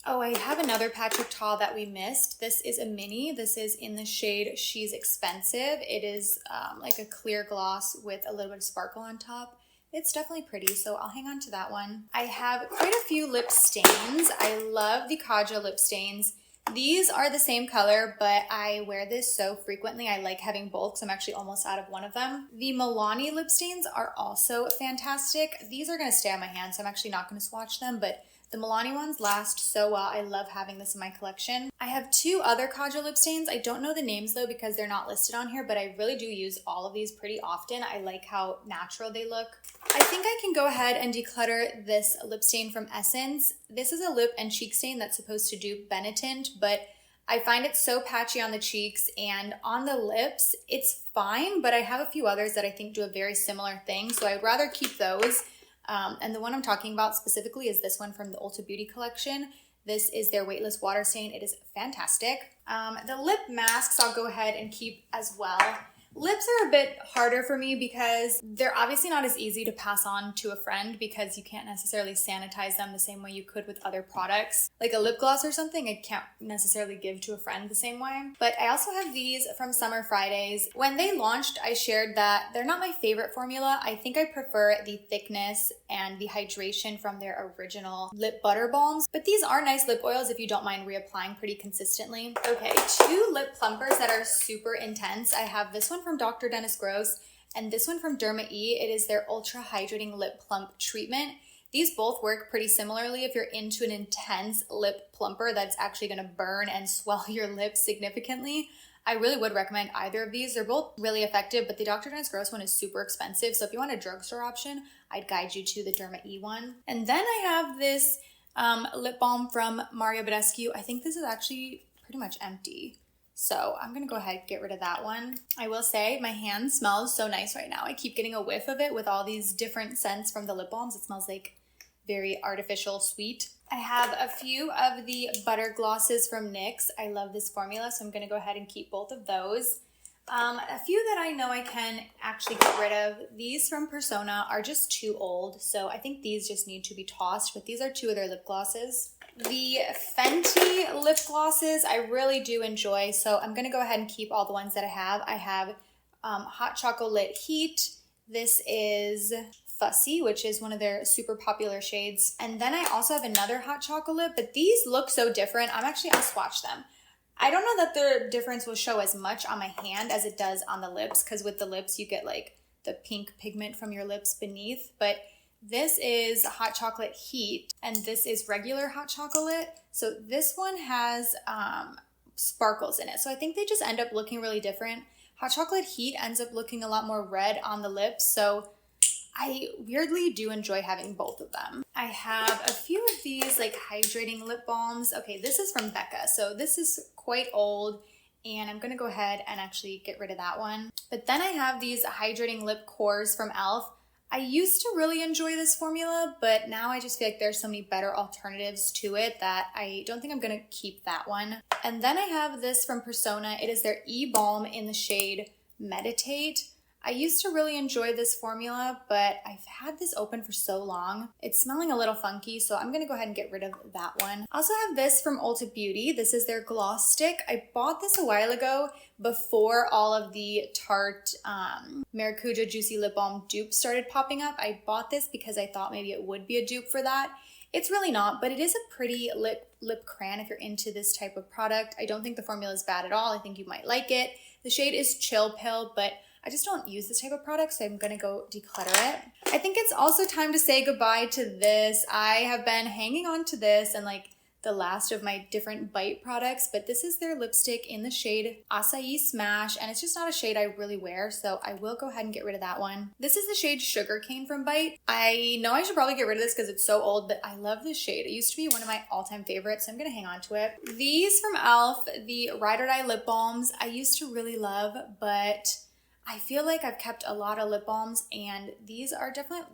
Oh, I have another Patrick Ta that we missed. This is a mini. This is in the shade She's Expensive. It is like a clear gloss with a little bit of sparkle on top. It's definitely pretty, so I'll hang on to that one. I have quite a few lip stains. I love the Kaja lip stains. These are the same color, but I wear this so frequently. I like having both, so I'm actually almost out of one of them. The Milani lip stains are also fantastic. These are gonna stay on my hand, so I'm actually not gonna swatch them, but the Milani ones last so well. I love having this in my collection. I have two other Kaja lip stains. I don't know the names though because they're not listed on here, but I really do use all of these pretty often. I like how natural they look. I think I can go ahead and declutter this lip stain from Essence. This is a lip and cheek stain that's supposed to dupe Benetint, but I find it so patchy on the cheeks and on the lips. It's fine, but I have a few others that I think do a very similar thing, so I'd rather keep those. And the one I'm talking about specifically is this one from the Ulta Beauty collection. This is their Weightless Water Stain. It is fantastic. The lip masks I'll go ahead and keep as well. Lips are a bit harder for me because they're obviously not as easy to pass on to a friend because you can't necessarily sanitize them the same way you could with other products. Like a lip gloss or something, I can't necessarily give to a friend the same way. But I also have these from Summer Fridays. When they launched, I shared that they're not my favorite formula. I think I prefer the thickness and the hydration from their original lip butter balms. But these are nice lip oils if you don't mind reapplying pretty consistently. Okay, two lip plumpers that are super intense. I have this one from Dr. Dennis Gross and this one from Derma E. It is their Ultra Hydrating Lip Plump Treatment. These both work pretty similarly if you're into an intense lip plumper that's actually going to burn and swell your lips significantly. I really would recommend either of these. They're both really effective, but the Dr. Dennis Gross one is super expensive. So if you want a drugstore option, I'd guide you to the Derma E one. And then I have this lip balm from Mario Badescu. I think this is actually pretty much empty. So I'm gonna go ahead and get rid of that one. I will say my hand smells so nice right now. I keep getting a whiff of it with all these different scents from the lip balms. It smells like very artificial sweet. I have a few of the butter glosses from NYX. I love this formula, so I'm gonna go ahead and keep both of those. A few that I know I can actually get rid of. These from Persona are just too old, so I think these just need to be tossed, but these are two of their lip glosses. The Fenty lip glosses I really do enjoy, so I'm going to go ahead and keep all the ones that I have. I have Hot Chocolate Heat. This is Fussy, which is one of their super popular shades. And then I also have another Hot Chocolate, but these look so different. I'll swatch them. I don't know that the difference will show as much on my hand as it does on the lips, because with the lips you get like the pink pigment from your lips beneath, but this is Hot Chocolate Heat, and this is regular hot chocolate. So this one has sparkles in it. So I think they just end up looking really different. Hot Chocolate Heat ends up looking a lot more red on the lips. So I weirdly do enjoy having both of them. I have a few of these like hydrating lip balms. Okay, this is from Becca, so this is quite old, and I'm gonna go ahead and actually get rid of that one. But then I have these hydrating lip cores from e.l.f. I used to really enjoy this formula, but now I just feel like there's so many better alternatives to it that I don't think I'm gonna keep that one. And then I have this from Persona. It is their E-Balm in the shade Meditate. I used to really enjoy this formula, but I've had this open for so long. It's smelling a little funky, so I'm gonna go ahead and get rid of that one. I also have this from Ulta Beauty. This is their gloss stick. I bought this a while ago before all of the Tarte Maracuja Juicy Lip Balm dupes started popping up. I bought this because I thought maybe it would be a dupe for that. It's really not, but it is a pretty lip crayon if you're into this type of product. I don't think the formula is bad at all. I think you might like it. The shade is Chill Pill, but I just don't use this type of product, so I'm gonna go declutter it. I think it's also time to say goodbye to this. I have been hanging on to this and like the last of my different Bite products, but this is their lipstick in the shade Acai Smash, and it's just not a shade I really wear, so I will go ahead and get rid of that one. This is the shade Sugarcane from Bite. I know I should probably get rid of this because it's so old, but I love this shade. It used to be one of my all-time favorites, so I'm gonna hang on to it. These from e.l.f., the Ride or Die lip balms, I used to really love, but I feel like I've kept a lot of lip balms, and these are definitely,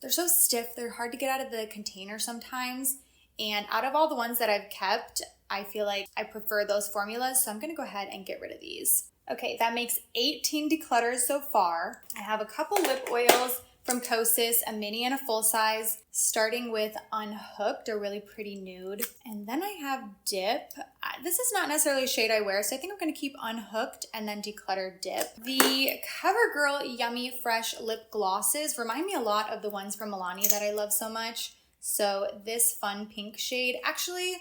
they're so stiff. They're hard to get out of the container sometimes. And out of all the ones that I've kept, I feel like I prefer those formulas. So I'm gonna go ahead and get rid of these. Okay, that makes 18 declutters so far. I have a couple lip oils from Kosas, a mini and a full size, starting with Unhooked, a really pretty nude. And then I have Dip. This is not necessarily a shade I wear, so I think I'm gonna keep Unhooked and then declutter Dip. The CoverGirl Yummy Fresh Lip Glosses remind me a lot of the ones from Milani that I love so much. So this fun pink shade, actually,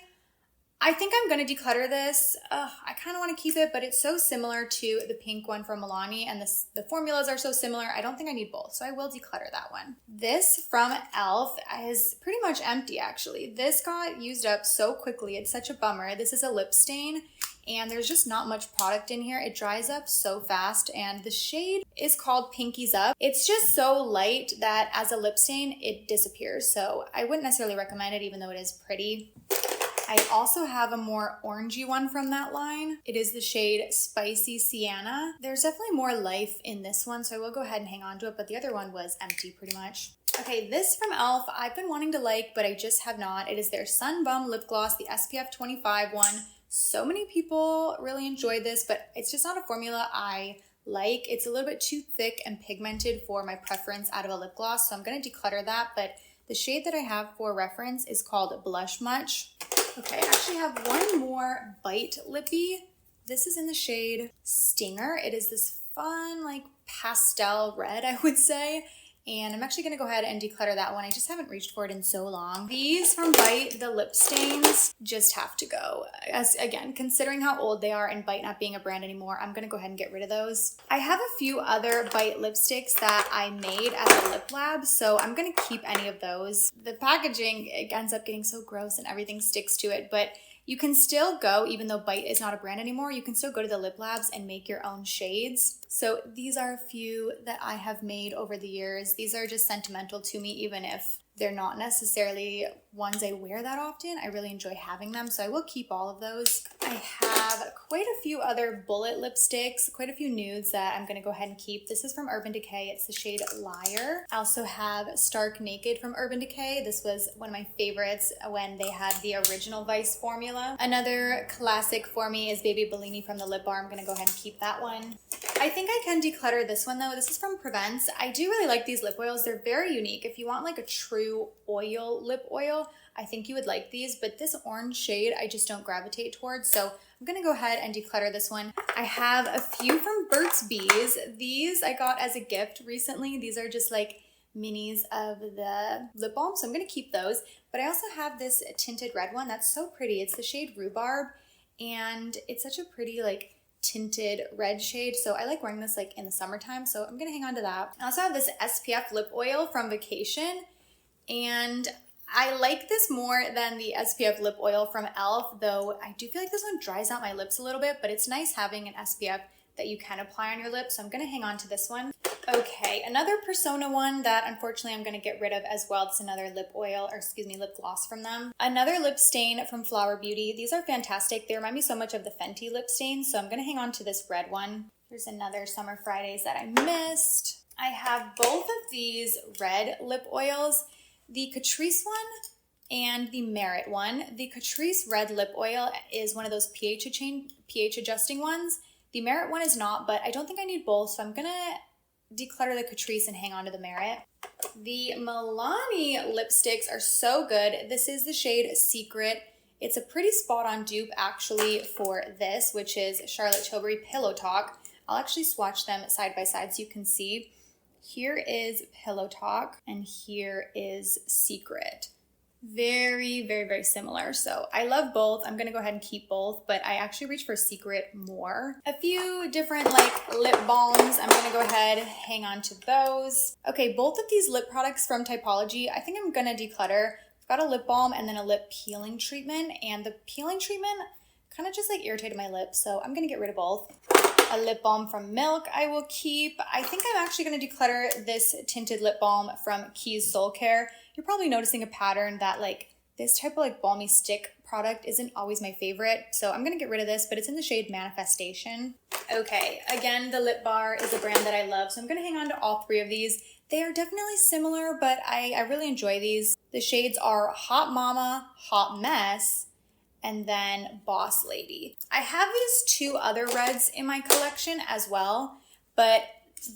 I think I'm gonna declutter this. I kind of want to keep it, but it's so similar to the pink one from Milani, and the formulas are so similar. I don't think I need both, so I will declutter that one. This from e.l.f. is pretty much empty, actually. This got used up so quickly. It's such a bummer. This is a lip stain, and there's just not much product in here. It dries up so fast, and the shade is called Pinkies Up. It's just so light that as a lip stain, it disappears, so I wouldn't necessarily recommend it, even though it is pretty. I also have a more orangey one from that line. It is the shade Spicy Sienna. There's definitely more life in this one, so I will go ahead and hang on to it, but the other one was empty pretty much. Okay, this from e.l.f. I've been wanting to like, but I just have not. It is their Sun Bum Lip Gloss, the SPF 25 one. So many people really enjoy this, but it's just not a formula I like. It's a little bit too thick and pigmented for my preference out of a lip gloss, so I'm gonna declutter that, but the shade that I have for reference is called Blush Much. Okay, I actually have one more Bite lippy. This is in the shade Stinger. It is this fun, like pastel red, I would say. And I'm actually gonna go ahead and declutter that one. I just haven't reached for it in so long. These from Bite, the lip stains, just have to go. As again, considering how old they are and Bite not being a brand anymore, I'm gonna go ahead and get rid of those. I have a few other Bite lipsticks that I made at the Lip Lab, so I'm gonna keep any of those. The packaging, it ends up getting so gross and everything sticks to it, but you can still go, even though Bite is not a brand anymore, you can still go to the Lip Labs and make your own shades. So these are a few that I have made over the years. These are just sentimental to me, even if they're not necessarily ones I wear that often. I really enjoy having them, so I will keep all of those. I have quite a few other bullet lipsticks, quite a few nudes that I'm gonna go ahead and keep. This is from Urban Decay. It's the shade Liar. I also have Stark Naked from Urban Decay. This was one of my favorites when they had the original Vice formula. Another classic for me is Baby Bellini from the Lip Bar. I'm gonna go ahead and keep that one. I think I can declutter this one though. This is from Prevents. I do really like these lip oils. They're very unique. If you want like a true oil lip oil, I think you would like these, but this orange shade I just don't gravitate towards, so I'm gonna go ahead and declutter this one. I have a few from Burt's Bees. These I got as a gift recently. These are just like minis of the lip balm, so I'm gonna keep those. But I also have this tinted red one that's so pretty. It's the shade Rhubarb, and it's such a pretty like tinted red shade, so I like wearing this like in the summertime, so I'm gonna hang on to that. I also have this SPF lip oil from Vacation, and I like this more than the SPF lip oil from e.l.f., though I do feel like this one dries out my lips a little bit, but it's nice having an SPF that you can apply on your lips, so I'm gonna hang on to this one. Okay, another Persona one that unfortunately I'm gonna get rid of as well. It's another lip oil, or excuse me, lip gloss from them. Another lip stain from Flower Beauty. These are fantastic. They remind me so much of the Fenty lip stains, so I'm gonna hang on to this red one. Here's another Summer Fridays that I missed. I have both of these red lip oils, the Catrice one and the Merit one. The Catrice red lip oil is one of those pH adjusting ones. The Merit one is not, but I don't think I need both, so I'm gonna declutter the Catrice and hang on to the Merit. The Milani lipsticks are so good. This is the shade Secret. It's a pretty spot on dupe actually for this, which is Charlotte Tilbury Pillow Talk. I'll actually swatch them side by side so you can see. Here is Pillow Talk and here is Secret. Very, very, very similar. So I love both. I'm gonna go ahead and keep both, but I actually reach for Secret more. A few different like lip balms. I'm gonna go ahead, hang on to those. Okay, both of these lip products from Typology, I think I'm gonna declutter. I've got a lip balm and then a lip peeling treatment, and the peeling treatment kind of just like irritated my lips, so I'm gonna get rid of both. A lip balm from Milk I will keep. I think I'm actually gonna declutter this tinted lip balm from Keys Soul Care. You're probably noticing a pattern that like this type of like balmy stick product isn't always my favorite, so I'm gonna get rid of this, but it's in the shade Manifestation. Okay, again, the Lip Bar is a brand that I love, so I'm gonna hang on to all three of these. They are definitely similar, but I really enjoy these. The shades are Hot Mama, Hot Mess, and then Boss Lady. I have these two other reds in my collection as well, but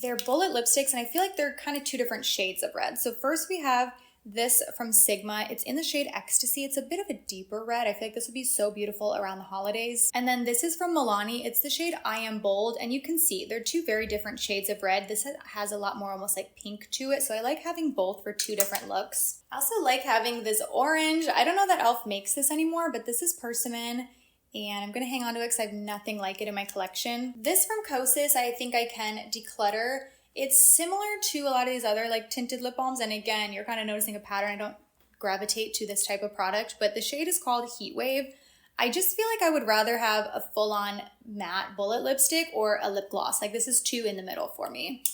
they're bullet lipsticks and I feel like they're kind of two different shades of red. So first we have this from Sigma. It's in the shade Ecstasy. It's a bit of a deeper red. I feel like this would be so beautiful around the holidays. And then this is from Milani. It's the shade I Am Bold, and you can see they're two very different shades of red. This has a lot more almost like pink to it, so I like having both for two different looks. I also like having this orange. I don't know that e.l.f. makes this anymore, but this is Persimmon, and I'm gonna hang on to it because I have nothing like it in my collection. This from Kosas, I think I can declutter. It's similar to a lot of these other like tinted lip balms, and again, you're kind of noticing a pattern. I don't gravitate to this type of product, but the shade is called Heat Wave. I just feel like I would rather have a full-on matte bullet lipstick or a lip gloss. Like this is two in the middle for me.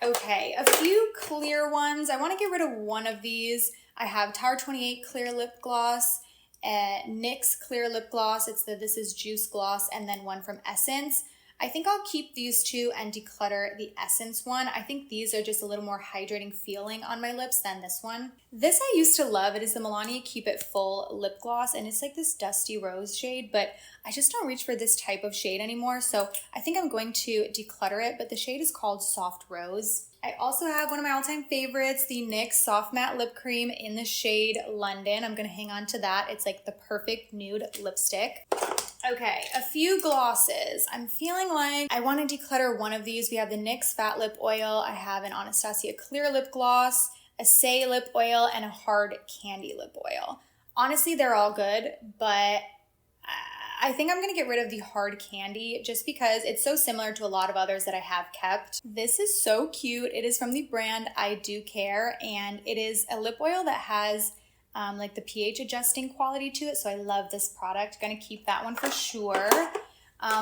Okay, a few clear ones. I want to get rid of one of these. I have Tower 28 clear lip gloss, NYX clear lip gloss. It's the This Is Juice gloss, and then one from Essence. I think I'll keep these two and declutter the Essence one. I think these are just a little more hydrating feeling on my lips than this one. This I used to love. It is the Milani Keep It Full lip gloss, and it's like this dusty rose shade, but I just don't reach for this type of shade anymore, so I think I'm going to declutter it, but the shade is called Soft Rose. I also have one of my all-time favorites, the NYX Soft Matte Lip Cream in the shade London. I'm gonna hang on to that. It's like the perfect nude lipstick. Okay, a few glosses. I'm feeling like I want to declutter one of these. We have the NYX Fat Lip Oil. I have an Anastasia Clear Lip Gloss, a Say Lip Oil, and a Hard Candy Lip Oil. Honestly, they're all good, but I think I'm going to get rid of the Hard Candy just because it's so similar to a lot of others that I have kept. This is so cute. It is from the brand I Do Care, and it is a lip oil that has like the pH adjusting quality to it, so I love this product. Gonna keep that one for sure.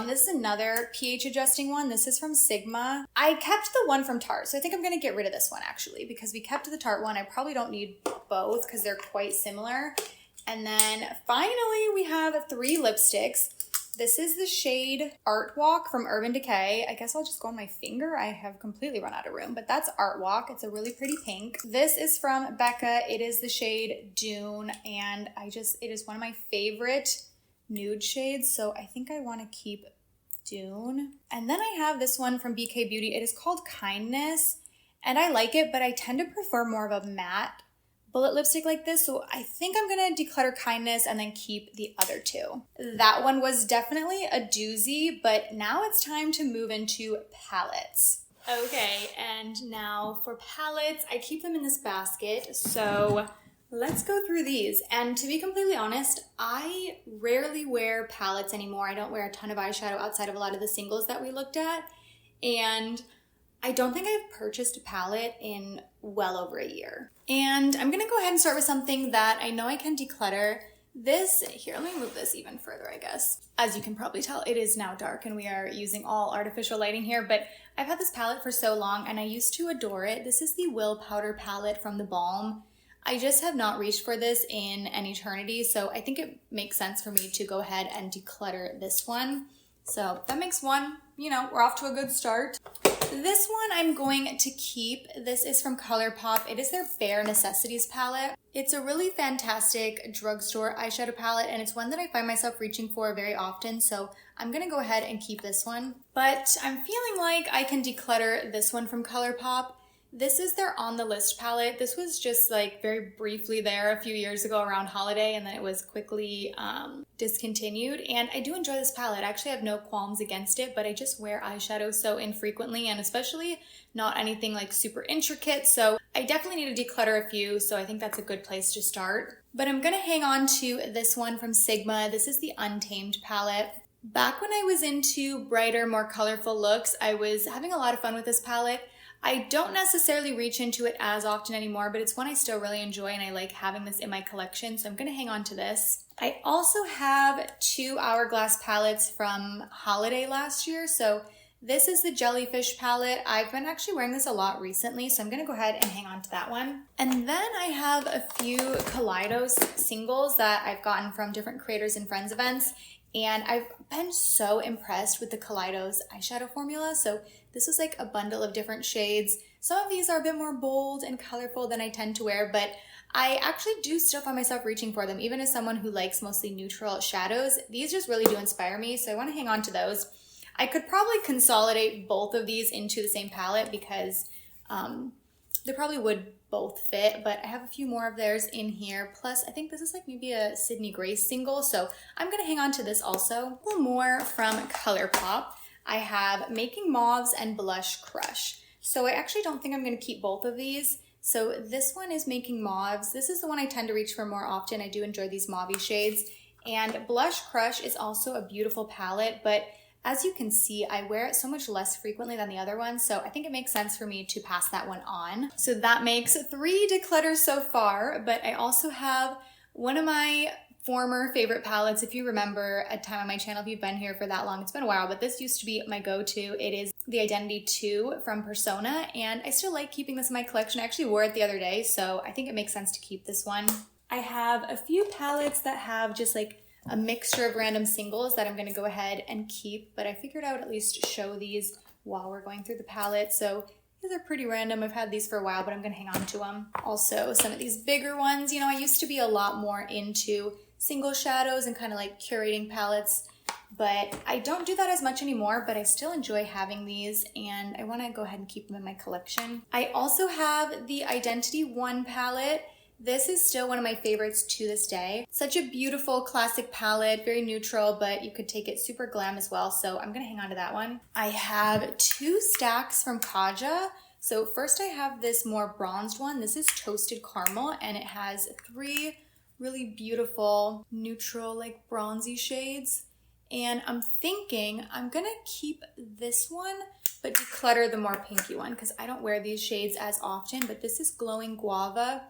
This is another pH adjusting one. This is from Sigma. I kept the one from Tarte, so I think I'm gonna get rid of this one actually because we kept the Tarte one. I probably don't need both because they're quite similar. And then finally we have three lipsticks. This is the shade Art Walk from Urban Decay. I guess I'll just go on my finger. I have completely run out of room, but that's Art Walk. It's a really pretty pink. This is from Becca. It is the shade Dune, and it is one of my favorite nude shades, so I think I want to keep Dune. And then I have this one from BK Beauty. It is called Kindness, and I like it, but I tend to prefer more of a matte bullet lipstick like this, so I think I'm gonna declutter Kindness and then keep the other two. That one was definitely a doozy, but now it's time to move into palettes. Okay, and now for palettes, I keep them in this basket, so let's go through these. And to be completely honest, I rarely wear palettes anymore. I don't wear a ton of eyeshadow outside of a lot of the singles that we looked at, and I don't think I've purchased a palette in well over a year. And I'm gonna go ahead and start with something that I know I can declutter. Here, let me move this even further, I guess. As you can probably tell, it is now dark and we are using all artificial lighting here, but I've had this palette for so long and I used to adore it. This is the Will Powder palette from the Balm. I just have not reached for this in an eternity, so I think it makes sense for me to go ahead and declutter this one. So that makes one, you know, we're off to a good start. This one I'm going to keep. This is from ColourPop. It is their Bare Necessities palette. It's a really fantastic drugstore eyeshadow palette, and it's one that I find myself reaching for very often, so I'm gonna go ahead and keep this one. But I'm feeling like I can declutter this one from ColourPop. This is their On the List palette. This was just like very briefly there a few years ago around holiday, and then it was quickly discontinued. And I do enjoy this palette. I actually have no qualms against it, but I just wear eyeshadow so infrequently, and especially not anything like super intricate. So I definitely need to declutter a few, so I think that's a good place to start. But I'm gonna hang on to this one from Sigma. This is the Untamed palette. Back when I was into brighter, more colorful looks, I was having a lot of fun with this palette. I don't necessarily reach into it as often anymore, but it's one I still really enjoy and I like having this in my collection, so I'm gonna hang on to this. I also have 2 Hourglass palettes from holiday last year, so this is the Jellyfish palette. I've been actually wearing this a lot recently, so I'm gonna go ahead and hang on to that one. And then I have a few Kaleidos singles that I've gotten from different creators and friends events, and I've been so impressed with the Kaleidos eyeshadow formula. So this was like a bundle of different shades. Some of these are a bit more bold and colorful than I tend to wear, but I actually do still find myself reaching for them. Even as someone who likes mostly neutral shadows, these just really do inspire me, so I wanna hang on to those. I could probably consolidate both of these into the same palette because they probably would both fit, but I have a few more of theirs in here. Plus, I think this is like maybe a Sydney Grace single, so I'm gonna hang on to this also. A little more from ColourPop. I have Making Mauves and Blush Crush. So I actually don't think I'm gonna keep both of these. So this one is Making Mauves. This is the one I tend to reach for more often. I do enjoy these mauve shades. And Blush Crush is also a beautiful palette, but as you can see, I wear it so much less frequently than the other ones, so I think it makes sense for me to pass that one on. So that makes 3 declutters so far, but I also have one of my former favorite palettes. If you remember a time on my channel, if you've been here for that long, it's been a while, but this used to be my go-to. It is the Identity 2 from Persona, and I still like keeping this in my collection. I actually wore it the other day, so I think it makes sense to keep this one. I have a few palettes that have just like a mixture of random singles that I'm gonna go ahead and keep, but I figured I would at least show these while we're going through the palette. So these are pretty random. I've had these for a while, but I'm gonna hang on to them. Also, some of these bigger ones, you know, I used to be a lot more into single shadows and kind of like curating palettes, but I don't do that as much anymore, but I still enjoy having these and I wanna go ahead and keep them in my collection. I also have the Identity 1 palette. This is still one of my favorites to this day. Such a beautiful classic palette, very neutral, but you could take it super glam as well, so I'm gonna hang on to that one. I have 2 stacks from Kaja. So first I have this more bronzed one. This is Toasted Caramel, and it has 3 really beautiful neutral like bronzy shades. And I'm thinking I'm gonna keep this one, but declutter the more pinky one because I don't wear these shades as often, but this is Glowing Guava.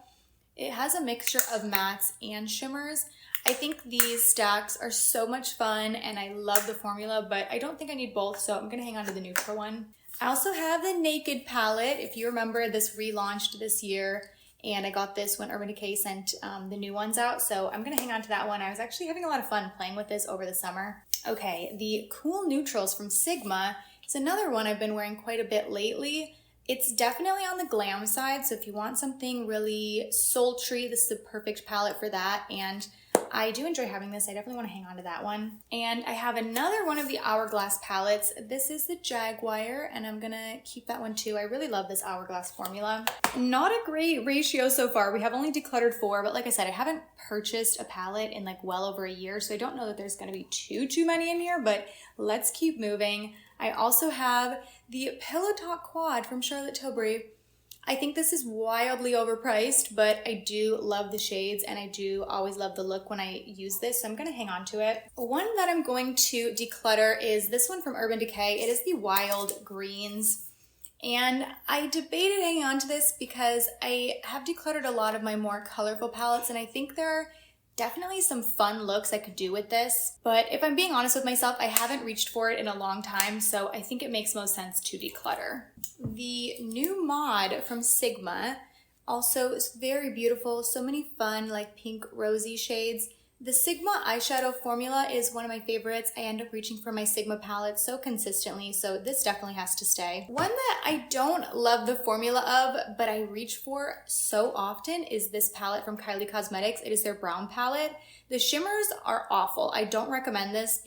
It has a mixture of mattes and shimmers. I think these stacks are so much fun and I love the formula, but I don't think I need both, so I'm gonna hang on to the neutral one. I also have the Naked palette. If you remember, this relaunched this year and I got this when Urban Decay sent the new ones out, so I'm gonna hang on to that one. I was actually having a lot of fun playing with this over the summer. Okay, the Cool Neutrals from Sigma is another one I've been wearing quite a bit lately. It's definitely on the glam side, so if you want something really sultry, this is the perfect palette for that, and I do enjoy having this. I definitely want to hang on to that one. And I have another one of the Hourglass palettes. This is the Jaguar, and I'm gonna keep that one too. I really love this Hourglass formula. Not a great ratio so far. We have only decluttered 4, but like I said, I haven't purchased a palette in like well over a year, so I don't know that there's gonna be too many in here, but let's keep moving. I also have the Pillow Talk Quad from Charlotte Tilbury. I think this is wildly overpriced, but I do love the shades and I do always love the look when I use this, so I'm gonna hang on to it. One that I'm going to declutter is this one from Urban Decay. It is the Wild Greens. And I debated hanging on to this because I have decluttered a lot of my more colorful palettes, and I think there are Definitely some fun looks I could do with this, but if I'm being honest with myself, I haven't reached for it in a long time, so I think it makes most sense to declutter. The new mod from Sigma also is very beautiful, so many fun like pink rosy shades. The Sigma eyeshadow formula is one of my favorites. I end up reaching for my Sigma palette so consistently, so this definitely has to stay. One that I don't love the formula of, but I reach for so often is this palette from KELLYG Cosmetics. It is their brown palette. The shimmers are awful. I don't recommend this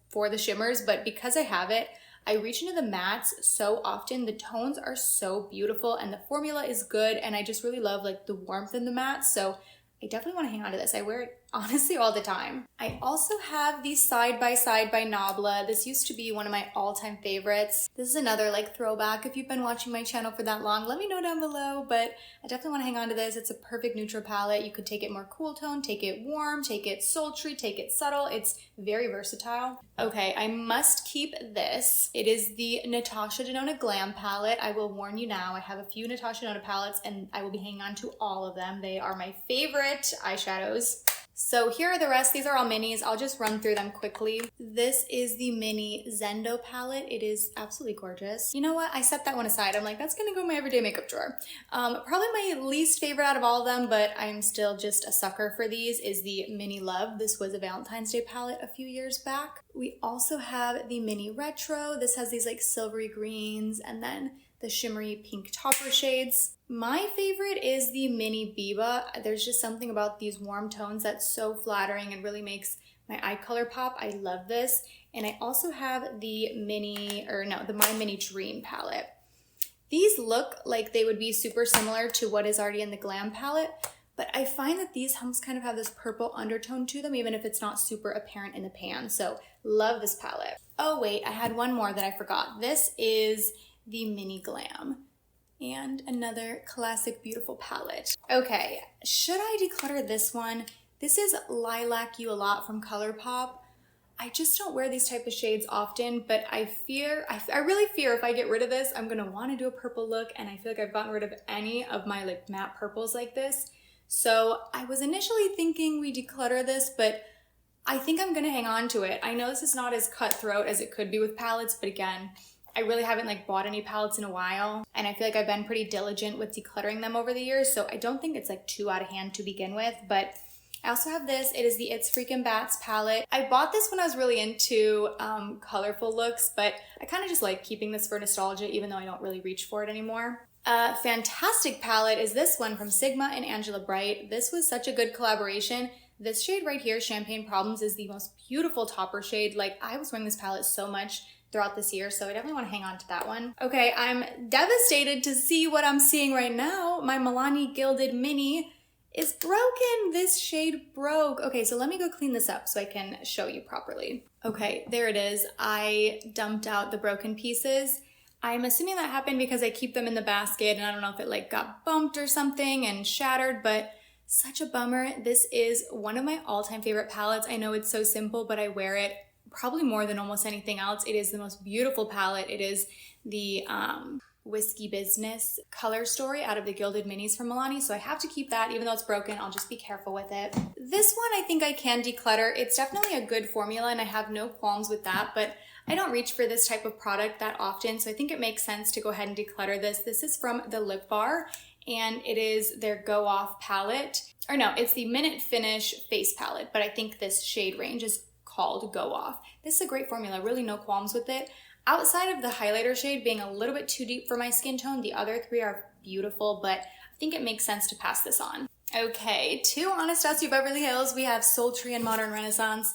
for the shimmers, but because I have it, I reach into the mattes so often. The tones are so beautiful and the formula is good, and I just really love like the warmth in the mattes, so I definitely want to hang on to this. I wear it honestly all the time. I also have the Side by Side by Nabla. This used to be one of my all-time favorites. This is another like throwback. If you've been watching my channel for that long, let me know down below, but I definitely want to hang on to this. It's a perfect neutral palette. You could take it more cool tone, take it warm, take it sultry, take it subtle. It's very versatile. Okay, I must keep this. It is the Natasha Denona Glam palette. I will warn you now, I have a few Natasha Denona palettes and I will be hanging on to all of them. They are my favorite eyeshadows. So here are the rest. These are all minis. I'll just run through them quickly. This is the mini Zendo palette. It is absolutely gorgeous. You know what? I set that one aside. I'm like, that's gonna go in my everyday makeup drawer. Probably my least favorite out of all of them, but I'm still just a sucker for these, is the Mini Love. This was a Valentine's Day palette a few years back. We also have the Mini Retro. This has these like silvery greens and then the shimmery pink topper shades. My favorite is the Mini Biba. There's just something about these warm tones that's so flattering and really makes my eye color pop. I love this. And I also have the My Mini Dream palette. These look like they would be super similar to what is already in the Glam palette, but I find that these humps kind of have this purple undertone to them, even if it's not super apparent in the pan. So love this palette. Oh wait, I had one more that I forgot. This is the Mini Glam, and another classic beautiful palette. Okay, should I declutter this one? This is Lilac You a Lot from ColourPop. I just don't wear these type of shades often, but I really fear if I get rid of this, I'm gonna wanna do a purple look, and I feel like I've gotten rid of any of my like matte purples like this. So I was initially thinking we declutter this, but I think I'm gonna hang on to it. I know this is not as cutthroat as it could be with palettes, but again, I really haven't like bought any palettes in a while, and I feel like I've been pretty diligent with decluttering them over the years, so I don't think it's like too out of hand to begin with. But I also have this. It is the It's Freakin' Bats palette. I bought this when I was really into colorful looks, but I kind of just like keeping this for nostalgia, even though I don't really reach for it anymore. A fantastic palette is this one from Sigma and Angela Bright. This was such a good collaboration. This shade right here, Champagne Problems, is the most beautiful topper shade. Like, I was wearing this palette so much throughout this year, so I definitely want to hang on to that one. Okay, I'm devastated to see what I'm seeing right now. My Milani Gilded Mini is broken. This shade broke. Okay, so let me go clean this up so I can show you properly. Okay, there it is. I dumped out the broken pieces. I'm assuming that happened because I keep them in the basket, and I don't know if it like got bumped or something and shattered, but such a bummer. This is one of my all-time favorite palettes. I know it's so simple, but I wear it probably more than almost anything else. It is the most beautiful palette. It is the Whiskey Business Color Story out of the Gilded Minis from Milani, so I have to keep that. Even though it's broken, I'll just be careful with it. This one I think I can declutter. It's definitely a good formula and I have no qualms with that, but I don't reach for this type of product that often, so I think it makes sense to go ahead and declutter this. This is from the Lip Bar, and it is their Go Off palette. Or no, it's the Minute Finish face palette, but I think this shade range is called Go Off. This is a great formula, really no qualms with it. Outside of the highlighter shade being a little bit too deep for my skin tone, the other three are beautiful, but I think it makes sense to pass this on. Okay, to Anastasia Beverly Hills, we have Sultry and Modern Renaissance.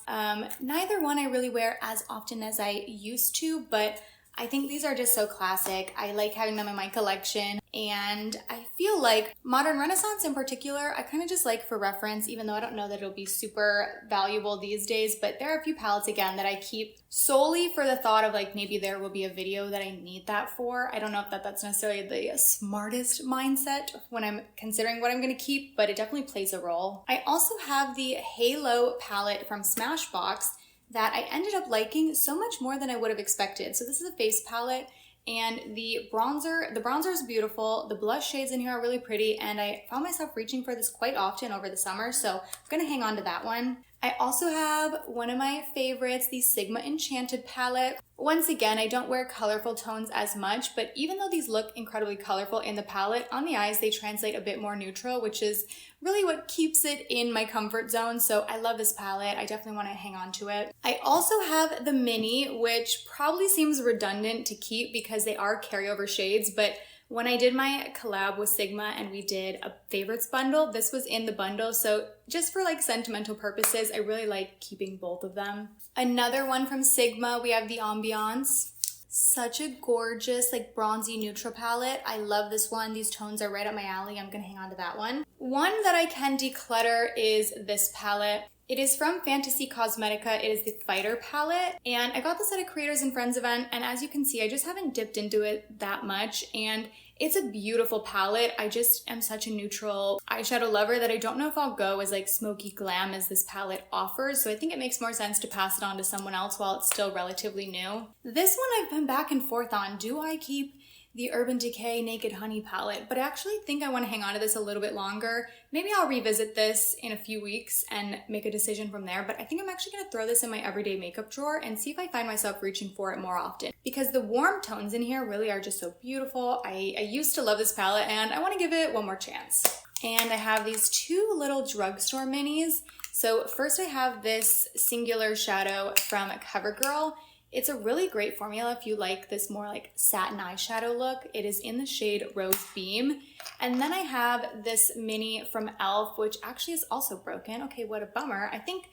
Neither one I really wear as often as I used to, but I think these are just so classic. I like having them in my collection, and I feel like Modern Renaissance in particular, I kind of just like for reference, even though I don't know that it'll be super valuable these days, but there are a few palettes, again, that I keep solely for the thought of like maybe there will be a video that I need that for. I don't know if that's necessarily the smartest mindset when I'm considering what I'm going to keep, but it definitely plays a role. I also have the Halo palette from Smashbox that I ended up liking so much more than I would have expected. So this is a face palette, And the bronzer is beautiful. The blush shades in here are really pretty, and I found myself reaching for this quite often over the summer, so I'm gonna hang on to that one. I also have one of my favorites, the Sigma Enchanted palette. Once again, I don't wear colorful tones as much, but even though these look incredibly colorful in the palette, on the eyes they translate a bit more neutral, which is really what keeps it in my comfort zone. So I love this palette. I definitely want to hang on to it. I also have the mini, which probably seems redundant to keep because they are carryover shades, but when I did my collab with Sigma and we did a favorites bundle, this was in the bundle. So just for like sentimental purposes, I really like keeping both of them. Another one from Sigma, we have the Ambiance. Such a gorgeous like bronzy neutral palette. I love this one. These tones are right up my alley. I'm gonna hang on to that one. One that I can declutter is this palette. It is from Fantasy Cosmetica. It is the Fighter palette, and I got this at a Creators and Friends event, and as you can see, I just haven't dipped into it that much, and it's a beautiful palette. I just am such a neutral eyeshadow lover that I don't know if I'll go as like smoky glam as this palette offers, so I think it makes more sense to pass it on to someone else while it's still relatively new. This one I've been back and forth on. Do I keep the Urban Decay Naked Honey palette? But I actually think I want to hang on to this a little bit longer. Maybe I'll revisit this in a few weeks and make a decision from there, but I think I'm actually going to throw this in my everyday makeup drawer and see if I find myself reaching for it more often, because the warm tones in here really are just so beautiful. I used to love this palette and I want to give it one more chance. And I have these two little drugstore minis. So first I have this Singular Shadow from CoverGirl. It's a really great formula if you like this more like satin eyeshadow look. It is in the shade Rose Beam. And then I have this mini from e.l.f., which actually is also broken. Okay, what a bummer. I think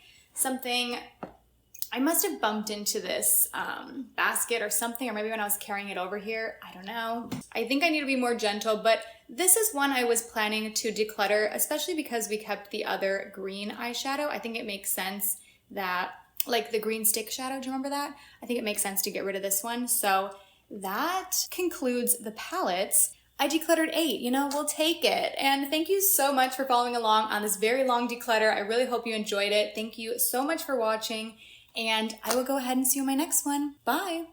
I must have bumped into this basket or something, or maybe when I was carrying it over here, I don't know. I think I need to be more gentle, but this is one I was planning to declutter, especially because we kept the other green eyeshadow. I think it makes sense that, like the green stick shadow, do you remember that? I think it makes sense to get rid of this one. So that concludes the palettes. I decluttered 8, you know, we'll take it. And thank you so much for following along on this very long declutter. I really hope you enjoyed it. Thank you so much for watching, and I will go ahead and see you in my next one. Bye.